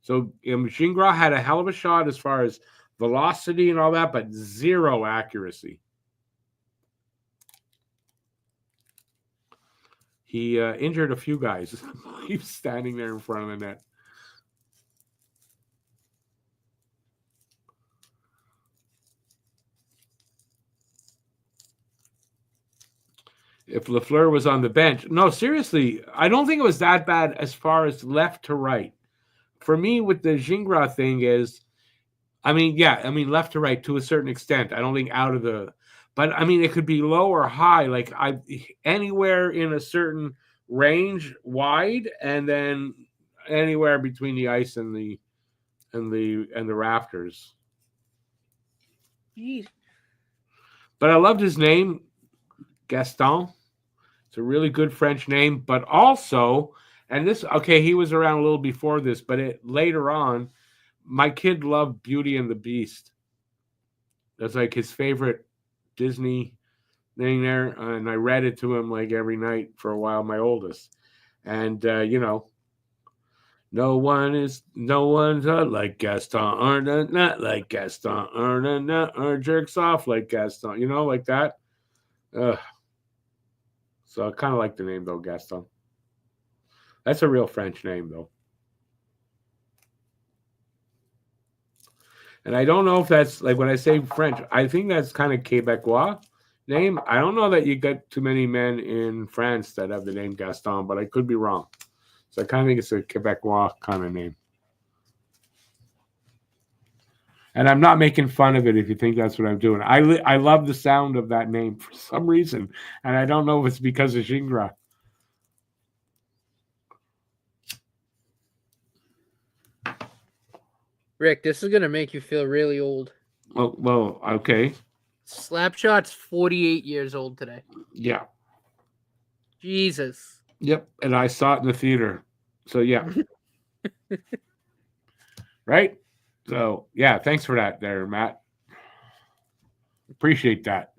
So Gingras had a hell of a shot as far as velocity and all that, but zero accuracy. He injured a few guys. He was standing there in front of the net. If Lafleur was on the bench. No, seriously, I don't think it was that bad as far as left to right. For me, with the Gingras thing is, left to right to a certain extent. I don't think out of the, but I mean, it could be low or high, like anywhere in a certain range, wide, and then anywhere between the ice and the rafters. Jeez. But I loved his name, Gaston. It's a really good French name, but also, and this, he was around a little before this, but later on, my kid loved Beauty and the Beast. That's like his favorite Disney thing there, and I read it to him like every night for a while, my oldest. And, No one's like Gaston, or not like Gaston, or not or jerks off like Gaston. You know, like that. Ugh. So I kind of like the name though, Gaston. That's a real French name though. And I don't know if that's like when I say French, I think that's kind of Quebecois name. I don't know that you get too many men in France that have the name Gaston, but I could be wrong. So I kind of think it's a Quebecois kind of name. And I'm not making fun of it if you think that's what I'm doing. I love the sound of that name for some reason. And I don't know if it's because of Gingras. Rick, this is going to make you feel really old. Well, okay. Slapshot's 48 years old today. Yeah. Jesus. Yep. And I saw it in the theater. So, yeah. Right? So, yeah. Thanks for that there, Matt. Appreciate that.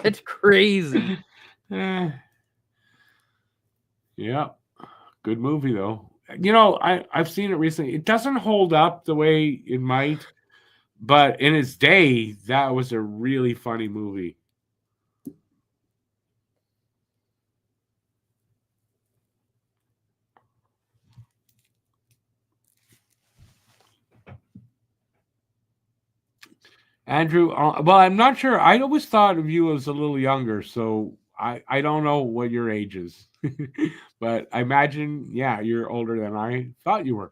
That's crazy. Yeah. Good movie, though. You know, I've seen it recently. It doesn't hold up the way it might. But in its day, that was a really funny movie. Andrew, well, I'm not sure. I always thought of you as a little younger, so I don't know what your age is. But I imagine, yeah, you're older than I thought you were.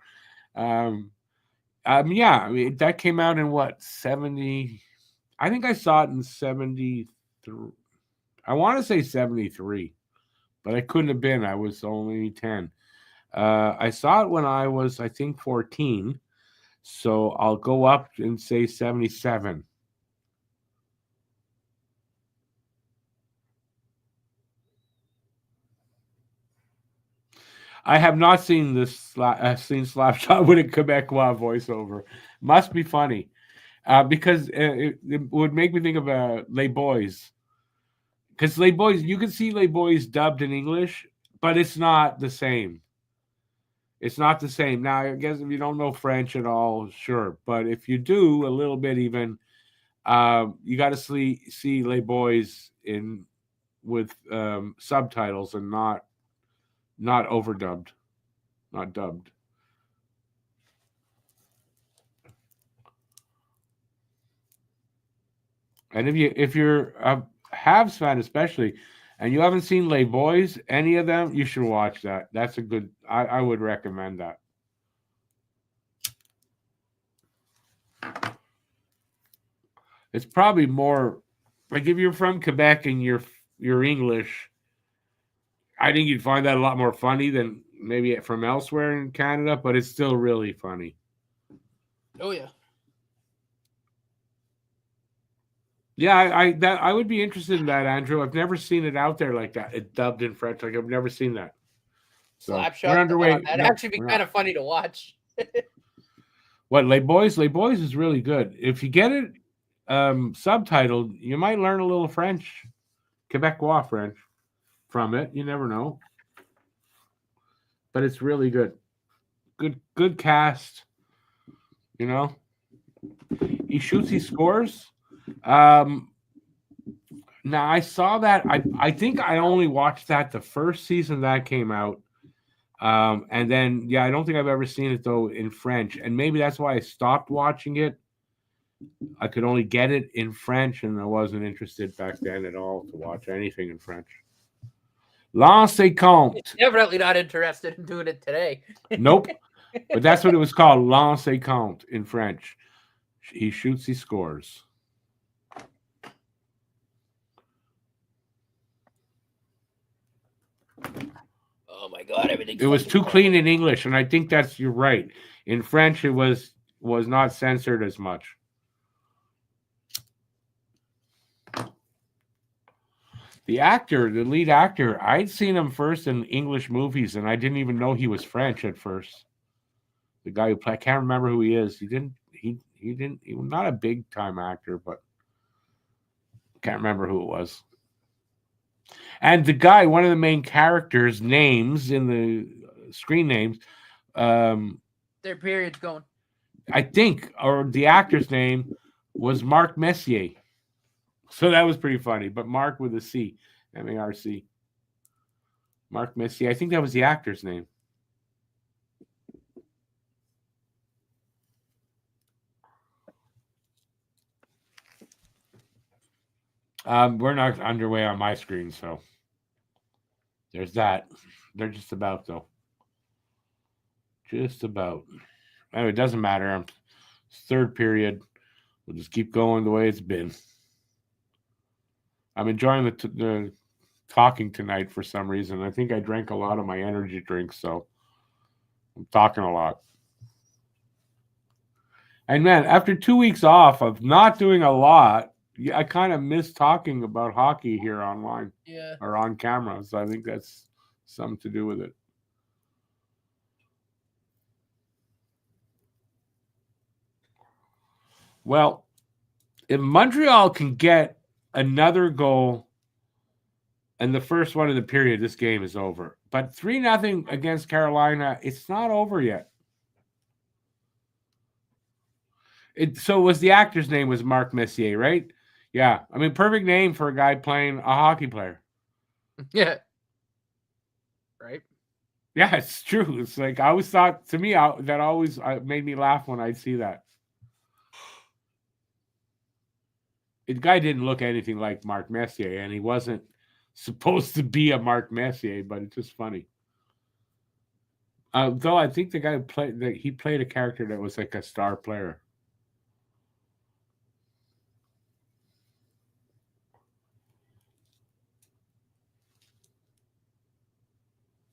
Yeah, I mean, that came out in what, 70? I think I saw it in 73. I want to say 73, but I couldn't have been. I was only 10. I saw it when I was, I think, 14. So I'll go up and say 77. I have not seen this. Seen Slapshot with a Quebecois voiceover. Must be funny, because it would make me think of Les Boys. Because Les Boys, you can see Les Boys dubbed in English, but it's not the same. It's not the same. Now, I guess if you don't know French at all, sure. But if you do a little bit, even you got to see Les Boys in with subtitles and not overdubbed, not dubbed. And if you're a Habs fan especially, and you haven't seen Les Boys, any of them, you should watch that. That's a good. I would recommend that. It's probably more like if you're from Quebec and you're English, I think you'd find that a lot more funny than maybe from elsewhere in Canada, but it's still really funny. Oh yeah. Yeah, I would be interested in that, Andrew. I've never seen it out there like that. It dubbed in French. Like I've never seen that. So Slapshot. We're underway. That'd actually be kind of funny to watch. What, Les Boys? Les Boys is really good. If you get it subtitled, you might learn a little French, Quebecois French from it. You never know. But it's really good. Good cast. You know, he shoots, he scores. Now I saw that. I think I only watched that the first season that came out. And then, yeah, I don't think I've ever seen it though in French, and maybe that's why I stopped watching it. I could only get it in French, and I wasn't interested back then at all to watch anything in French. Lancez compte. Definitely not interested in doing it today. Nope. But that's what it was called, Lancez compte in French. He shoots, he scores. Oh my God! Everything. It was too clean in English, and I think you're right. In French, it was not censored as much. The lead actor, I'd seen him first in English movies, and I didn't even know he was French at first. The guy who played, I can't remember who he is. He was not a big time actor, but can't remember who it was. And the guy, one of the main characters' names in the screen names, Their period's going. I think, or the actor's name was Marc Messier. So that was pretty funny. But Mark with a C, M-A-R-C. Marc Messier. I think that was the actor's name. We're not underway on my screen, so there's that. They're just about, though. Just about. Anyway, it doesn't matter. Third period. We'll just keep going the way it's been. I'm enjoying the talking tonight for some reason. I think I drank a lot of my energy drinks, so I'm talking a lot. And man, after 2 weeks off of not doing a lot, I kind of miss talking about hockey here online or on camera. So I think that's something to do with it. Well, if Montreal can get another goal and the first one of the period, this game is over. But 3-0 against Carolina, it's not over yet. So it was the actor's name was Marc Messier, right? Yeah. I mean, perfect name for a guy playing a hockey player. Yeah. Right? Yeah, it's true. It's like I always thought, to me, that always made me laugh when I'd see that. The guy didn't look anything like Marc Messier, and he wasn't supposed to be a Marc Messier, but it's just funny. Though I think the guy he played a character that was like a star player.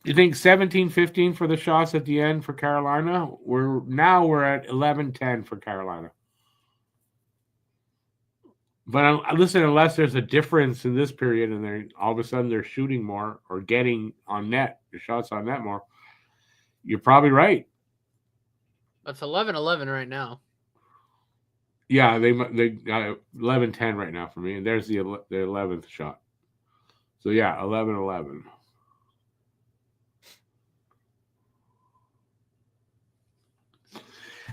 You think 17-15 for the shots at the end for Carolina? We're at 11-10 for Carolina. But listen, unless there's a difference in this period and they're all of a sudden they're shooting more or getting on net, the shots on net more, you're probably right. That's 11-11 right now. Yeah, they 11-10 right now for me, and there's the 11th shot. So yeah, 11-11.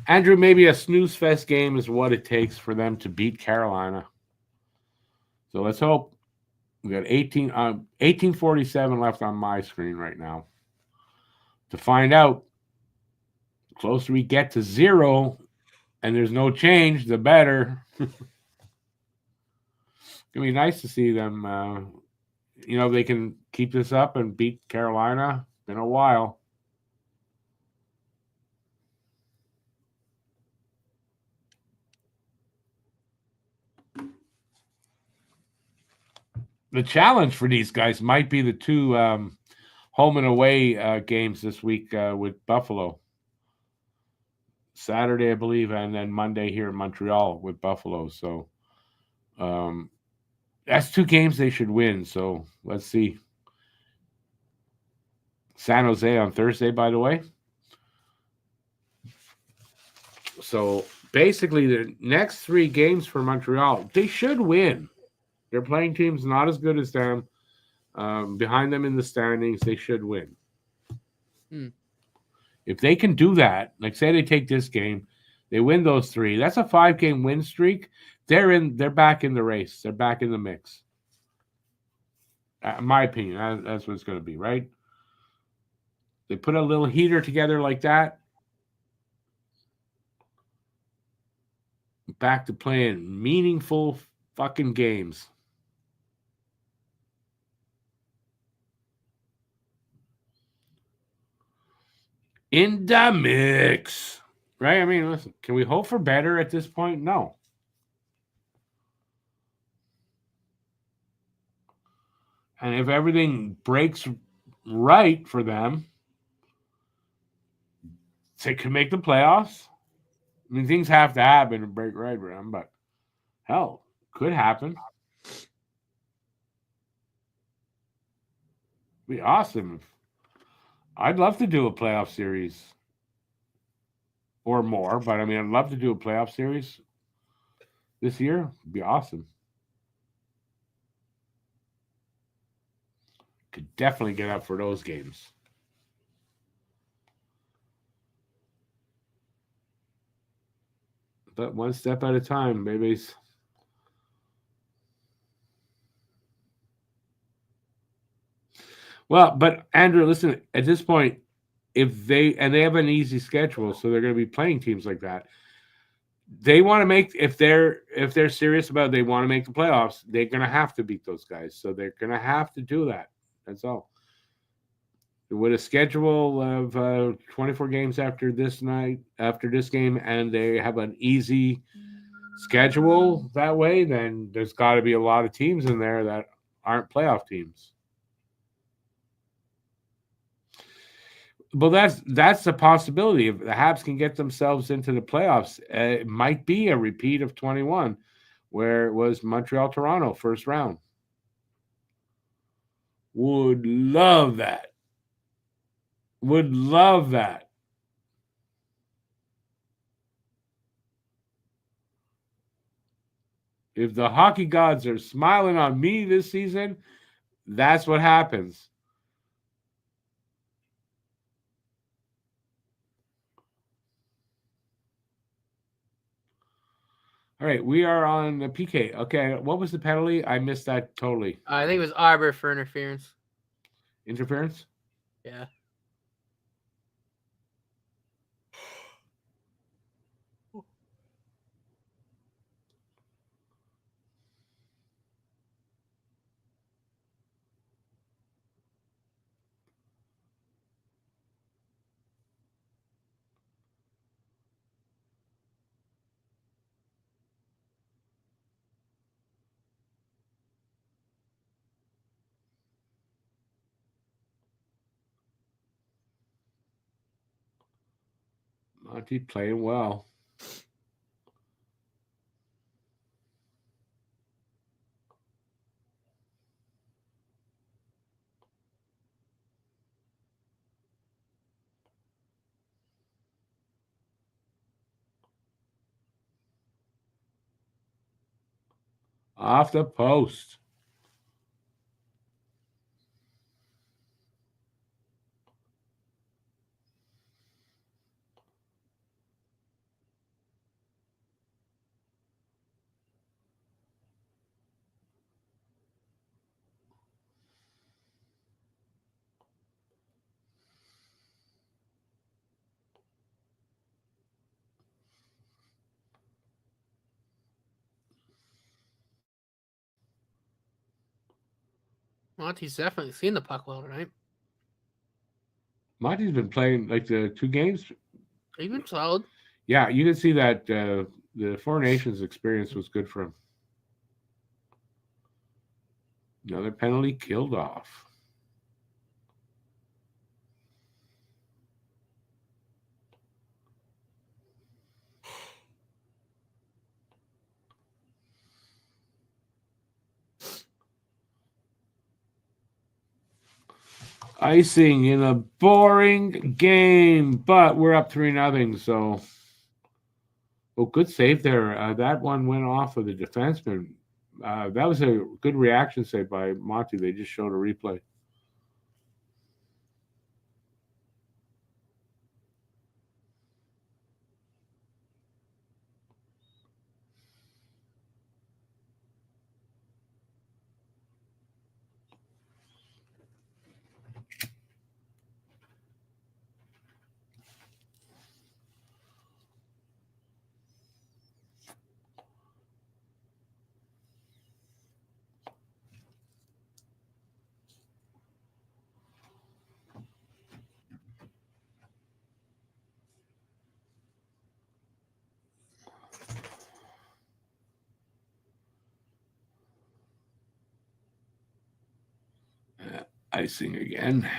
Andrew, maybe a snooze fest game is what it takes for them to beat Carolina. So let's hope. We got 18:47 left on my screen right now. To find out, the closer we get to 0 and there's no change, the better. It's gonna be nice to see them. They can keep this up and beat Carolina. Been a while. The challenge for these guys might be the two home and away games this week with Buffalo. Saturday, I believe, and then Monday here in Montreal with Buffalo. So that's 2 games they should win. So let's see. San Jose on Thursday, by the way. So basically, the next 3 games for Montreal, they should win. They're playing teams not as good as them. Behind them in the standings, they should win. If they can do that, like say they take this game, they win those 3. That's a 5-game win streak. They're back in the race. They're back in the mix. In my opinion, that's what it's going to be, right? They put a little heater together like that. Back to playing meaningful fucking games. In the mix. Right? I mean, listen, can we hope for better at this point? No. And if everything breaks right for them, they could make the playoffs. I mean, things have to happen to break right for them, but hell, could happen. Be awesome. I'd love to do a playoff series or more, but I mean, I'd love to do a playoff series this year. It'd be awesome. Could definitely get up for those games. But one step at a time, babies. Well, but Andrew, listen, at this point, if they have an easy schedule, so they're going to be playing teams like that. They want to make if they're serious about it, they want to make the playoffs, they're going to have to beat those guys. So they're going to have to do that. That's all. With a schedule of 24 games after this game, and they have an easy schedule that way, then there's got to be a lot of teams in there that aren't playoff teams. Well, that's a possibility. If the Habs can get themselves into the playoffs, it might be a repeat of 21, where it was Montreal-Toronto first round. Would love that. Would love that. If the hockey gods are smiling on me this season, that's what happens. All right, we are on the PK. Okay, what was the penalty? I missed that totally. I think it was Arbor for interference. Interference? Yeah. Monty playing well. Off the post. Monty's definitely seen the puck well tonight. Monty's been playing like the 2 games. He's been solid. Yeah, you can see that the Four Nations experience was good for him. Another penalty killed off. Icing in a boring game, but we're up 3-0. So, good save there. That one went off of the defenseman. That was a good reaction save by Monty. They just showed a replay. Icing again.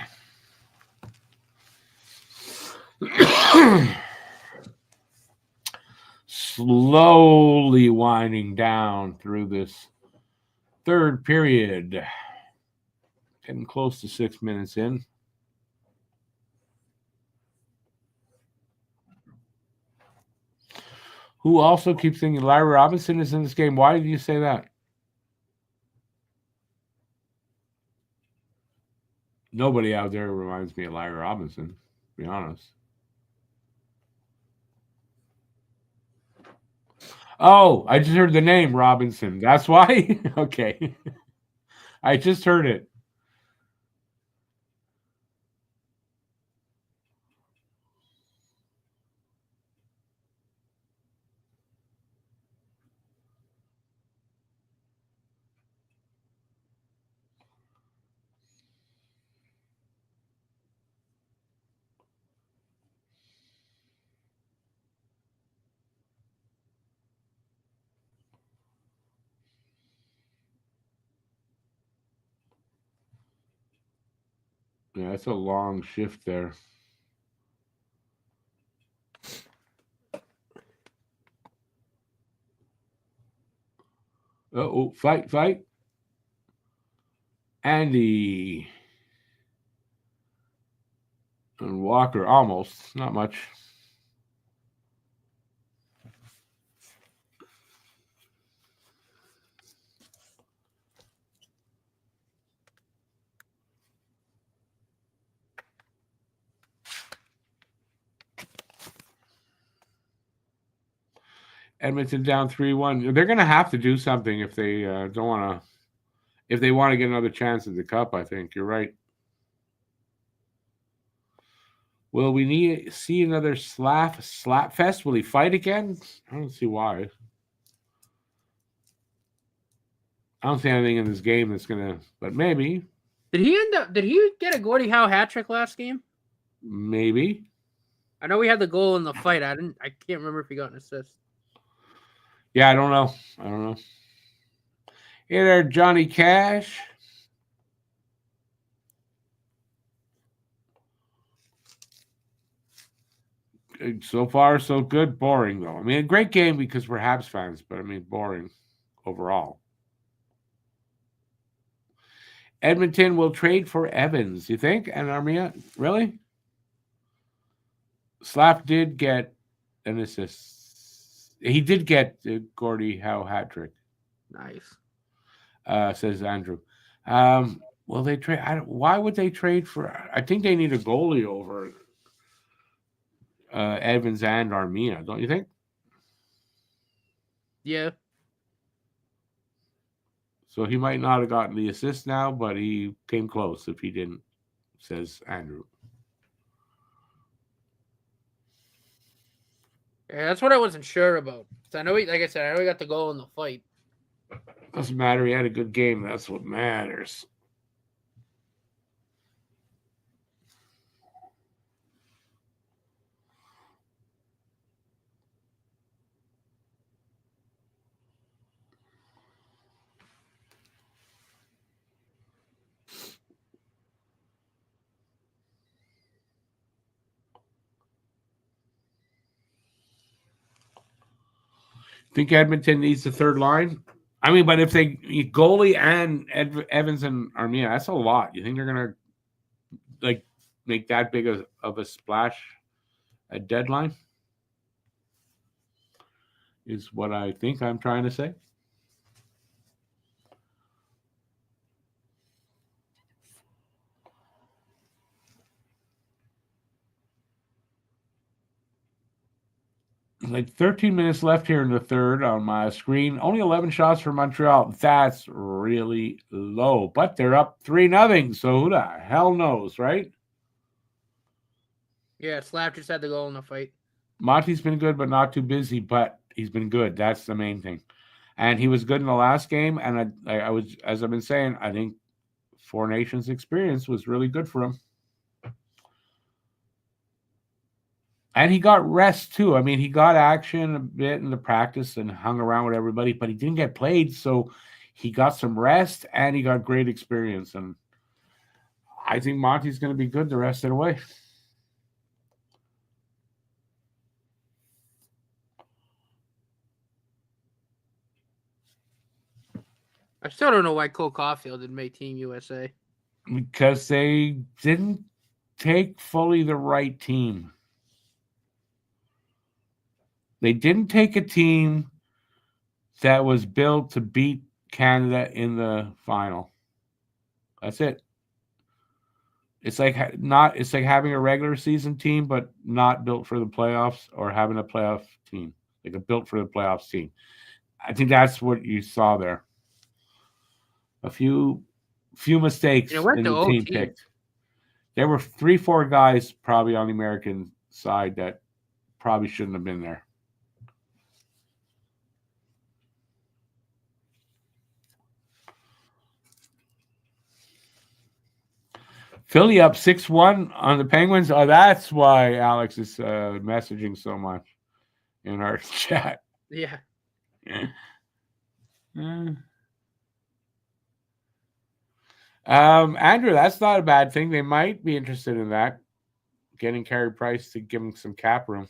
Slowly winding down through this third period. Getting close to 6 minutes in. Who also keeps thinking Larry Robinson is in this game? Why did you say that? Nobody out there reminds me of Larry Robinson, to be honest. Oh, I just heard the name Robinson. That's why? Okay. I just heard it. Yeah, that's a long shift there. Oh, fight. Andy and Walker, almost. Not much. Edmonton down 3-1. They're going to have to do something if they don't want to. If they want to get another chance at the cup, I think you're right. Will we see another slap fest? Will he fight again? I don't see why. I don't see anything in this game that's gonna, but maybe. Did he get a Gordie Howe hat trick last game? Maybe. I know we had the goal in the fight. I can't remember if he got an assist. Yeah, I don't know. Hey there, Johnny Cash. So far, so good. Boring, though. I mean, a great game because we're Habs fans, but I mean, boring overall. Edmonton will trade for Evans, you think? And Armia? Really? Slap did get an assist. He did get the Gordie Howe hat trick. Nice. Says Andrew. Will they trade? Why would they trade for? I think they need a goalie over Evans and Armia, don't you think? Yeah. So he might not have gotten the assist now, but he came close if he didn't, says Andrew. Yeah, that's what I wasn't sure about. So I know he got the goal in the fight. Doesn't matter. He had a good game. That's what matters. Think Edmonton needs the third line? I mean, but if they goalie and Evans and Armia, that's a lot. You think they're gonna like make that big of a splash at deadline? Is what I think I'm trying to say. Like 13 minutes left here in the third on my screen. Only 11 shots for Montreal. That's really low, but they're up 3-0. So who the hell knows, right? Yeah, Slap just had the goal in the fight. Monty's been good, but not too busy. But he's been good. That's the main thing. And he was good in the last game. And I was, as I've been saying, I think Four Nations experience was really good for him. And he got rest too. I mean, he got action a bit in the practice and hung around with everybody, but he didn't get played. So he got some rest and he got great experience. And I think Monty's going to be good the rest of the way. I still don't know why Cole Caulfield didn't make Team USA. Because they didn't take fully the right team. They didn't take a team that was built to beat Canada in the final. That's it. It's like having a regular season team, but not built for the playoffs, or having a playoff team. like a built for the playoffs team. I think that's what you saw there. A few mistakes in the team picked. There were 3-4 guys probably on the American side that probably shouldn't have been there. Philly up 6-1 on the Penguins. Oh, that's why Alex is messaging so much in our chat. Yeah. Andrew, that's not a bad thing. They might be interested in that, getting Carey Price to give them some cap room,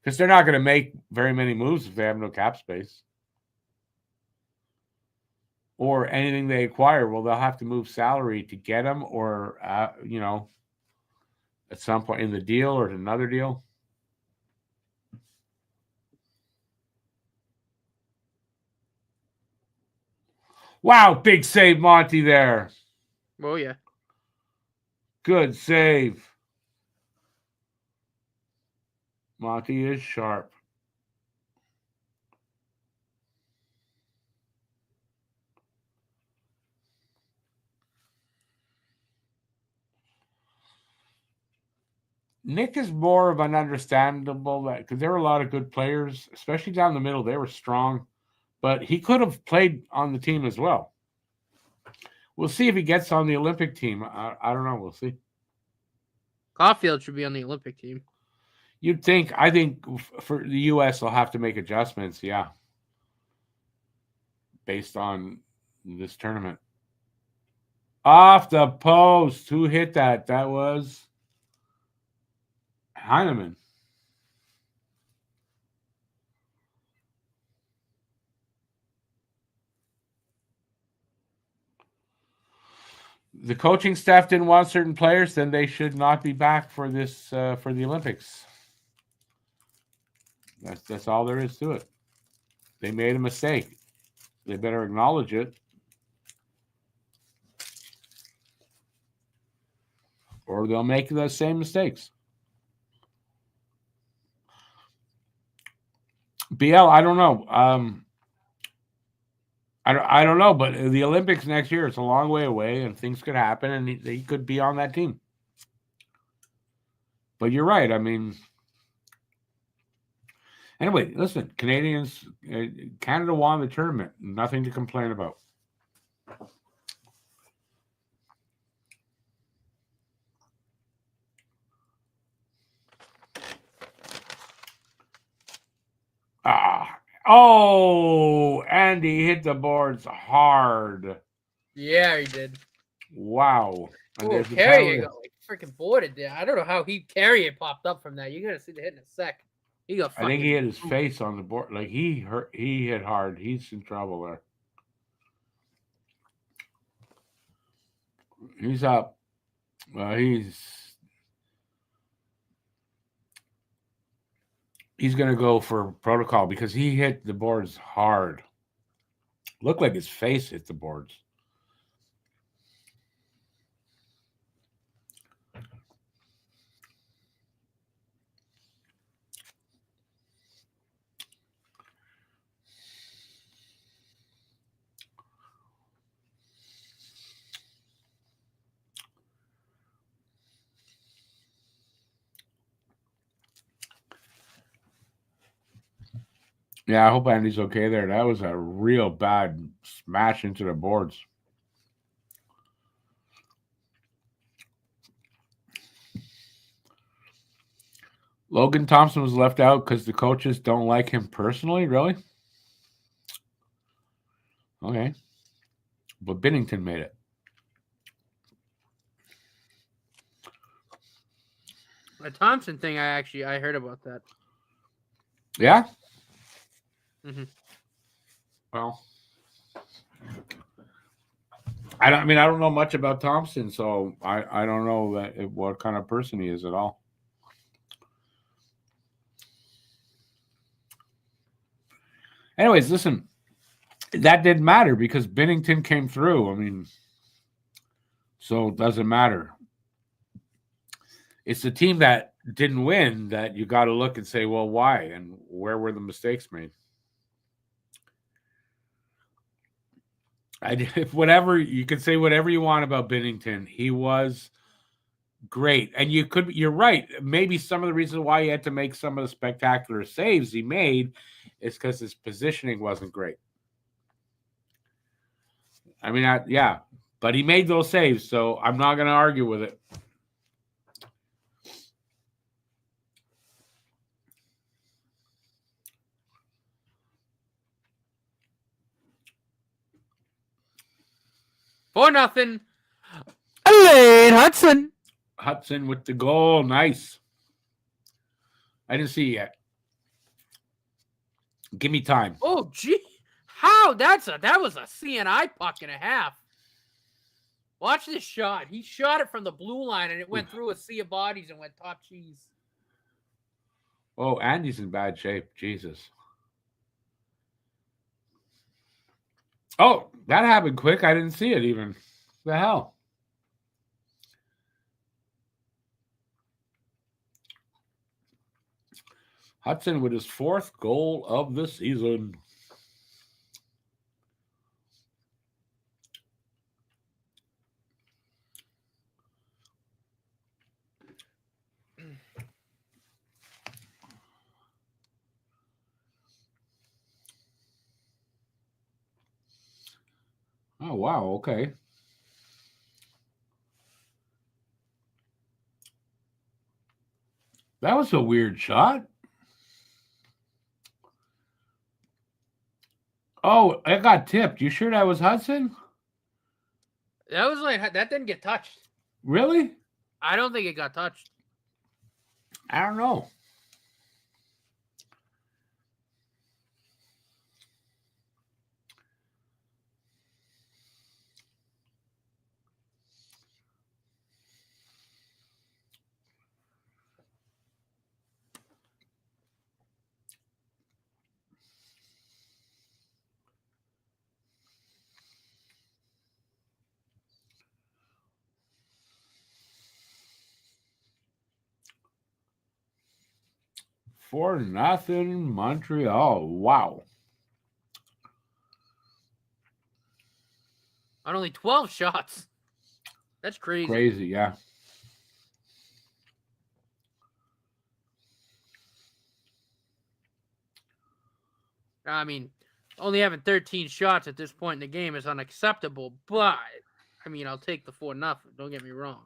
because they're not going to make very many moves if they have no cap space. Or anything they acquire, well, they'll have to move salary to get them, or at some point in the deal or another deal. Wow, big save, Monty, there. Oh, yeah. Good save. Monty is sharp. Nick is more of an understandable, because there were a lot of good players, especially down the middle. They were strong, but he could have played on the team as well. We'll see if he gets on the Olympic team. I don't know. We'll see. Caulfield should be on the Olympic team. You'd think. I think for the U.S., they'll have to make adjustments, yeah, based on this tournament. Off the post. Who hit that? That was Heineman. The coaching staff didn't want certain players, then they should not be back for this for the Olympics. That's all there is to it. They made a mistake. They better acknowledge it, or they'll make the same mistakes. BL, I don't know. I don't know, but the Olympics next year, it's a long way away, and things could happen, and he could be on that team. But you're right. I mean, anyway, listen, Canadians, Canada won the tournament. Nothing to complain about. Oh, Andy hit the boards hard. Yeah, he did. Wow. Oh, Carrier got like freaking boarded there. I don't know how Carrier popped up from that. You're gonna see the hit in a sec. He got. I think he hit his face on the board. Like he hit hard. He's in trouble there. He's up. Well, he's going to go for protocol because he hit the boards hard. Looked like his face hit the boards. Yeah, I hope Andy's okay there. That was a real bad smash into the boards. Logan Thompson was left out because the coaches don't like him personally? Really? Okay. But Binnington made it. The Thompson thing, I heard about that. Yeah? Mm-hmm. Well, I don't know much about Thompson, so I don't know what kind of person he is at all. Anyways, listen, that didn't matter because Binnington came through. I mean, so it doesn't matter. it's the team that didn't win that you got to look and say, well, why and where were the mistakes made? Whatever you can say, whatever you want about Binnington, he was great, and you're right. Maybe some of the reasons why he had to make some of the spectacular saves he made is because his positioning wasn't great. I mean, yeah, but he made those saves, so I'm not going to argue with it. For nothing. Lane Hudson. Hudson with the goal. Nice. I didn't see it yet. Give me time. Oh, gee. How? That was a CNI puck and a half. Watch this shot. He shot it from the blue line, and it went through a sea of bodies and went top cheese. Oh, Andy's in bad shape. Jesus. Oh, that happened quick. I didn't see it even. The hell? Hudson with his 4th goal of the season. Oh, wow. Okay. That was a weird shot. Oh, it got tipped. You sure that was Hudson? That was like, that didn't get touched. Really? I don't think it got touched. I don't know. For nothing, Montreal. Wow. On only 12 shots. That's crazy. Crazy, yeah. I mean, only having 13 shots at this point in the game is unacceptable, but I mean, I'll take the 4-0. Don't get me wrong.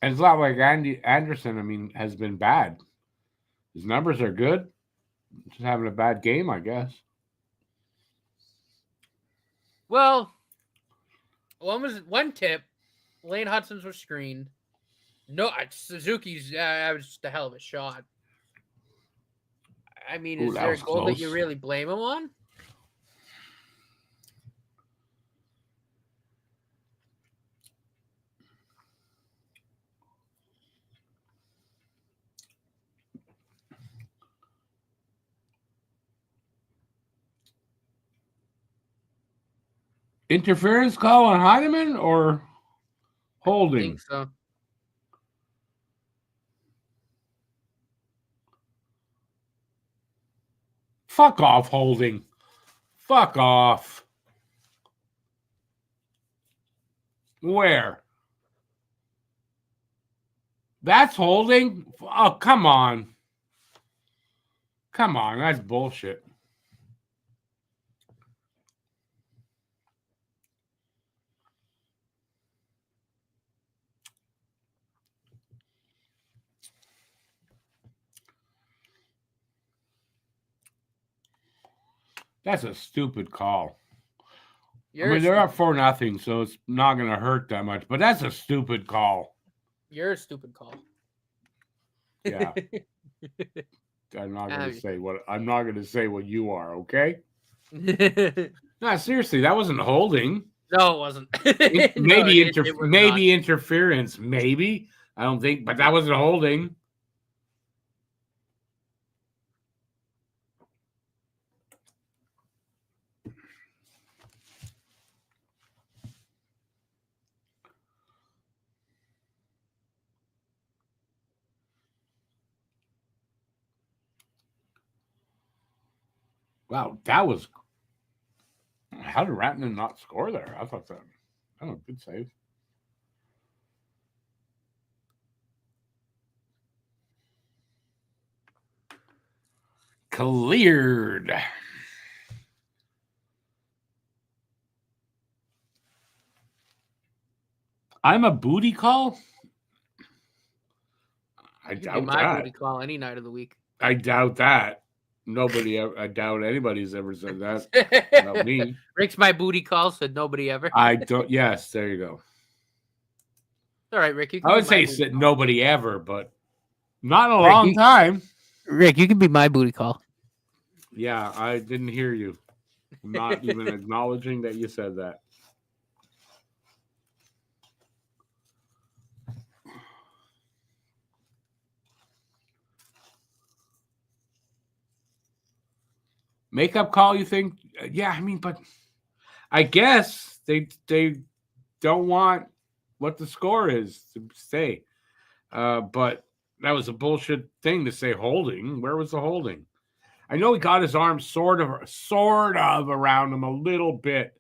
And it's not like Andy Anderson, I mean, has been bad. His numbers are good. Just having a bad game, I guess. Well, one tip. Lane Hudson's was screened. No, Suzuki's that was just a hell of a shot. I mean, is there a goal close that you really blame him on? Interference call on Heineman or holding? I think so. Fuck off, holding. Fuck off. Where? That's holding? Oh, come on. Come on, that's bullshit. That's a stupid call. They're up 4-0, so it's not going to hurt that much. But that's a stupid call. You're a stupid call. Yeah. I'm not going to say what you are. Okay. No, seriously, that wasn't holding. No, it wasn't. Maybe interference. Maybe I don't think, but that wasn't holding. Wow, that was. How did Ratnan not score there? I thought that. Oh, good save. Cleared. I'm a booty call? I doubt my that. booty call any night of the week. I doubt that. I doubt anybody's ever said that about me. Rick's my booty call, said nobody ever. I don't. Yes, there you go. All right, Rick. I would say said nobody ever, but not in a long time. Rick, you can be my booty call. Yeah, I didn't hear you. I'm not even acknowledging that you said that. Makeup call, you think? Yeah, I mean, but I guess they don't want what the score is to say. But that was a bullshit thing to say holding. Where was the holding? I know he got his arm sort of around him a little bit.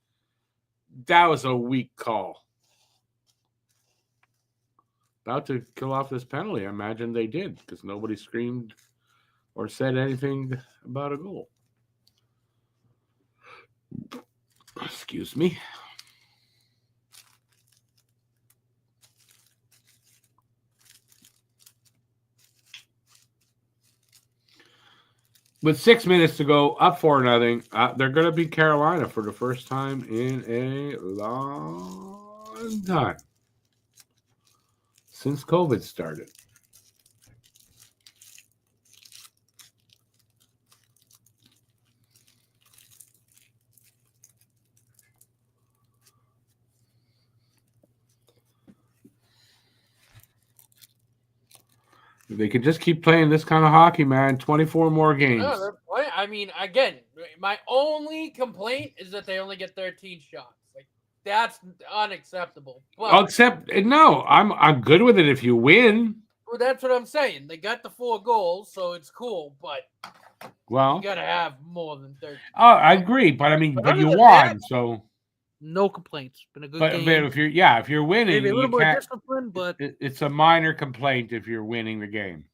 That was a weak call. About to kill off this penalty. I imagine they did because nobody screamed or said anything about a goal. Excuse me. With 6 minutes to go, up 4-0. They're going to beat Carolina for the first time in a long time since COVID started. They could just keep playing this kind of hockey, man. 24 more games. No, I mean, again, my only complaint is that they only get 13 shots. Like, that's unacceptable. But, I'm good with it if you win. Well, that's what I'm saying. They got the 4 goals, so it's cool. But you gotta have more than 13. Oh, I agree, but I mean, but you won, so no complaints. Been a good game. But if you're winning, maybe a little more discipline, but it's a minor complaint if you're winning the game.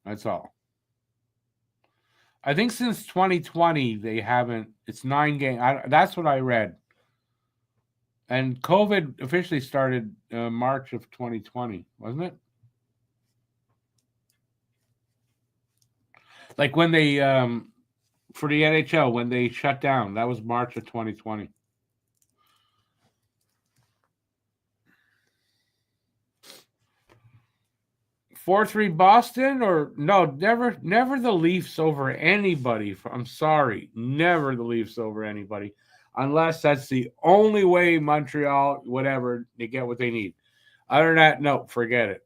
That's all. I think since 2020 they haven't. It's 9 games. That's what I read. And COVID officially started March of 2020, wasn't it? Like when they for the NHL when they shut down, that was March of 2020. (4-3) Boston or no? Never the Leafs over anybody. I'm sorry, never the Leafs over anybody, unless that's the only way Montreal, whatever, they get what they need. Other than that, no, forget it.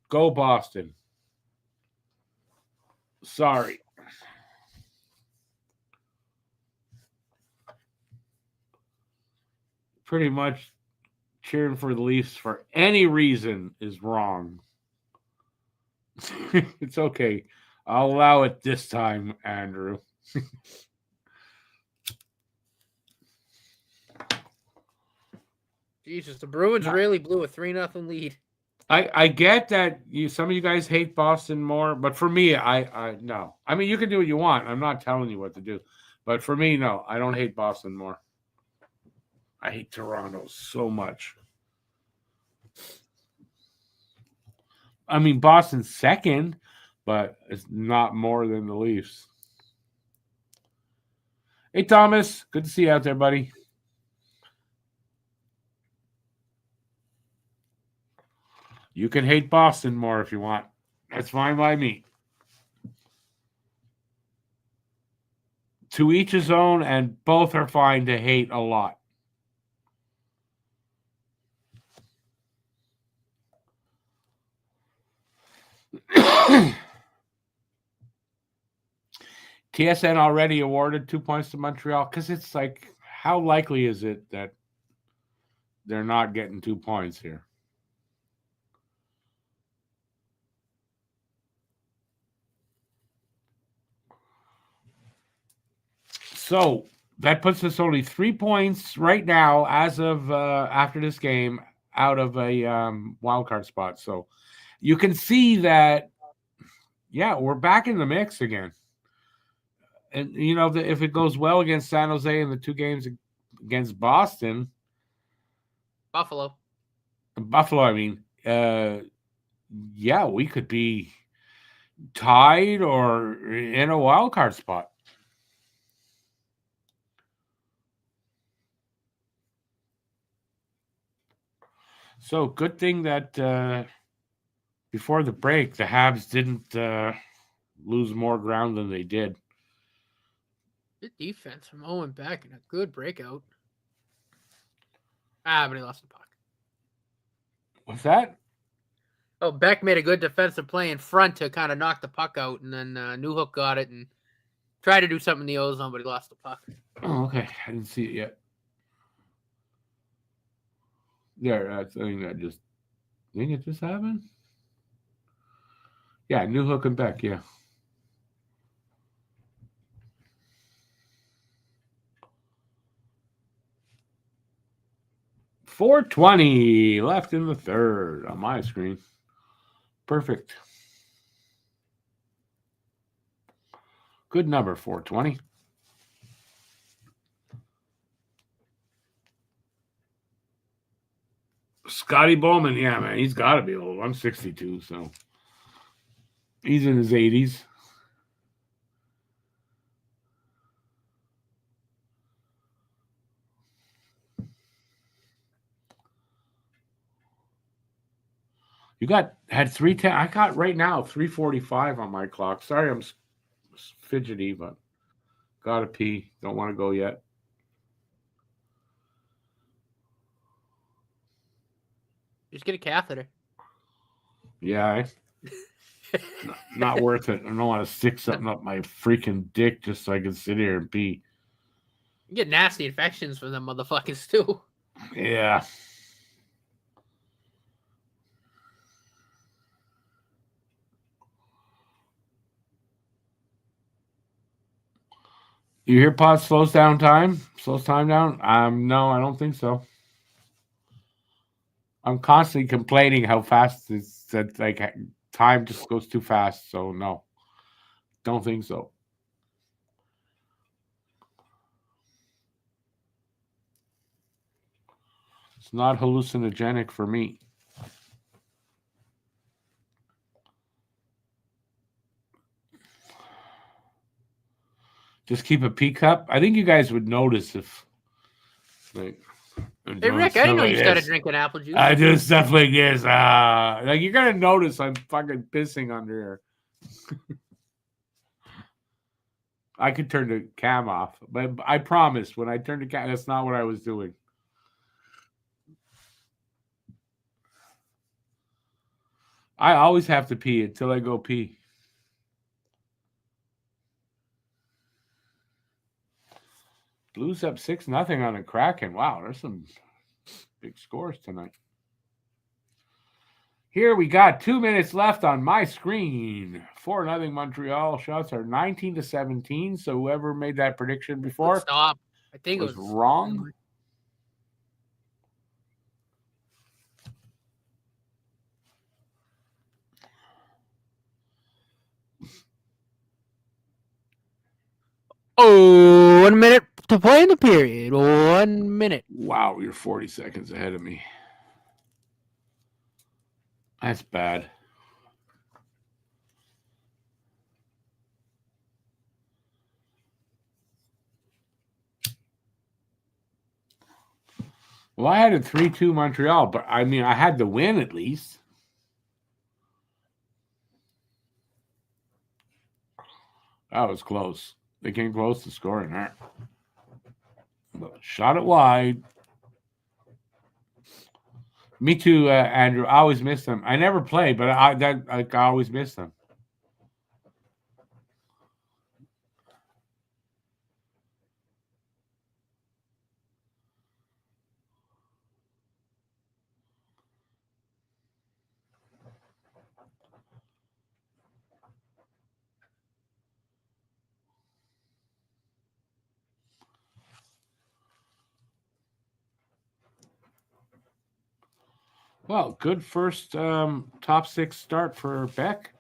Go Boston. Sorry. Pretty much cheering for the Leafs for any reason is wrong. It's okay. I'll allow it this time, Andrew. Jesus, the Bruins really blew a 3-0 lead. I get that some of you guys hate Boston more, but for me, I no. I mean, you can do what you want. I'm not telling you what to do, but for me, no. I don't hate Boston more. I hate Toronto so much. I mean, Boston's second, but it's not more than the Leafs. Hey, Thomas. Good to see you out there, buddy. You can hate Boston more if you want. That's fine by me. To each his own, and both are fine to hate a lot. TSN already awarded 2 points to Montreal because it's like, how likely is it that they're not getting 2 points here? So that puts us only 3 points right now, as of after this game, out of a wild card spot. So you can see that, yeah, we're back in the mix again. And if it goes well against San Jose in the 2 games against Boston, Buffalo, I mean, yeah, we could be tied or in a wild card spot. So good thing that before the break, the Habs didn't lose more ground than they did. good defense from Owen Beck and a good breakout. But he lost the puck. What's that? Oh, Beck made a good defensive play in front to kind of knock the puck out, and then Newhook got it and tried to do something in the ozone, but he lost the puck. Oh, okay. I didn't see it yet. There, I think it just happened. Yeah, Newhook and Beck, yeah. .420 left in the third on my screen. Perfect. Good number, 420. Scotty Bowman, yeah, man, he's got to be old. I'm 62, so he's in his 80s. You had 310. I got right now 3:45 on my clock. Sorry, I'm fidgety, but gotta pee. Don't want to go yet. Just get a catheter. Yeah, not worth it. I don't want to stick something up my freaking dick just so I can sit here and pee. You get nasty infections from them motherfuckers too. Yeah. You hear Pod slows time down? No, I don't think so. I'm constantly complaining how fast it's that, like, time just goes too fast. So no, don't think so. It's not hallucinogenic for me. Just keep a pee cup. I think you guys would notice if, like, hey Rick, I didn't know you started drinking apple juice. I do stuff like this. Like, you're gonna notice I'm fucking pissing under here. I could turn the cam off, but I promise when I turn the cam, that's not what I was doing. I always have to pee until I go pee. Blues up 6-0 on the Kraken. Wow, there's some big scores tonight. Here we got 2 minutes left on my screen. 4-0 Montreal. Shots are 19-17. So whoever made that prediction before, stop. I think was wrong. Oh, 1 minute to play in the period. 1 minute. Wow, you're 40 seconds ahead of me. That's bad. Well, I had a 3-2 Montreal, but I mean, I had to win at least. That was close. They came close to scoring there. Shot it wide. Me too, Andrew. I always miss them. I never play, but I always miss them. Well, good first top 6 start for Beck.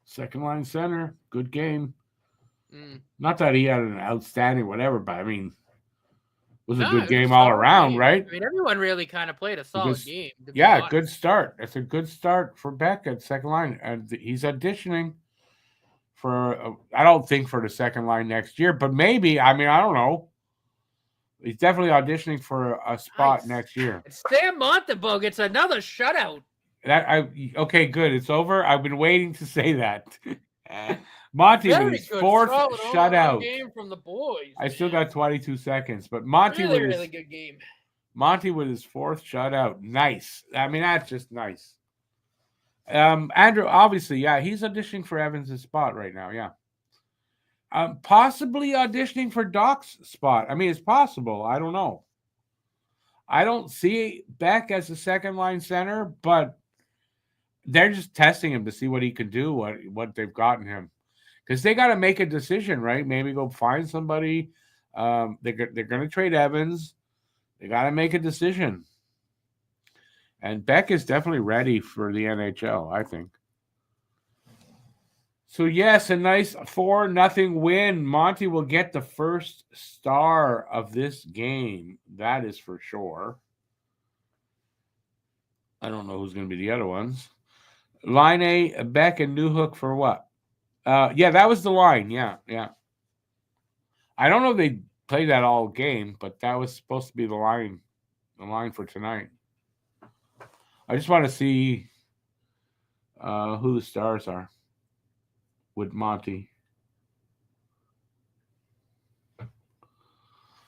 Second line center. Good game. Not that he had an outstanding whatever, but I mean, it was a good game all around, right? I mean, everyone really kind of played a solid game. Yeah, good start. That's a good start for Beck at second line. And he's auditioning for, I don't think for the second line next year, but maybe. I mean, I don't know. He's definitely auditioning for a spot next year. Sam Montembeault gets another shutout. Okay, good. It's over. I've been waiting to say that. Monty with his fourth shutout. Game from the boys. I still got 22 seconds, but Monty with his really good game. Monty with his fourth shutout. Nice. I mean, that's just nice. Andrew, obviously, yeah, he's auditioning for Evans' spot right now. Yeah. Possibly auditioning for Doc's spot. I mean, it's possible. I don't know. I don't see Beck as a second line center, but they're just testing him to see what he can do, what they've gotten him. Because they got to make a decision, right? Maybe go find somebody. They're going to trade Evans. They got to make a decision. And Beck is definitely ready for the NHL, I think. So, yes, a nice 4-0 win. Monty will get the first star of this game. That is for sure. I don't know who's going to be the other ones. Line A, Beck, and Newhook for what? Yeah, that was the line. Yeah. I don't know if they played that all game, but that was supposed to be the line for tonight. I just want to see who the stars are with Monty.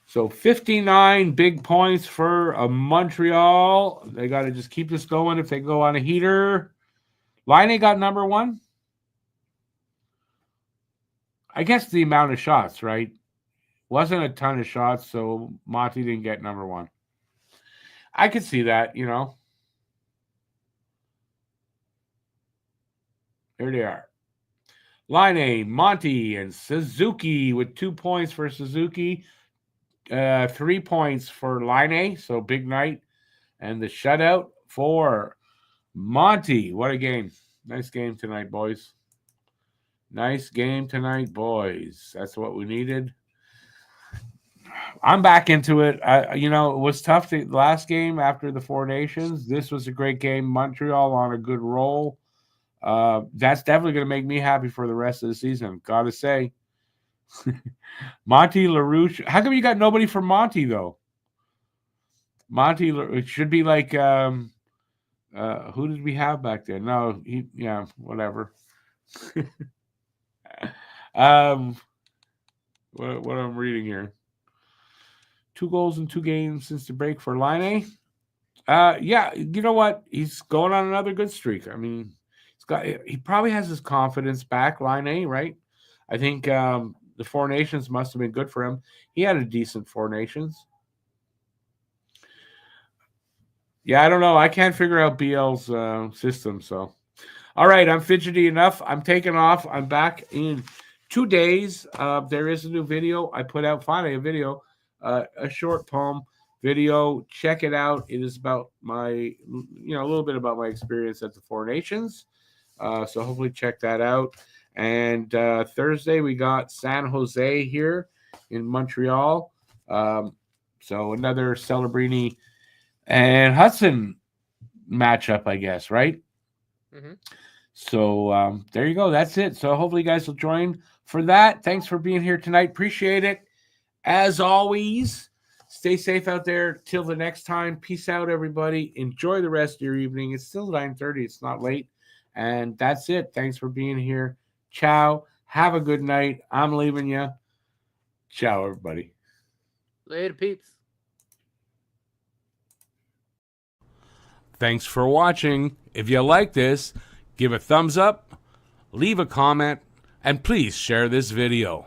So 59 big points for Montreal. They got to just keep this going if they go on a heater. Line got number 1. I guess the amount of shots, right? Wasn't a ton of shots, so Monty didn't get number 1. I could see that, you know. Here they are. Line A, Monty and Suzuki with 2 points for Suzuki. 3 points for Line A, so big night. And the shutout for Monty. What a game. Nice game tonight, boys. Nice game tonight, boys. That's what we needed. I'm back into it. It was tough the last game after the Four Nations. This was a great game. Montreal on a good roll. That's definitely going to make me happy for the rest of the season. Got to say. Monty LaRouche. How come you got nobody for Monty, though? Monty, it should be like, who did we have back there? No, whatever. What I'm reading here. 2 goals in 2 games since the break for Line A. Yeah, you know what? He's going on another good streak. I mean, he probably has his confidence back, Line A, right? I think the Four Nations must have been good for him. He had a decent Four Nations. Yeah, I don't know. I can't figure out BL's system. So, all right, I'm fidgety enough. I'm taking off. I'm back in 2 days. There is a new video. I put out finally a video, a short poem video. Check it out. It is about a little bit about my experience at the Four Nations. So hopefully check that out. And Thursday we got San Jose here in Montreal. So another Celebrini and Hudson matchup, I guess, right? Mm-hmm. So there you go. That's it. So hopefully you guys will join for that. Thanks for being here tonight. Appreciate it. As always, stay safe out there till the next time. Peace out, everybody. Enjoy the rest of your evening. It's still 9:30. It's not late. And that's it. Thanks for being here. Ciao. Have a good night. I'm leaving you. Ciao, everybody. Later, peeps. Thanks for watching. If you like this, give a thumbs up, leave a comment, and please share this video.